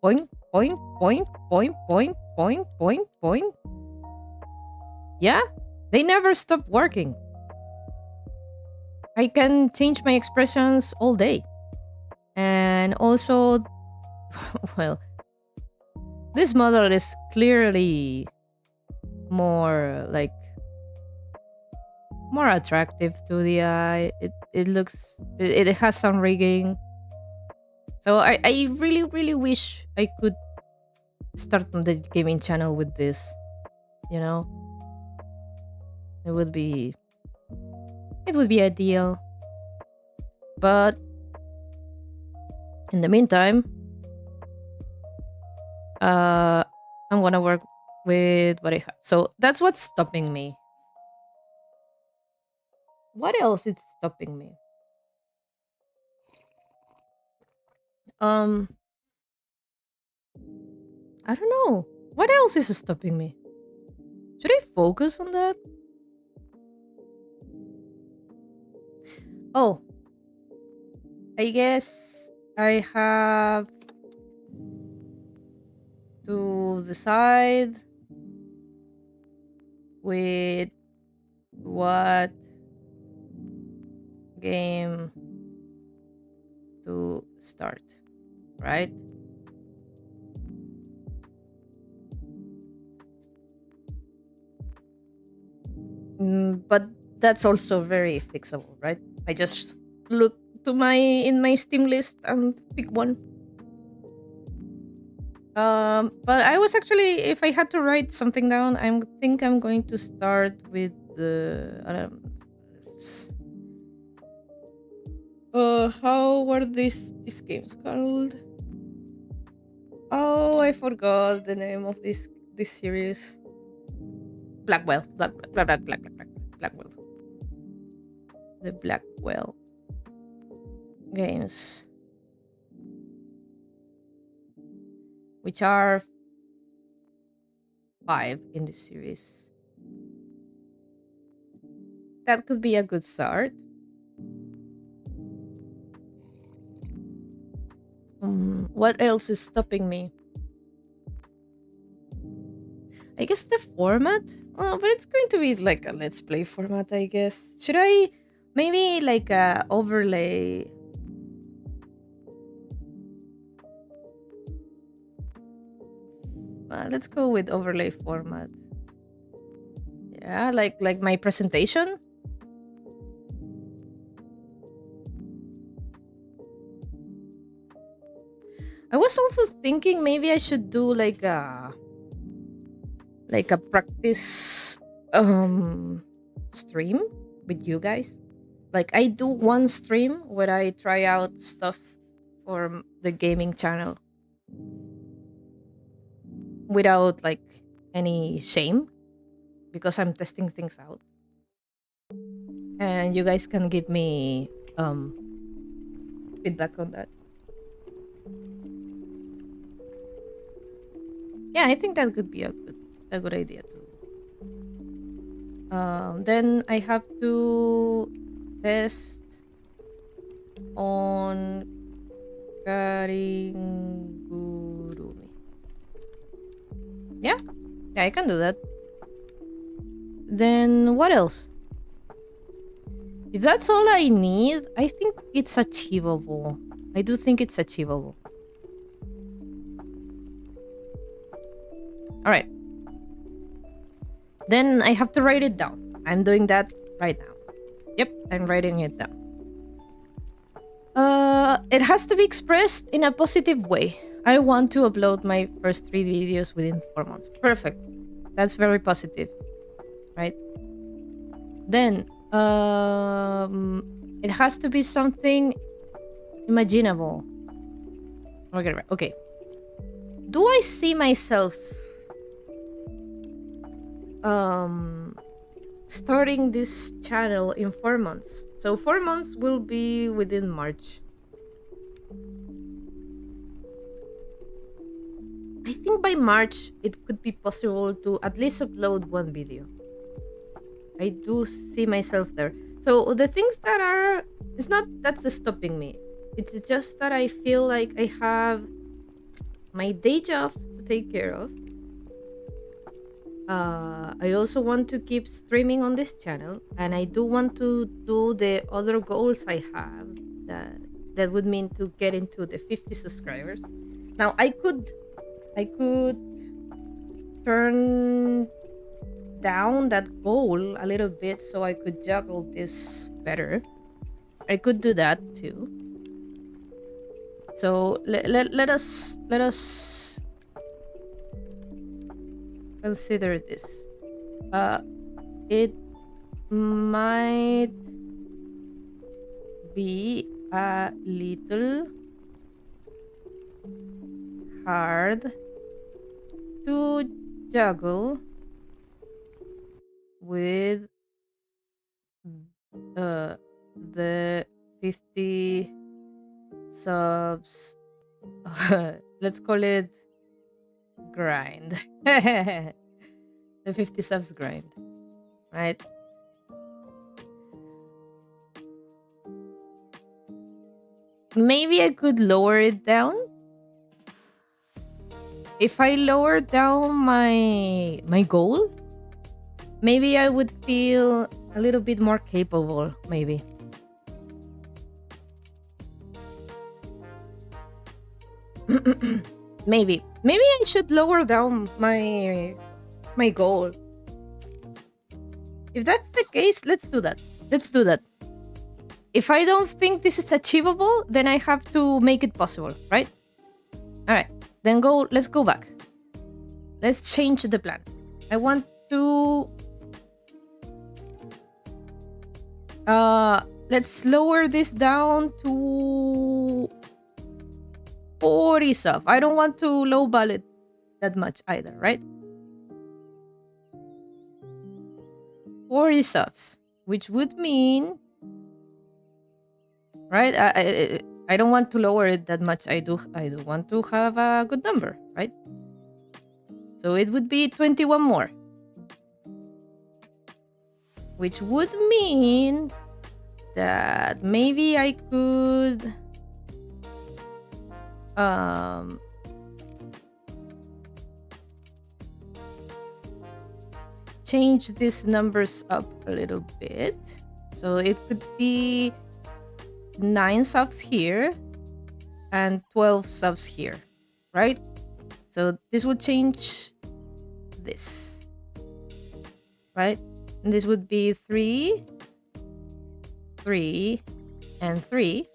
point, point, point, point, point, point, point, point. Yeah, they never stop working. I can change my expressions all day. And also, well, this model is clearly more like more attractive to the eye. It looks, it has some rigging. So I really, really wish I could start on the gaming channel with this. You know, it would be ideal. But in the meantime, I'm gonna work with what I have. So that's what's stopping me. What else is stopping me? Um, I don't know. What else is stopping me? Should I focus on that? Oh, I guess I have to decide with what game to start, right? But that's also very fixable, right? I just look to my Steam list and pick one. But I was actually, if I had to write something down, I think I'm going to start with the. How were these games called? Oh, I forgot the name of this series. Blackwell, Blackwell. The Blackwell games, which are 5 in this series. That could be a good start. What else is stopping me? I guess the format? Oh, but it's going to be like a let's play format, I guess. Should I maybe like overlay? Let's go with overlay format. Yeah, like my presentation. I was also thinking maybe I should do like a practice stream with you guys. Like I do one stream where I try out stuff for the gaming channel without like any shame because I'm testing things out. And you guys can give me feedback on that. Yeah, I think that could be a good idea too. Then I have to test on Karin Gurumi. Yeah, I can do that. Then what else? If that's all I need, I think it's achievable. I do think it's achievable. All right. Then I have to write it down. I'm doing that right now. Yep, I'm writing it down. It has to be expressed in a positive way. I want to upload my first 3 videos within 4 months. Perfect. That's very positive, right? Then, it has to be something imaginable. Okay. Do I see myself starting this channel in 4 months? So 4 months will be within March. I think by March it could be possible to at least upload 1 video. I do see myself there. So the things that are, it's not that's stopping me. It's just that I feel like I have my day job to take care of. I also want to keep streaming on this channel, and I do want to do the other goals I have. That would mean to get into the 50 subscribers. Now I could turn down that goal a little bit so I could juggle this better. I could do that too. So let us consider this. It might be a little hard to juggle with the 50 subs. Let's call it grind. The 50 subs grind, right? Maybe I could lower it down. If I lower down my goal, maybe I would feel a little bit more capable, maybe. Maybe I should lower down my goal. If that's the case, let's do that. If I don't think this is achievable, then I have to make it possible, right? All right. Then let's go back. Let's change the plan. I want to let's lower this down to 40 sub. I don't want to lowball it that much either, right? 40 subs, which would mean, right? I don't want to lower it that much. I do want to have a good number, right? So it would be 21 more. Which would mean that maybe I could change these numbers up a little bit. So it could be 9 subs here and 12 subs here, right? So this would change this, right? And this would be 3, 3, and 3.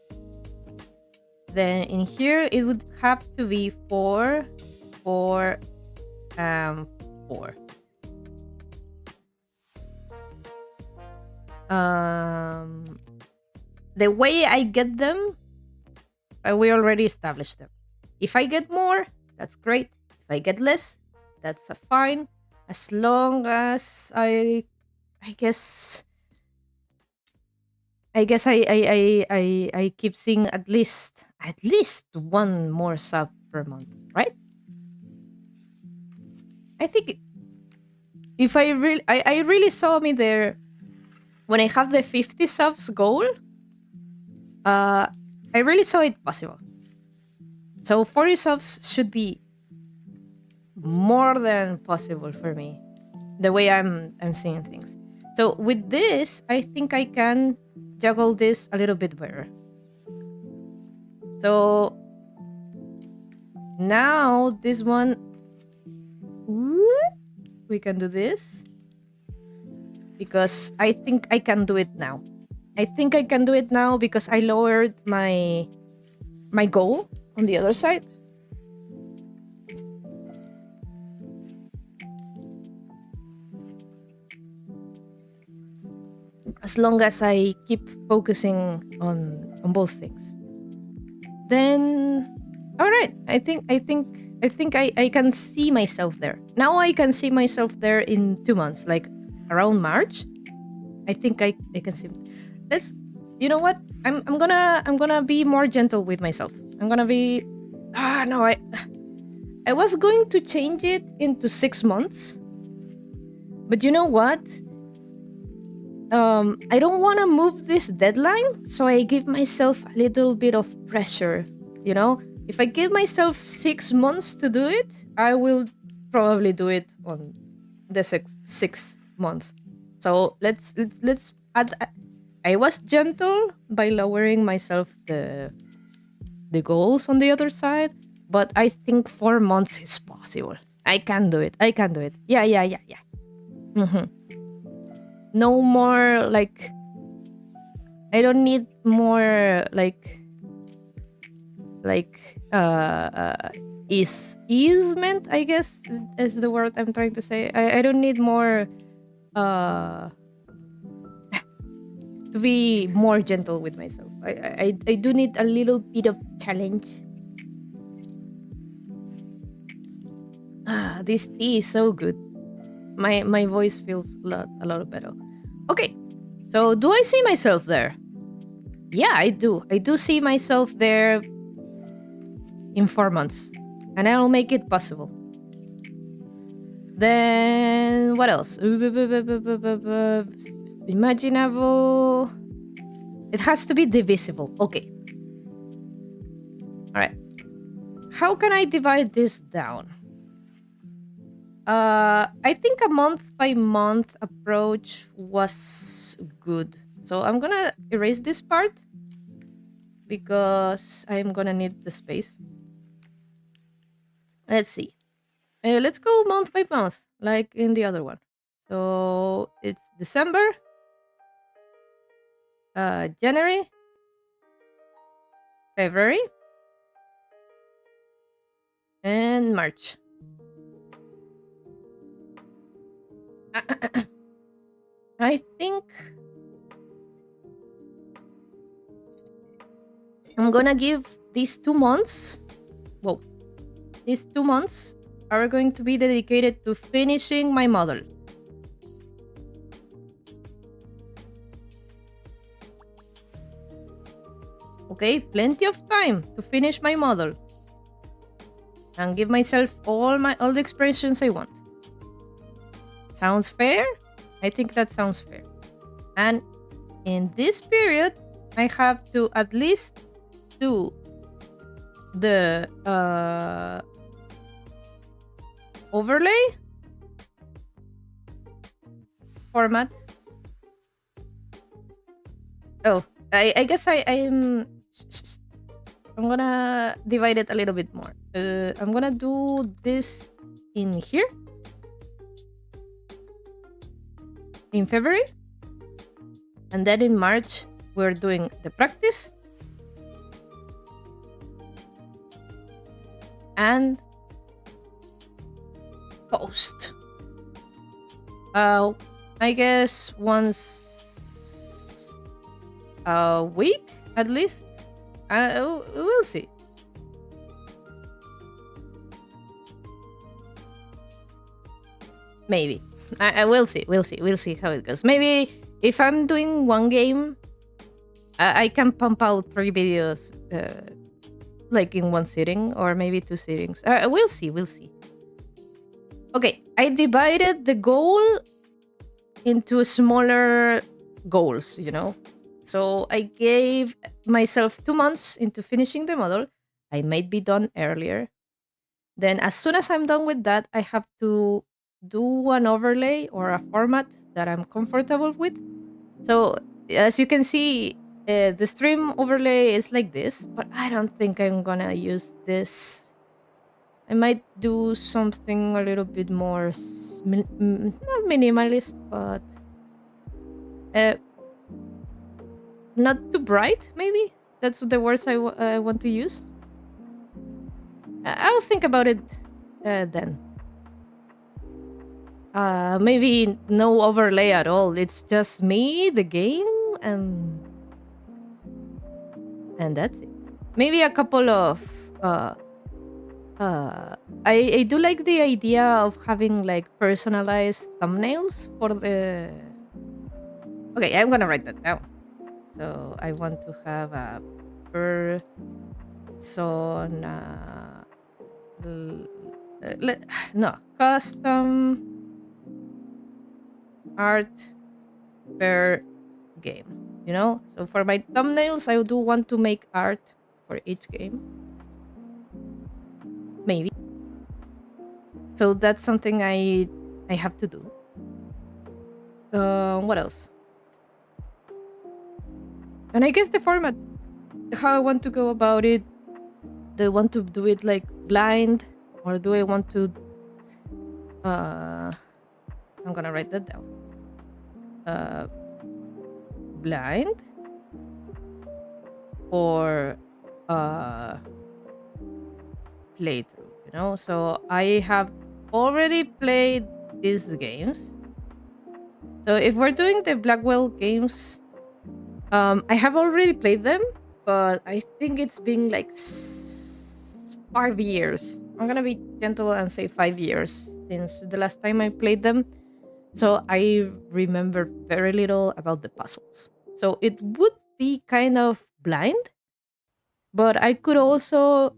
Then in here, it would have to be 4, 4, 4. The way I get them, we already established them. If I get more, that's great. If I get less, that's fine. As long as I guess I keep seeing at least one more sub per month, right? I think if I really saw me there when I have the 50 subs goal. I really saw it possible. So 40 subs should be more than possible for me, the way I'm seeing things. So with this, I think I can juggle this a little bit better. So now this one, we can do this because I think I can do it now. I think I can do it now because I lowered my goal on the other side. As long as I keep focusing on both things, then all right. I think I can see myself there. Now I can see myself there in 2 months, like around March. I think I can see. You know what? I'm gonna be more gentle with myself. I'm gonna be. No, I was going to change it into 6 months, but you know what? I don't want to move this deadline, so I give myself a little bit of pressure. You know, if I give myself 6 months to do it, I will probably do it on the sixth month. So let's add. I was gentle by lowering myself the goals on the other side, but I think 4 months is possible. I can do it. Yeah. Mm-hmm. No more like. I don't need more like easement, I guess is the word I'm trying to say. I don't need more to be more gentle with myself. I do need a little bit of challenge. This tea is so good. My voice feels a lot better. Okay, so do I see myself there? Yeah, I do. I do see myself there in 4 months, and I'll make it possible. Then what else? Imaginable. It has to be divisible. Okay. All right. How can I divide this down? I think a month by month approach was good. So I'm gonna erase this part because I'm gonna need the space. Let's see. Let's go month by month, like in the other one. So it's December, January, February, and March. I think I'm gonna give these 2 months. Whoa. These 2 months are going to be dedicated to finishing my model. Okay, plenty of time to finish my model. and give myself all the expressions I want. Sounds fair? I think that sounds fair. And in this period, I have to at least do the overlay format. Oh, I guess I'm gonna divide it a little bit more. I'm gonna do this in here in February, and then in March we're doing the practice and post. I guess once a week at least. We'll see. Maybe. I will see. We'll see how it goes. Maybe if I'm doing one game, I can pump out 3 videos like in one sitting or maybe 2 sittings. We'll see. Okay, I divided the goal into smaller goals, So I gave myself 2 months into finishing the model. I might be done earlier. Then as soon as I'm done with that, I have to do an overlay or a format that I'm comfortable with. So as you can see, the stream overlay is like this, but I don't think I'm gonna use this. I might do something a little bit more, not minimalist, but not too bright, maybe? That's the words I want to use. I'll think about it then. Maybe no overlay at all. It's just me, the game, and that's it. Maybe a couple of I do like the idea of having like personalized thumbnails for the. Okay, I'm gonna write that down. So I want to have a persona. No, custom art per game. So for my thumbnails, I do want to make art for each game. Maybe. So that's something I have to do. What else? And I guess the format, how I want to go about it. Do I want to do it like blind, or do I want to? I'm gonna write that down. Blind or playthrough. So I have already played these games. So if we're doing the Blackwell games, I have already played them, but I think it's been like 5 years. I'm gonna be gentle and say 5 years since the last time I played them. So I remember very little about the puzzles. So it would be kind of blind, but I could also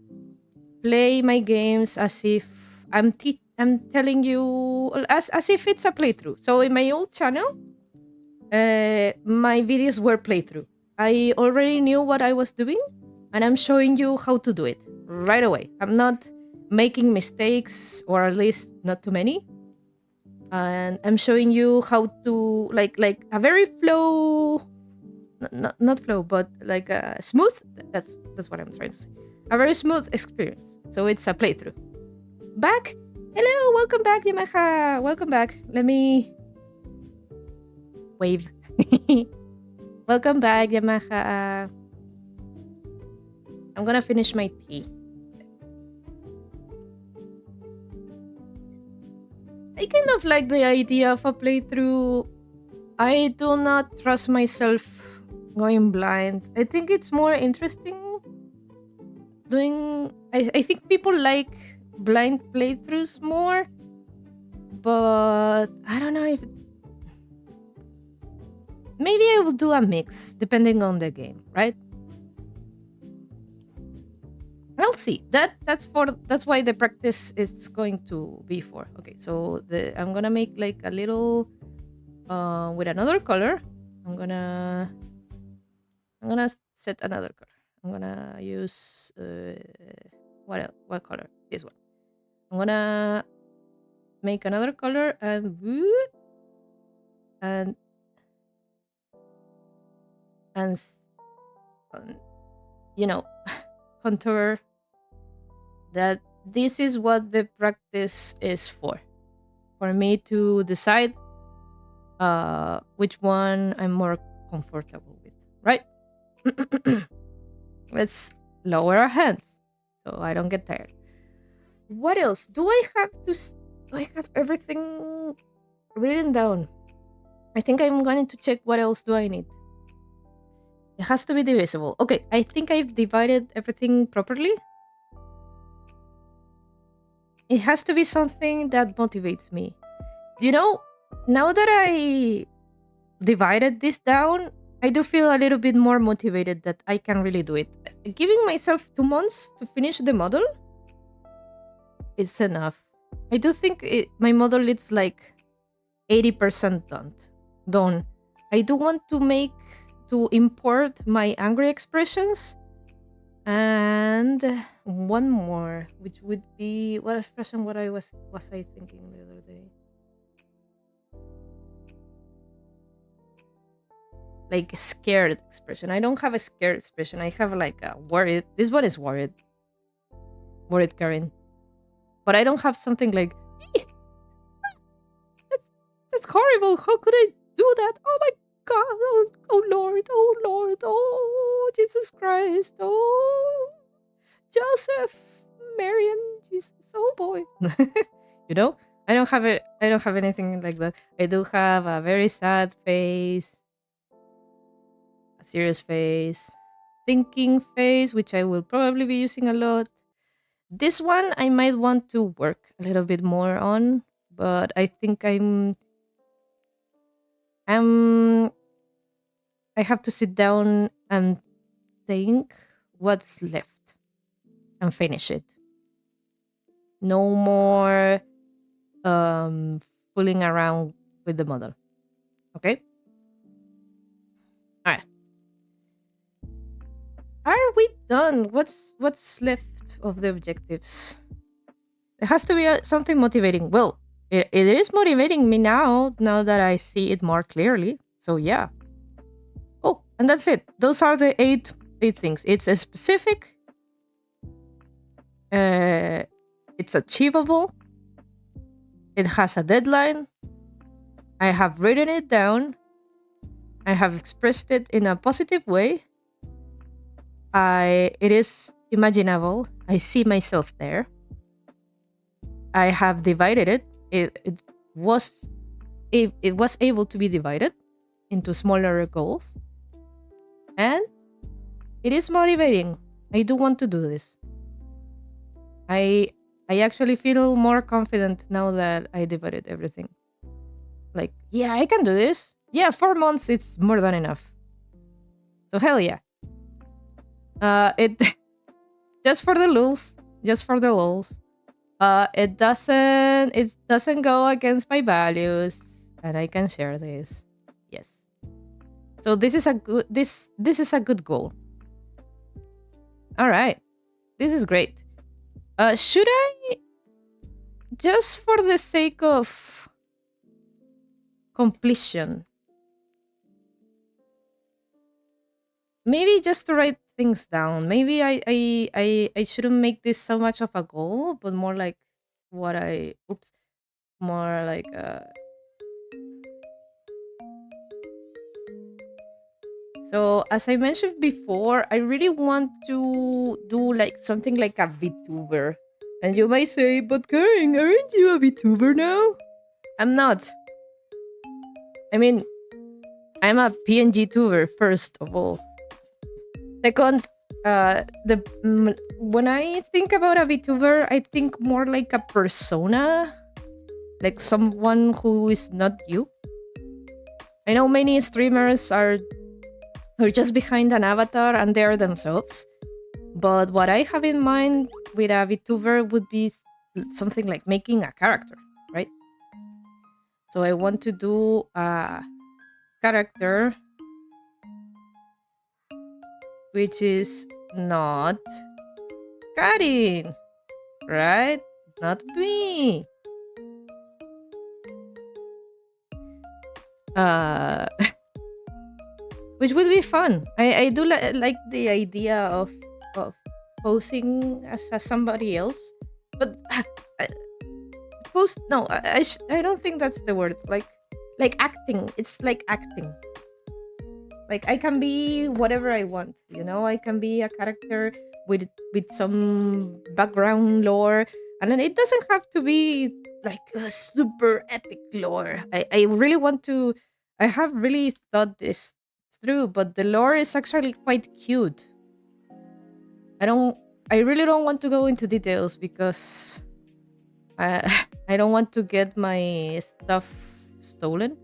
play my games as if I'm telling you as if it's a playthrough. So in my old channel, my videos were playthrough. I already knew what I was doing, and I'm showing you how to do it right away. I'm not making mistakes, or at least not too many. And I'm showing you how to like a very flow, not flow, but like a smooth. That's what I'm trying to say. A very smooth experience. So it's a playthrough. Back. Hello, welcome back, Yamaha. Welcome back. Let me wave. Welcome back, Yamaha. I'm gonna finish my tea. I kind of like the idea of a playthrough. I do not trust myself going blind. I think it's more interesting doing. I think people like blind playthroughs more, but I don't know if. Maybe I will do a mix depending on the game, right? I'll see. That's why the practice is going to be for. Okay, so I'm gonna make like a little with another color. I'm gonna set another color. I'm gonna use what color? This one. I'm gonna make another color and and and you know contour that this is what the practice is for me to decide which one I'm more comfortable with, right? Let's lower our hands so I don't get tired. What else? Do I have everything written down? I think I'm going to check what else do I need. It has to be divisible. Okay, I think I've divided everything properly. It has to be something that motivates me. You know, now that I divided this down, I do feel a little bit more motivated that I can really do it. Giving myself 2 months to finish the model is enough. I do think my model is like 80% done. I do want to import my angry expressions and one more, which would be what expression was I thinking the other day? Like a scared expression. I don't have a scared expression. I have like a worried. This one is worried. Worried Karin. But I don't have something like, that's horrible. How could I do that? Oh my God. Oh Lord. Oh Lord. Oh Jesus Christ. Oh Joseph. Marian. Jesus. Oh boy. You know? I don't have anything like that. I do have a very sad face. A serious face. Thinking face, which I will probably be using a lot. This one I might want to work a little bit more on, but I think I have to sit down and think what's left and finish it. No more fooling around with the model. Okay? All right. Are we done? What's left of the objectives? It has to be something motivating. Well, it is motivating me now that I see it more clearly. So yeah. Oh, and that's it. Those are the eight things. It's a specific. It's achievable. It has a deadline. I have written it down. I have expressed it in a positive way. It is imaginable. I see myself there. I have divided it. It was able to be divided into smaller goals. And it is motivating. I do want to do this. I actually feel more confident now that I divided everything. Like, yeah, I can do this. Yeah, 4 months, it's more than enough. So hell yeah. It just for the lulz. It doesn't go against my values, and I can share this. Yes. So this is a good goal. All right. This is great. Should I, just for the sake of completion, maybe just to write things down. Maybe I shouldn't make this so much of a goal, but more like more like so as I mentioned before, I really want to do like something like a VTuber. And you might say, but Karin, aren't you a VTuber now? I'm not. I mean, I'm a PNG tuber, first of all. Second, when I think about a VTuber, I think more like a persona, like someone who is not you. I know many streamers are just behind an avatar and they're themselves. But what I have in mind with a VTuber would be something like making a character, right? So I want to do a character which is not Karin, right? Not me. Uh, which would be fun. I do like the idea of posing as somebody else, but post no, I don't think that's the word. Like acting. It's like acting. Like I can be whatever I want, you know. I can be a character with some background lore, and then it doesn't have to be like a super epic lore. I really want to. I have really thought this through, but the lore is actually quite cute. I don't. I really don't want to go into details because I I don't want to get my stuff stolen.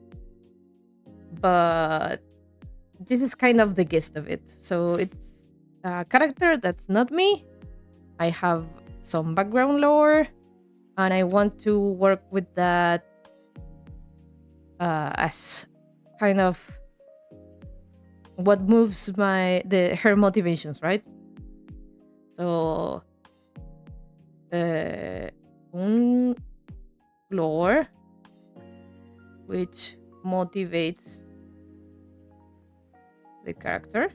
But this is kind of the gist of it. So it's a character that's not me. I have some background lore, and I want to work with that as kind of what moves her motivations, right? So un lore which motivates the character.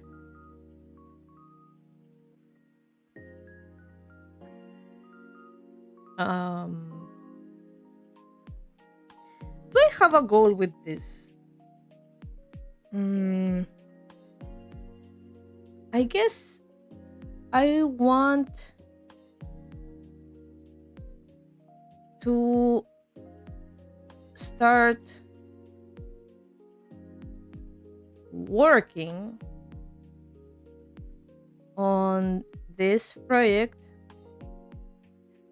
Do I have a goal with this? I guess I want to start working on this project,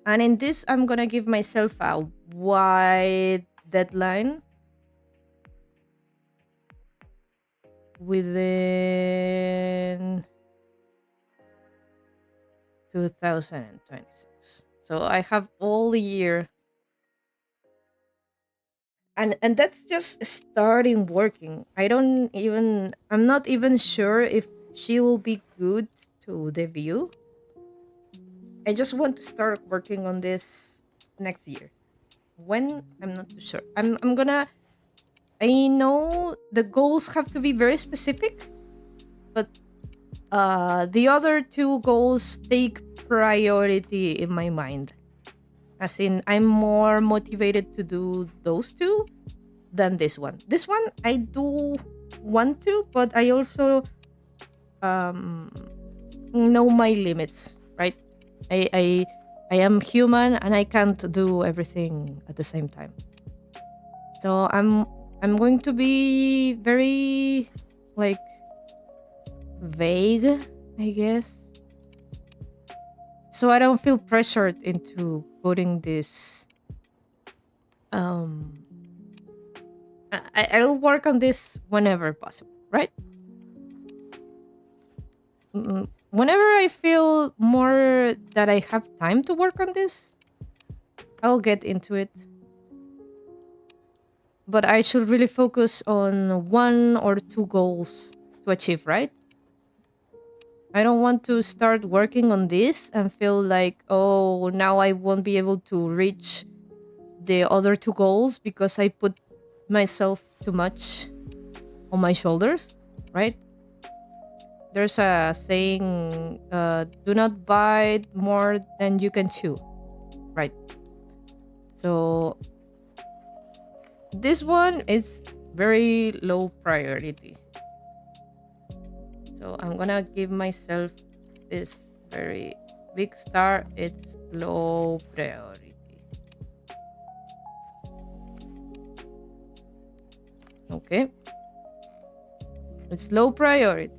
and in this I'm gonna give myself a wide deadline within 2026. So I have all year, and that's just starting working. I'm not even sure if she will be good to debut. I just want to start working on this next year. When, I'm not too sure. I'm gonna. I know the goals have to be very specific, but the other two goals take priority in my mind. As in, I'm more motivated to do those two than this one. This one I do want to, but I also know my limits, right? I am human and I can't do everything at the same time. So I'm going to be very like vague, I guess. So I don't feel pressured into putting this I'll work on this whenever possible, right? Whenever I feel more that I have time to work on this, I'll get into it. But I should really focus on one or two goals to achieve, right? I don't want to start working on this and feel like, oh, now I won't be able to reach the other two goals because I put myself too much on my shoulders, right? There's a saying, do not bite more than you can chew, right? So this one is very low priority. So I'm gonna give myself this very big star. It's low priority. Okay. It's low priority.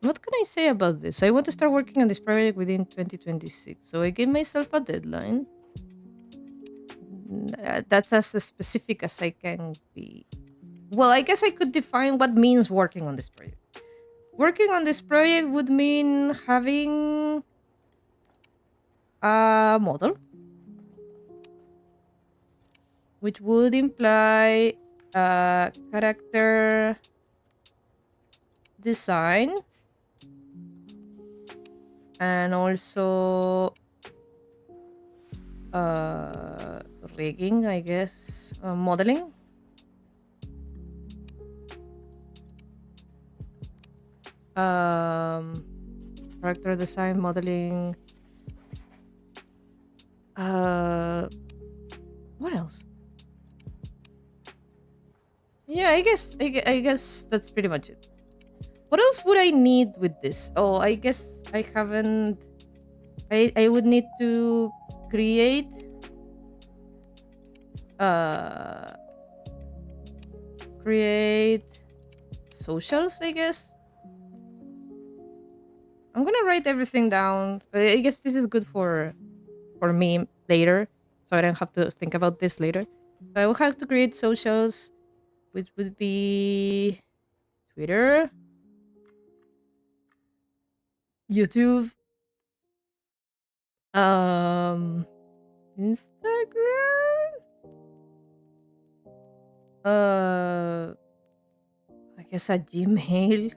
What can I say about this? I want to start working on this project within 2026. So I gave myself a deadline. That's as specific as I can be. well, I guess I could define what means working on this project. Working on this project would mean having a model, which would imply character design and also rigging, I guess, modeling. Character design, modeling. What else? Yeah, I guess that's pretty much it. What else would I need with this? Oh, I guess I haven't. I would need to create uh create socials, I guess. I'm gonna write everything down. But I guess this is good for me later, so I don't have to think about this later. So I will have to create socials, which would be Twitter, YouTube, Instagram, I guess a Gmail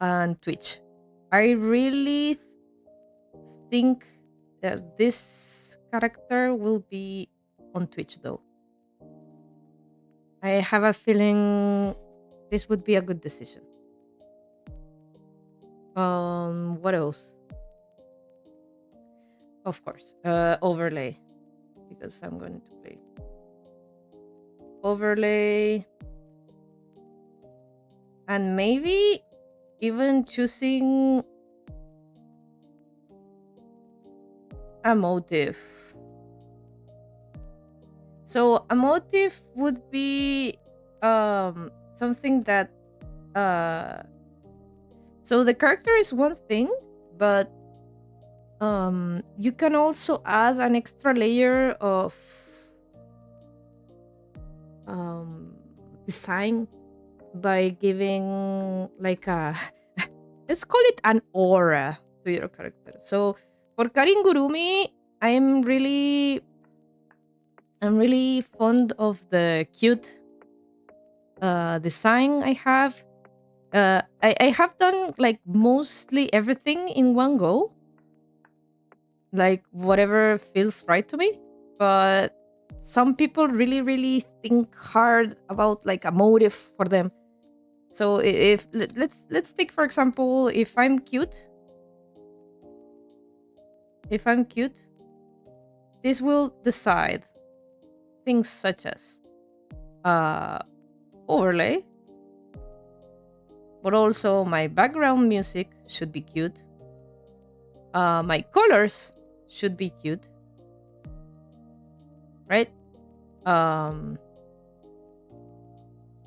and Twitch. I really think that this character will be on Twitch though. I have a feeling this would be a good decision. What else? Of course, overlay, because I'm going to play overlay, and maybe even choosing a motive. So a motive would be something that so the character is one thing, but you can also add an extra layer of design by giving like a let's call it an aura to your character. So for Karin Gurumi, I'm really fond of the cute design I have. I have done like mostly everything in one go, like whatever feels right to me. But some people really think hard about like a motive for them. So if let's take for example, if I'm cute, this will decide things such as overlay, but also my background music should be cute. My colors should be cute, right?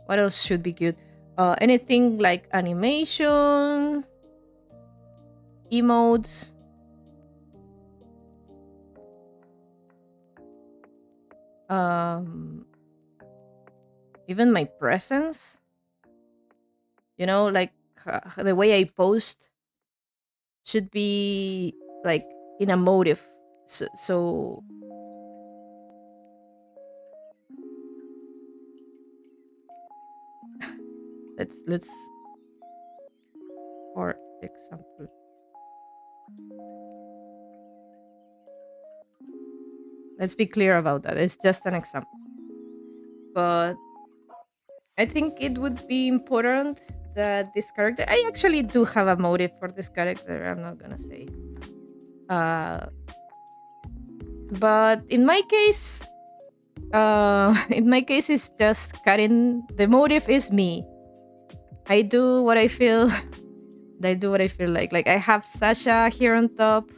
What else should be cute? Anything like animation, emotes, even my presence. You know, like the way I post should be like in a motive. So let's for example, let's be clear about that. It's just an example, but I think it would be important that this character. I actually do have a motive for this character. I'm not gonna say. But in my case, it's just Karin. The motive is me. I do what I feel. I do what I feel like. Like I have Sasha here on top,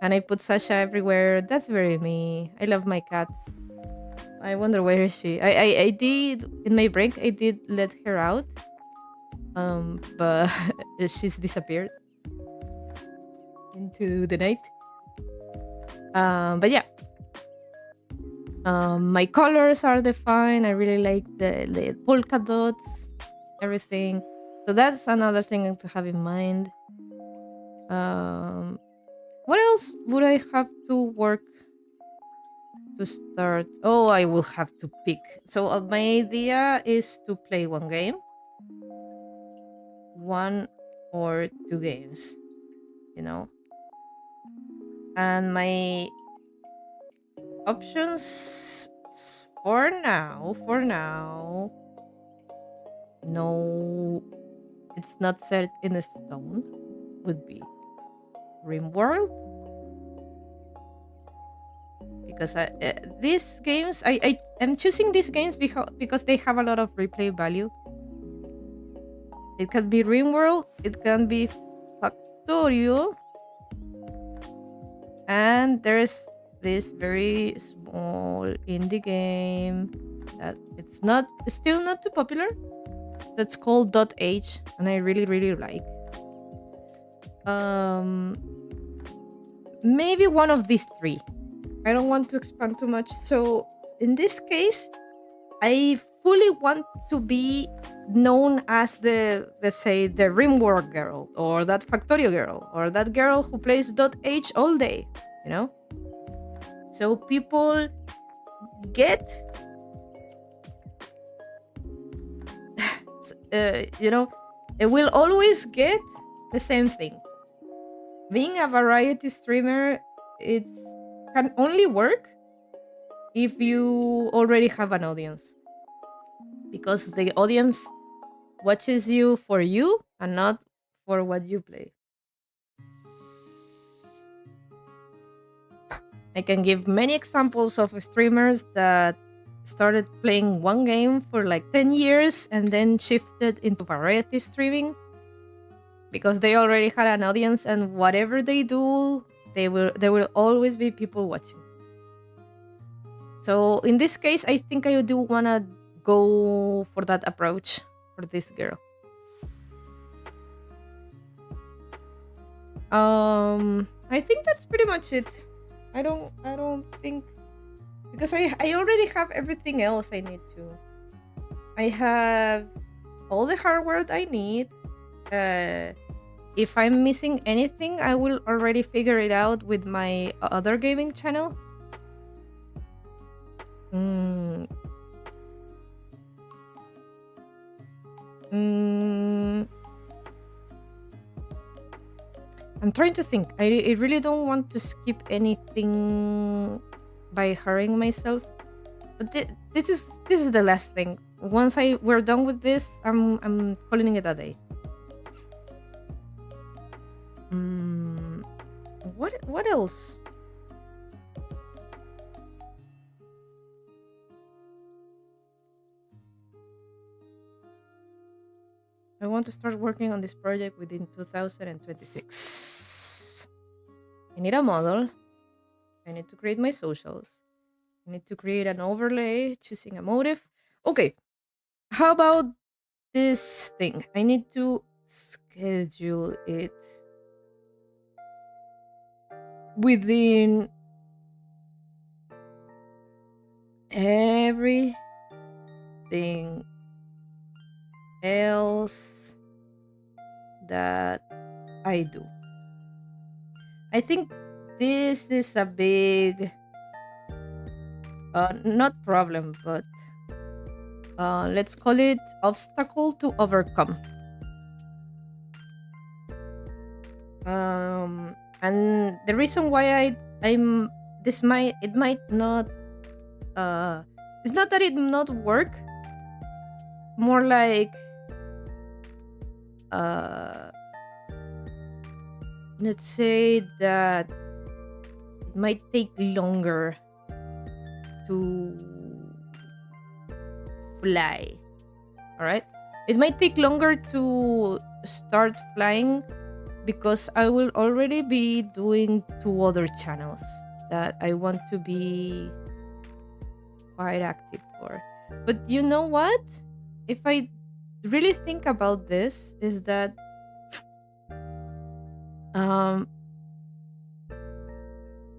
and I put Sasha everywhere. That's very me. I love my cat. I wonder where is she. I did in my break. I did let her out, but she's disappeared into the night. But yeah. My colors are defined. I really like the polka dots, everything. So that's another thing to have in mind. Um, what else would I have to work to start? Oh, I will have to pick. So my idea is to play one game, one or two games, you know. And my options for now, no, it's not set in a stone, would be RimWorld, because these games, I am choosing these games because they have a lot of replay value. It can be RimWorld, it can be Factorio, and there's this very small indie game that it's still not too popular. That's called .h, and I really really like. Um, maybe one of these three. I don't want to expand too much. So in this case, I fully want to be known as the, let's say, the Rimworld girl, or that Factorio girl, or that girl who plays .h all day, you know? So people get, you know, it will always get the same thing. Being a variety streamer, it can only work if you already have an audience, because the audience watches you for you and not for what you play. I can give many examples of streamers that started playing one game for like 10 years and then shifted into variety streaming because they already had an audience, and whatever they do, there will always be people watching. So in this case, I think I do want to go for that approach for this girl. I think that's pretty much it. I don't think, because I already have everything else I need to. I have all the hardware that I need. If I'm missing anything, I will already figure it out with my other gaming channel. Mm, mm, I'm trying to think. I really don't want to skip anything by hurrying myself. But this is the last thing. Once we're done with this, I'm calling it a day. What else? I want to start working on this project within 2026. I need a model. I need to create my socials. I need to create an overlay, choosing a motive. Okay, how about this thing? I need to schedule it within everything else that I do. I think this is a big, not problem, but let's call it obstacle to overcome. And the reason why I'm this might it might not it's not that it not work, more like let's say that it might take longer to fly. All right, it might take longer to start flying because I will already be doing 2 other channels that I want to be quite active for. But you know what? If I really think about this, is that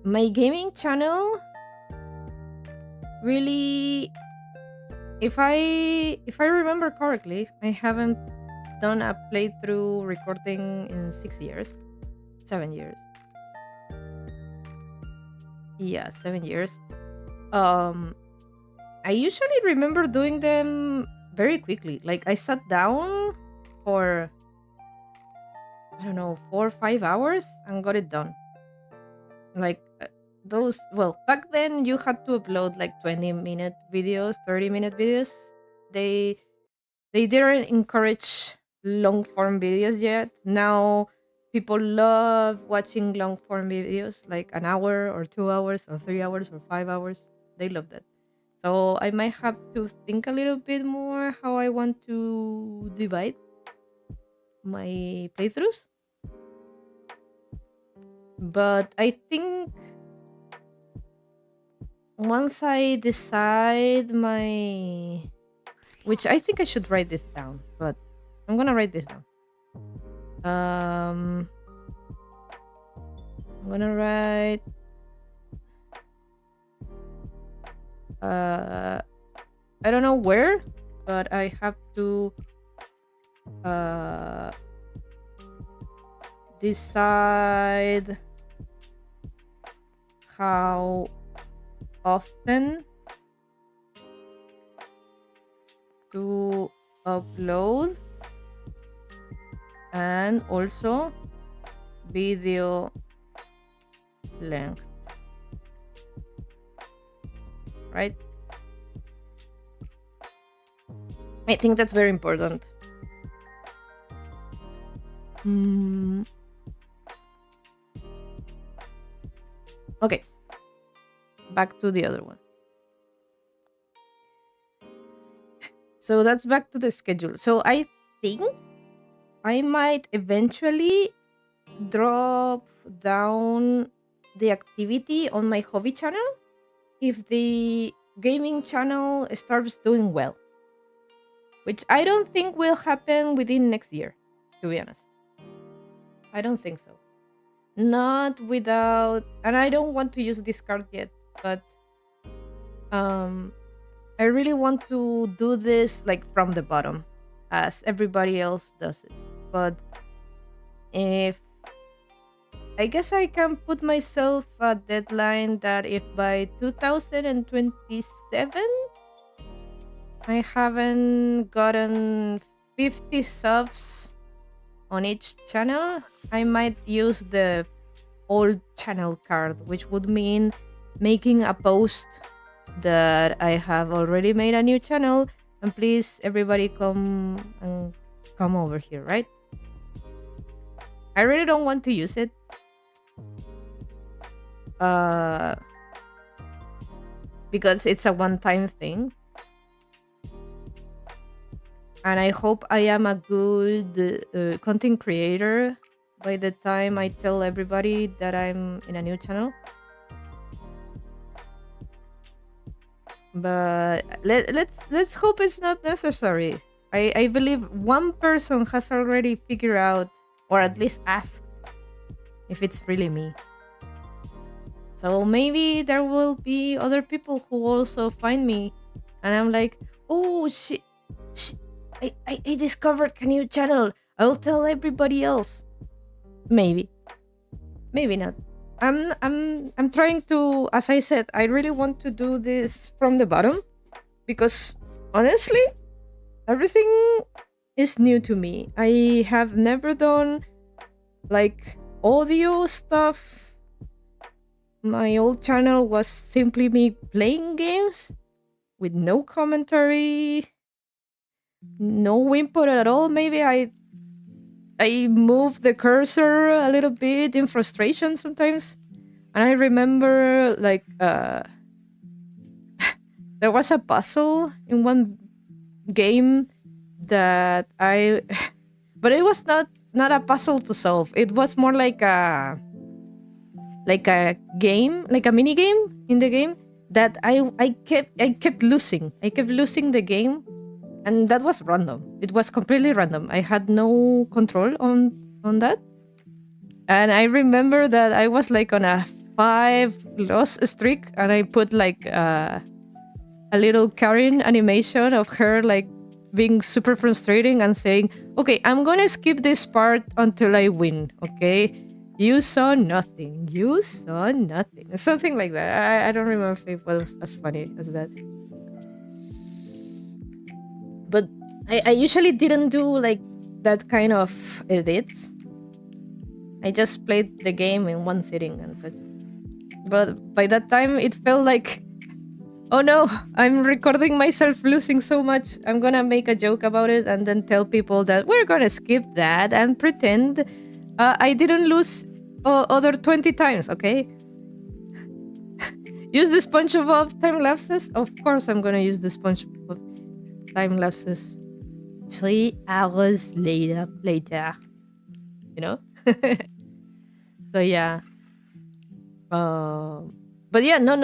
my gaming channel really, if I remember correctly, I haven't done a playthrough recording in 6 years, 7 years. Yeah, 7 years. Um, I usually remember doing them very quickly. Like I sat down for, I don't know, 4 or 5 hours and got it done. Like those, well, back then you had to upload like 20-minute videos, 30-minute videos. They they didn't encourage long form videos yet. Now people love watching long form videos, like an hour or 2 hours or 3 hours or 5 hours. They love that. So I might have to think a little bit more how I want to divide my playthroughs. But I think once I decide my, which I think I should write this down, but I'm gonna write this down. I'm gonna write I don't know where, but I have to decide how often to upload and also video length, right? I think that's very important. Okay, back to the other one. So that's back to the schedule. So I think I might eventually drop down the activity on my hobby channel if the gaming channel starts doing well, which I don't think will happen within next year, to be honest. I don't think so. Not without, and I don't want to use this card yet, but I really want to do this like from the bottom as everybody else does it. But if I guess I can put myself a deadline that if by 2027 I haven't gotten 50 subs on each channel, I might use the old channel card, which would mean making a post that I have already made a new channel and please everybody come over here, right? I really don't want to use it. Because it's a one-time thing. And I hope I am a good content creator by the time I tell everybody that I'm in a new channel. But let's hope it's not necessary. I believe one person has already figured out, or at least asked, if it's really me. So maybe there will be other people who also find me, and I'm like, oh shit, I discovered a new channel. I'll tell everybody else. Maybe not. I'm trying to, as I said, I really want to do this from the bottom because honestly, everything is new to me. I have never done like audio stuff. My old channel was simply me playing games with no commentary, no input at all. Maybe I move the cursor a little bit in frustration sometimes. And I remember like there was a puzzle in one game that I but it was not a puzzle to solve. It was more like a game, like a mini game in the game that I kept losing. I kept losing the game. And that was random. It was completely random. I had no control on that. And I remember that I was like on a 5 loss streak, and I put like a little Karin animation of her like being super frustrating and saying, "Okay, I'm gonna skip this part until I win. Okay, you saw nothing. You saw nothing." Something like that. I don't remember if it was as funny as that. But I usually didn't do like that kind of edits. I just played the game in one sitting and such. But by that time, it felt like, oh no, I'm recording myself losing so much. I'm gonna make a joke about it and then tell people that we're gonna skip that and pretend I didn't lose other 20 times, okay? Use the SpongeBob time lapses? Of course, I'm gonna use the SpongeBob time lapses. 3 hours later, you know? So yeah. But yeah, no.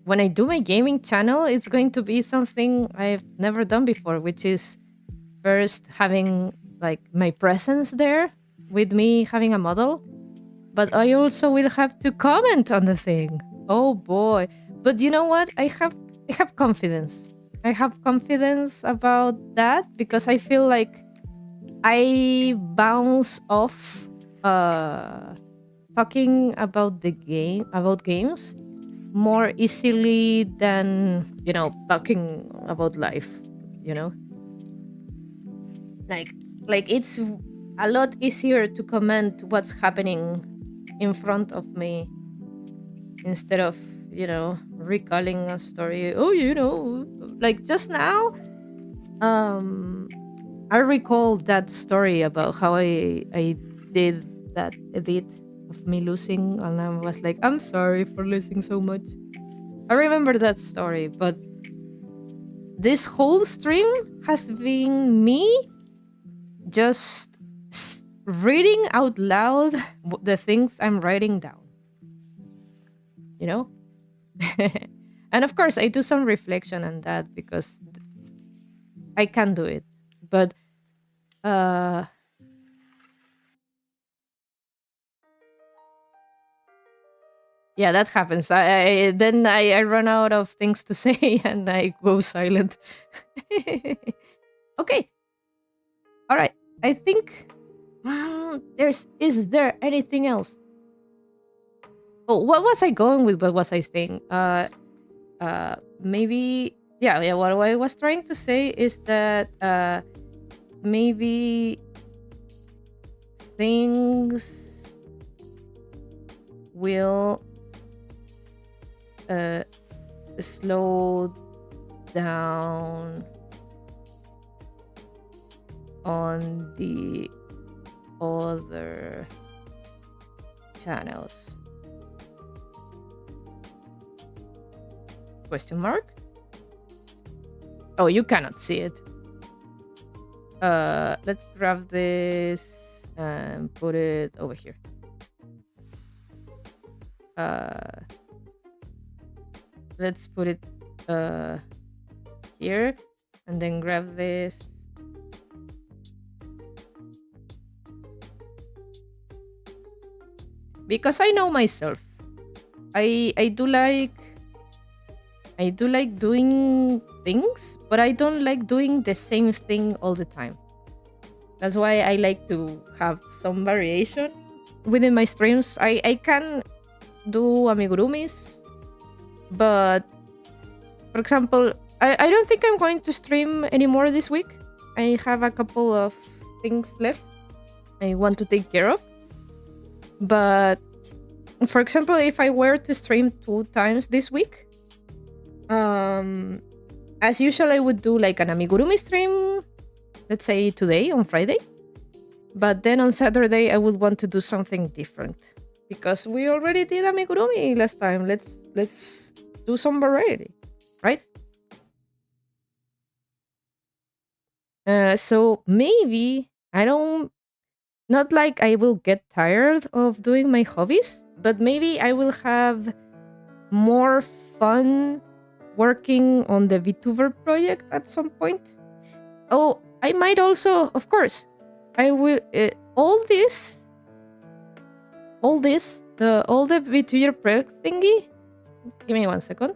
When I do my gaming channel, it's going to be something I've never done before, which is first having like my presence there with me having a model, but I also will have to comment on the thing. Oh boy. But you know what? I have confidence. I have confidence about that because I feel like I bounce off talking about games more easily than talking about life, you know like it's a lot easier to comment what's happening in front of me instead of recalling a story. Oh, like just now, um I recall that story about how I did that edit of me losing, and I was like, I'm sorry for losing so much. I remember that story, but this whole stream has been me just reading out loud the things I'm writing down, you know? And of course, I do some reflection on that because I can do it. But uh yeah, that happens. I run out of things to say and I go silent. Okay. All right. I think is there anything else? Oh, what was I going with? What was I saying? Maybe yeah. What I was trying to say is that maybe things will slow down on the other channels. Question mark? Oh, you cannot see it. Let's grab this and put it over here. Let's put it here and then grab this. Because I know myself. I do like doing things, but I don't like doing the same thing all the time. That's why I like to have some variation within my streams. I can do amigurumis, but for example, I don't think I'm going to stream anymore this week. I have a couple of things left I want to take care of. But for example, if I were to stream 2 times this week, as usual, I would do like an amigurumi stream, let's say today on Friday. But then on Saturday, I would want to do something different because we already did amigurumi last time. Let's do some variety, right? So maybe not like I will get tired of doing my hobbies, but maybe I will have more fun working on the VTuber project at some point. Oh, I might also, of course, I will all the VTuber project thingy. Give me 1 second.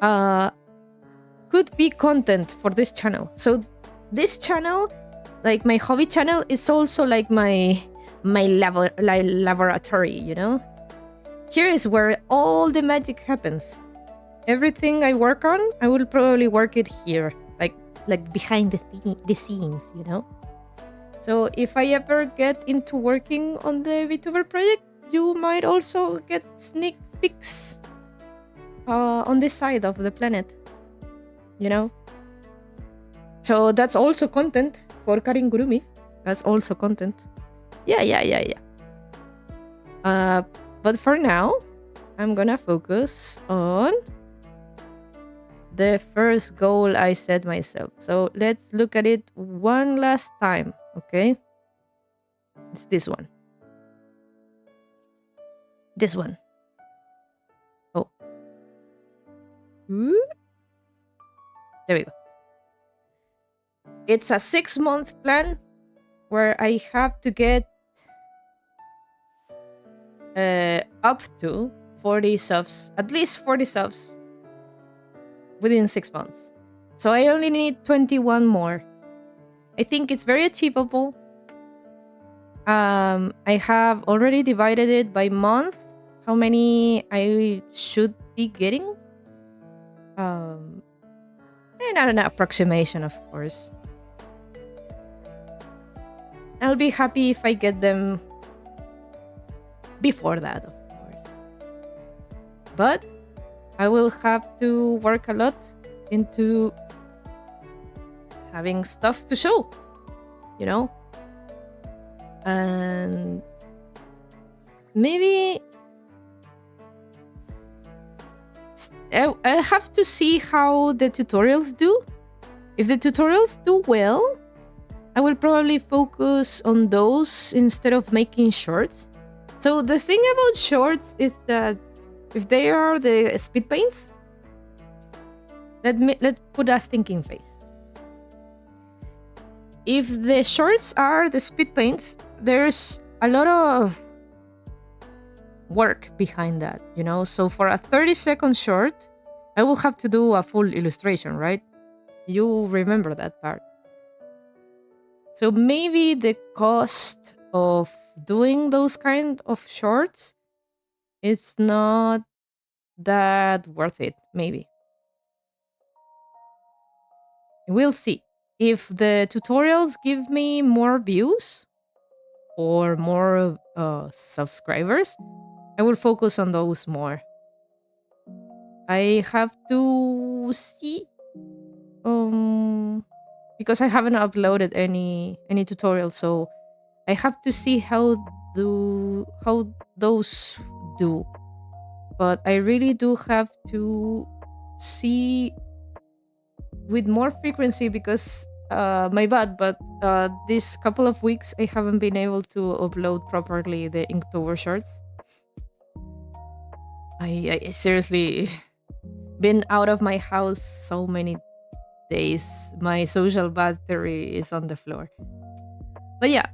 could be content for this channel. So this channel, like my hobby channel, is also like my laboratory, you know? Here is where all the magic happens. Everything I work on, I will probably work it here, like behind the scenes, you know? So if I ever get into working on the VTuber project, you might also get sneak peeks on this side of the planet, you know? So that's also content for Karin Gurumi. That's also content. Yeah. But for now, I'm gonna focus on the first goal I set myself. So let's look at it one last time, okay? It's this one. This one. Oh. Ooh. There we go. It's a 6-month plan where I have to get up to 40 subs, at least 40 subs within 6 months. So I only need 21 more. I think it's very achievable. I have already divided it by month, how many I should be getting. And an approximation, of course. I'll be happy if I get them before that, of course. But I will have to work a lot into having stuff to show, you know? And maybe I have to see how the tutorials do. If the tutorials do well, I will probably focus on those instead of making shorts. So the thing about shorts is that if they are the speed paints, let's put a thinking face. If the shorts are the speed paints, there's a lot of work behind that, you know? So for a 30-second short, I will have to do a full illustration, right? You remember that part. So maybe the cost of doing those kind of shorts is not that worth it, maybe. We'll see. If the tutorials give me more views or more subscribers, I will focus on those more. I have to see because I haven't uploaded any tutorials, so I have to see how those do. But I really do have to see with more frequency because my bad, but this couple of weeks I haven't been able to upload properly the Inktober shorts. I seriously been out of my house so many days. My social battery is on the floor. But yeah,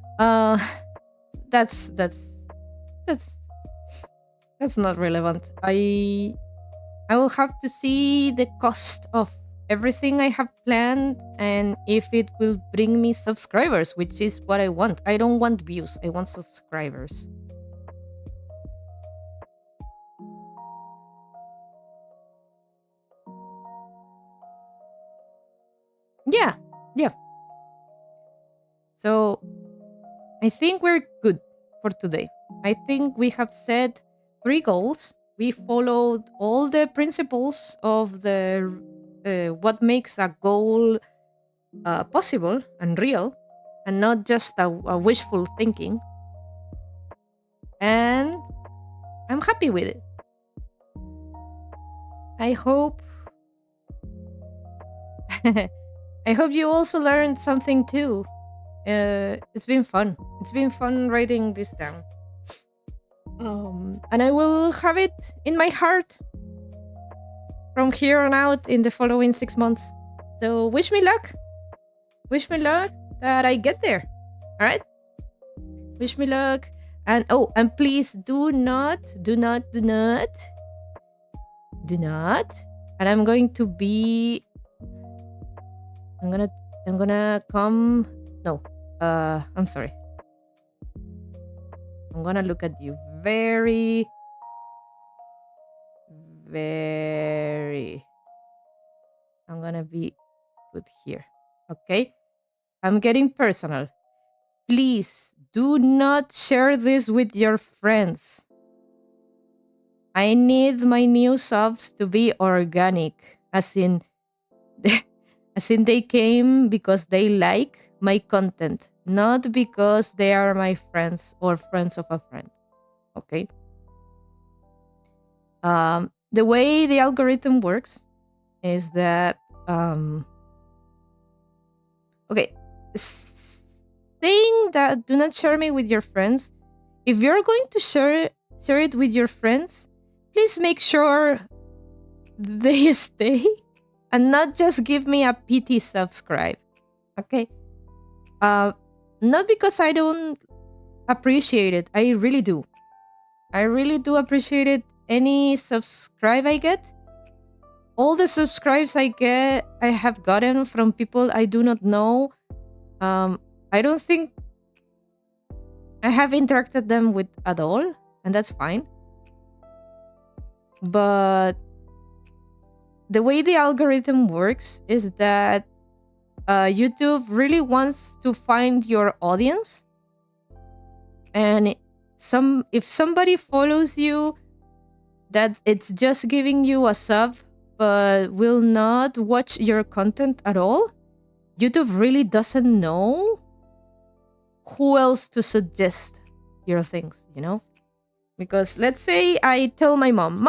that's not relevant. I will have to see the cost of everything I have planned and if it will bring me subscribers, which is what I want. I don't want views, I want subscribers. Yeah. So I think we're good for today. I think we have set 3 goals. We followed all the principles of the what makes a goal possible and real, and not just a wishful thinking. And I'm happy with it. I hope I hope you also learned something too. It's been fun. It's been fun writing this down. And I will have it in my heart from here on out in the following 6 months. So wish me luck. Wish me luck that I get there. All right? Wish me luck. And please do not and I'm going to be. I'm gonna come. No, I'm sorry. I'm gonna look at you very, very. I'm gonna be put here. Okay, I'm getting personal. Please do not share this with your friends. I need my new subs to be organic, as in, as in they came because they like my content, not because they are my friends or friends of a friend. Okay. The way the algorithm works is that okay, saying that do not share me with your friends. If you're going to share it with your friends, please make sure they stay and not just give me a pity subscribe. Okay? Not because I don't appreciate it. I really do. I really do appreciate it. Any subscribe I get, all the subscribes I have gotten from people I do not know. I don't think I have interacted them with at all, and that's fine. But the way the algorithm works is that YouTube really wants to find your audience, and if somebody follows you that it's just giving you a sub but will not watch your content at all, YouTube really doesn't know who else to suggest your things, you know? Because let's say I tell my mom,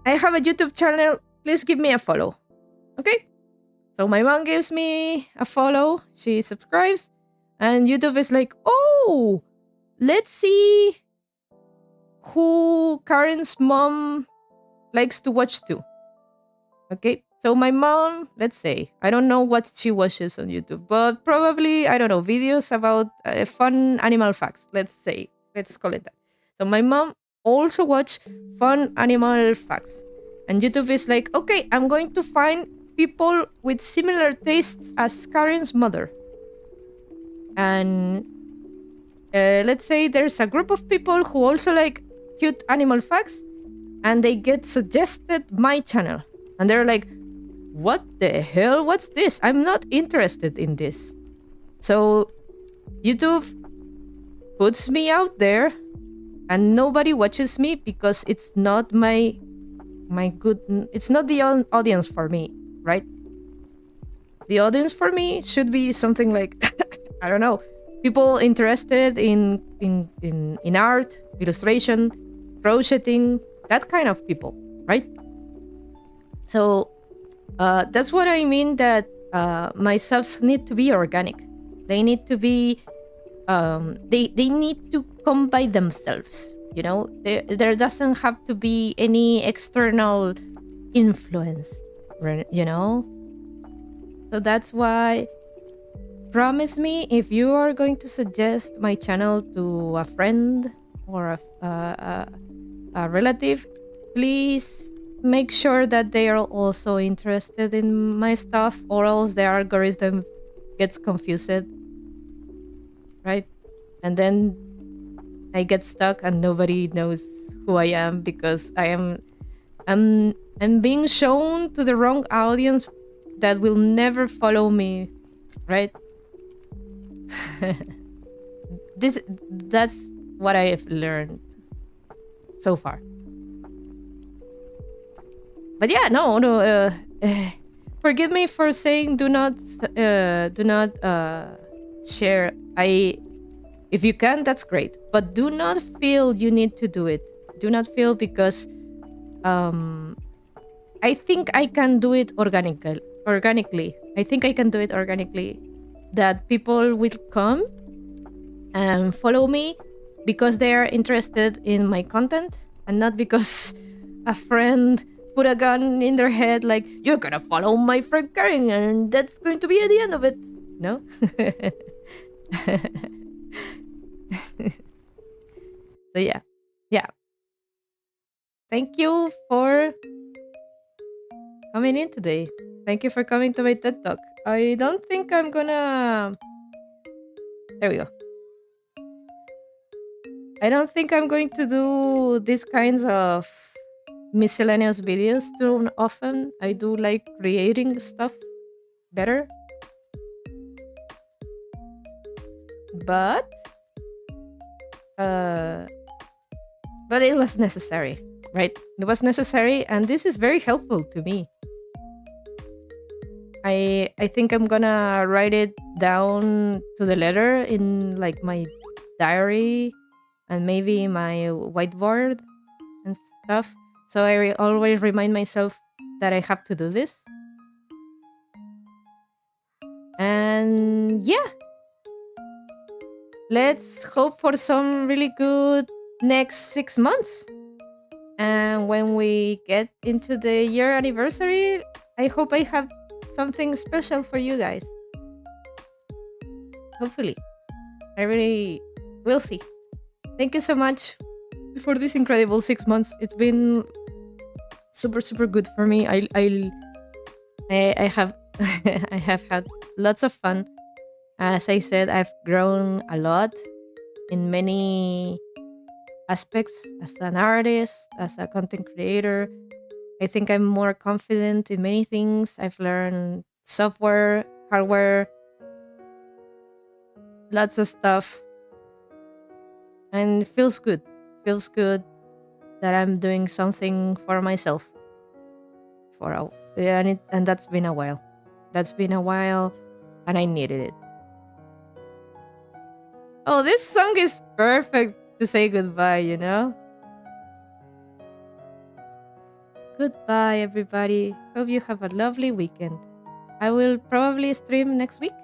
I have a YouTube channel, please give me a follow. Okay? So my mom gives me a follow, she subscribes, and YouTube is like, oh, let's see who Karin's mom likes to watch too. Okay? So my mom, let's say, I don't know what she watches on YouTube, but probably, I don't know, videos about fun animal facts, let's call it that. So my mom also watch fun animal facts. And YouTube is like, okay, I'm going to find people with similar tastes as Karin's mother. And let's say there's a group of people who also like cute animal facts, and they get suggested my channel. And they're like, what the hell? What's this? I'm not interested in this. So YouTube puts me out there and nobody watches me because it's not it's not the audience for me, right? The audience for me should be something like I don't know, people interested in art, illustration, crocheting, that kind of people, right? So that's what I mean that my subs need to be organic. They need to be they need to come by themselves, you know? There doesn't have to be any external influence, you know? So that's why promise me, if you are going to suggest my channel to a friend or a relative, please make sure that they are also interested in my stuff, or else the algorithm gets confused, right? And then I get stuck and nobody knows who I am because I'm being shown to the wrong audience that will never follow me, right? That's what I have learned so far. But yeah, no. Forgive me for saying do not share. If you can, that's great. But do not feel you need to do it. Do not feel because I think I can do it organically. I think I can do it organically. That people will come and follow me because they are interested in my content and not because a friend put a gun in their head like, you're gonna follow my friend Karin and that's going to be at the end of it. No? So yeah. Thank you for coming in today. Thank you for coming to my TED Talk. I don't think I'm gonna. There we go. I don't think I'm going to do these kinds of miscellaneous videos too often. I do like creating stuff better. But uh but it was necessary, right? It was necessary, and this is very helpful to me. I think I'm gonna write it down to the letter in like my diary and maybe my whiteboard and stuff. So I always remind myself that I have to do this. And yeah, let's hope for some really good next 6 months. And when we get into the year anniversary, I hope I have something special for you guys. Hopefully. I really will see. Thank you so much for this incredible 6 months. It's been super, super good for me. I have I have had lots of fun. As I said, I've grown a lot in many aspects as an artist, as a content creator. I think I'm more confident in many things. I've learned software, hardware, lots of stuff. And it feels good. Feels good that I'm doing something for myself. And that's been a while. That's been a while, and I needed it. Oh, this song is perfect to say goodbye, you know? Goodbye, everybody. Hope you have a lovely weekend. I will probably stream next week,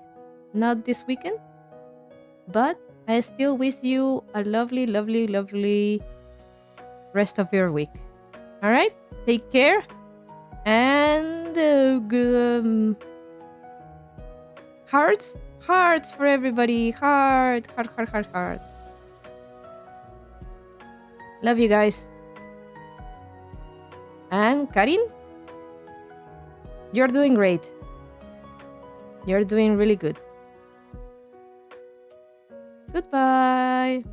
not this weekend, but I still wish you a lovely, lovely, lovely rest of your week. All right? Take care. And hearts? Hearts for everybody. Heart. Love you guys. And Karin, you're doing great. You're doing really good. Goodbye.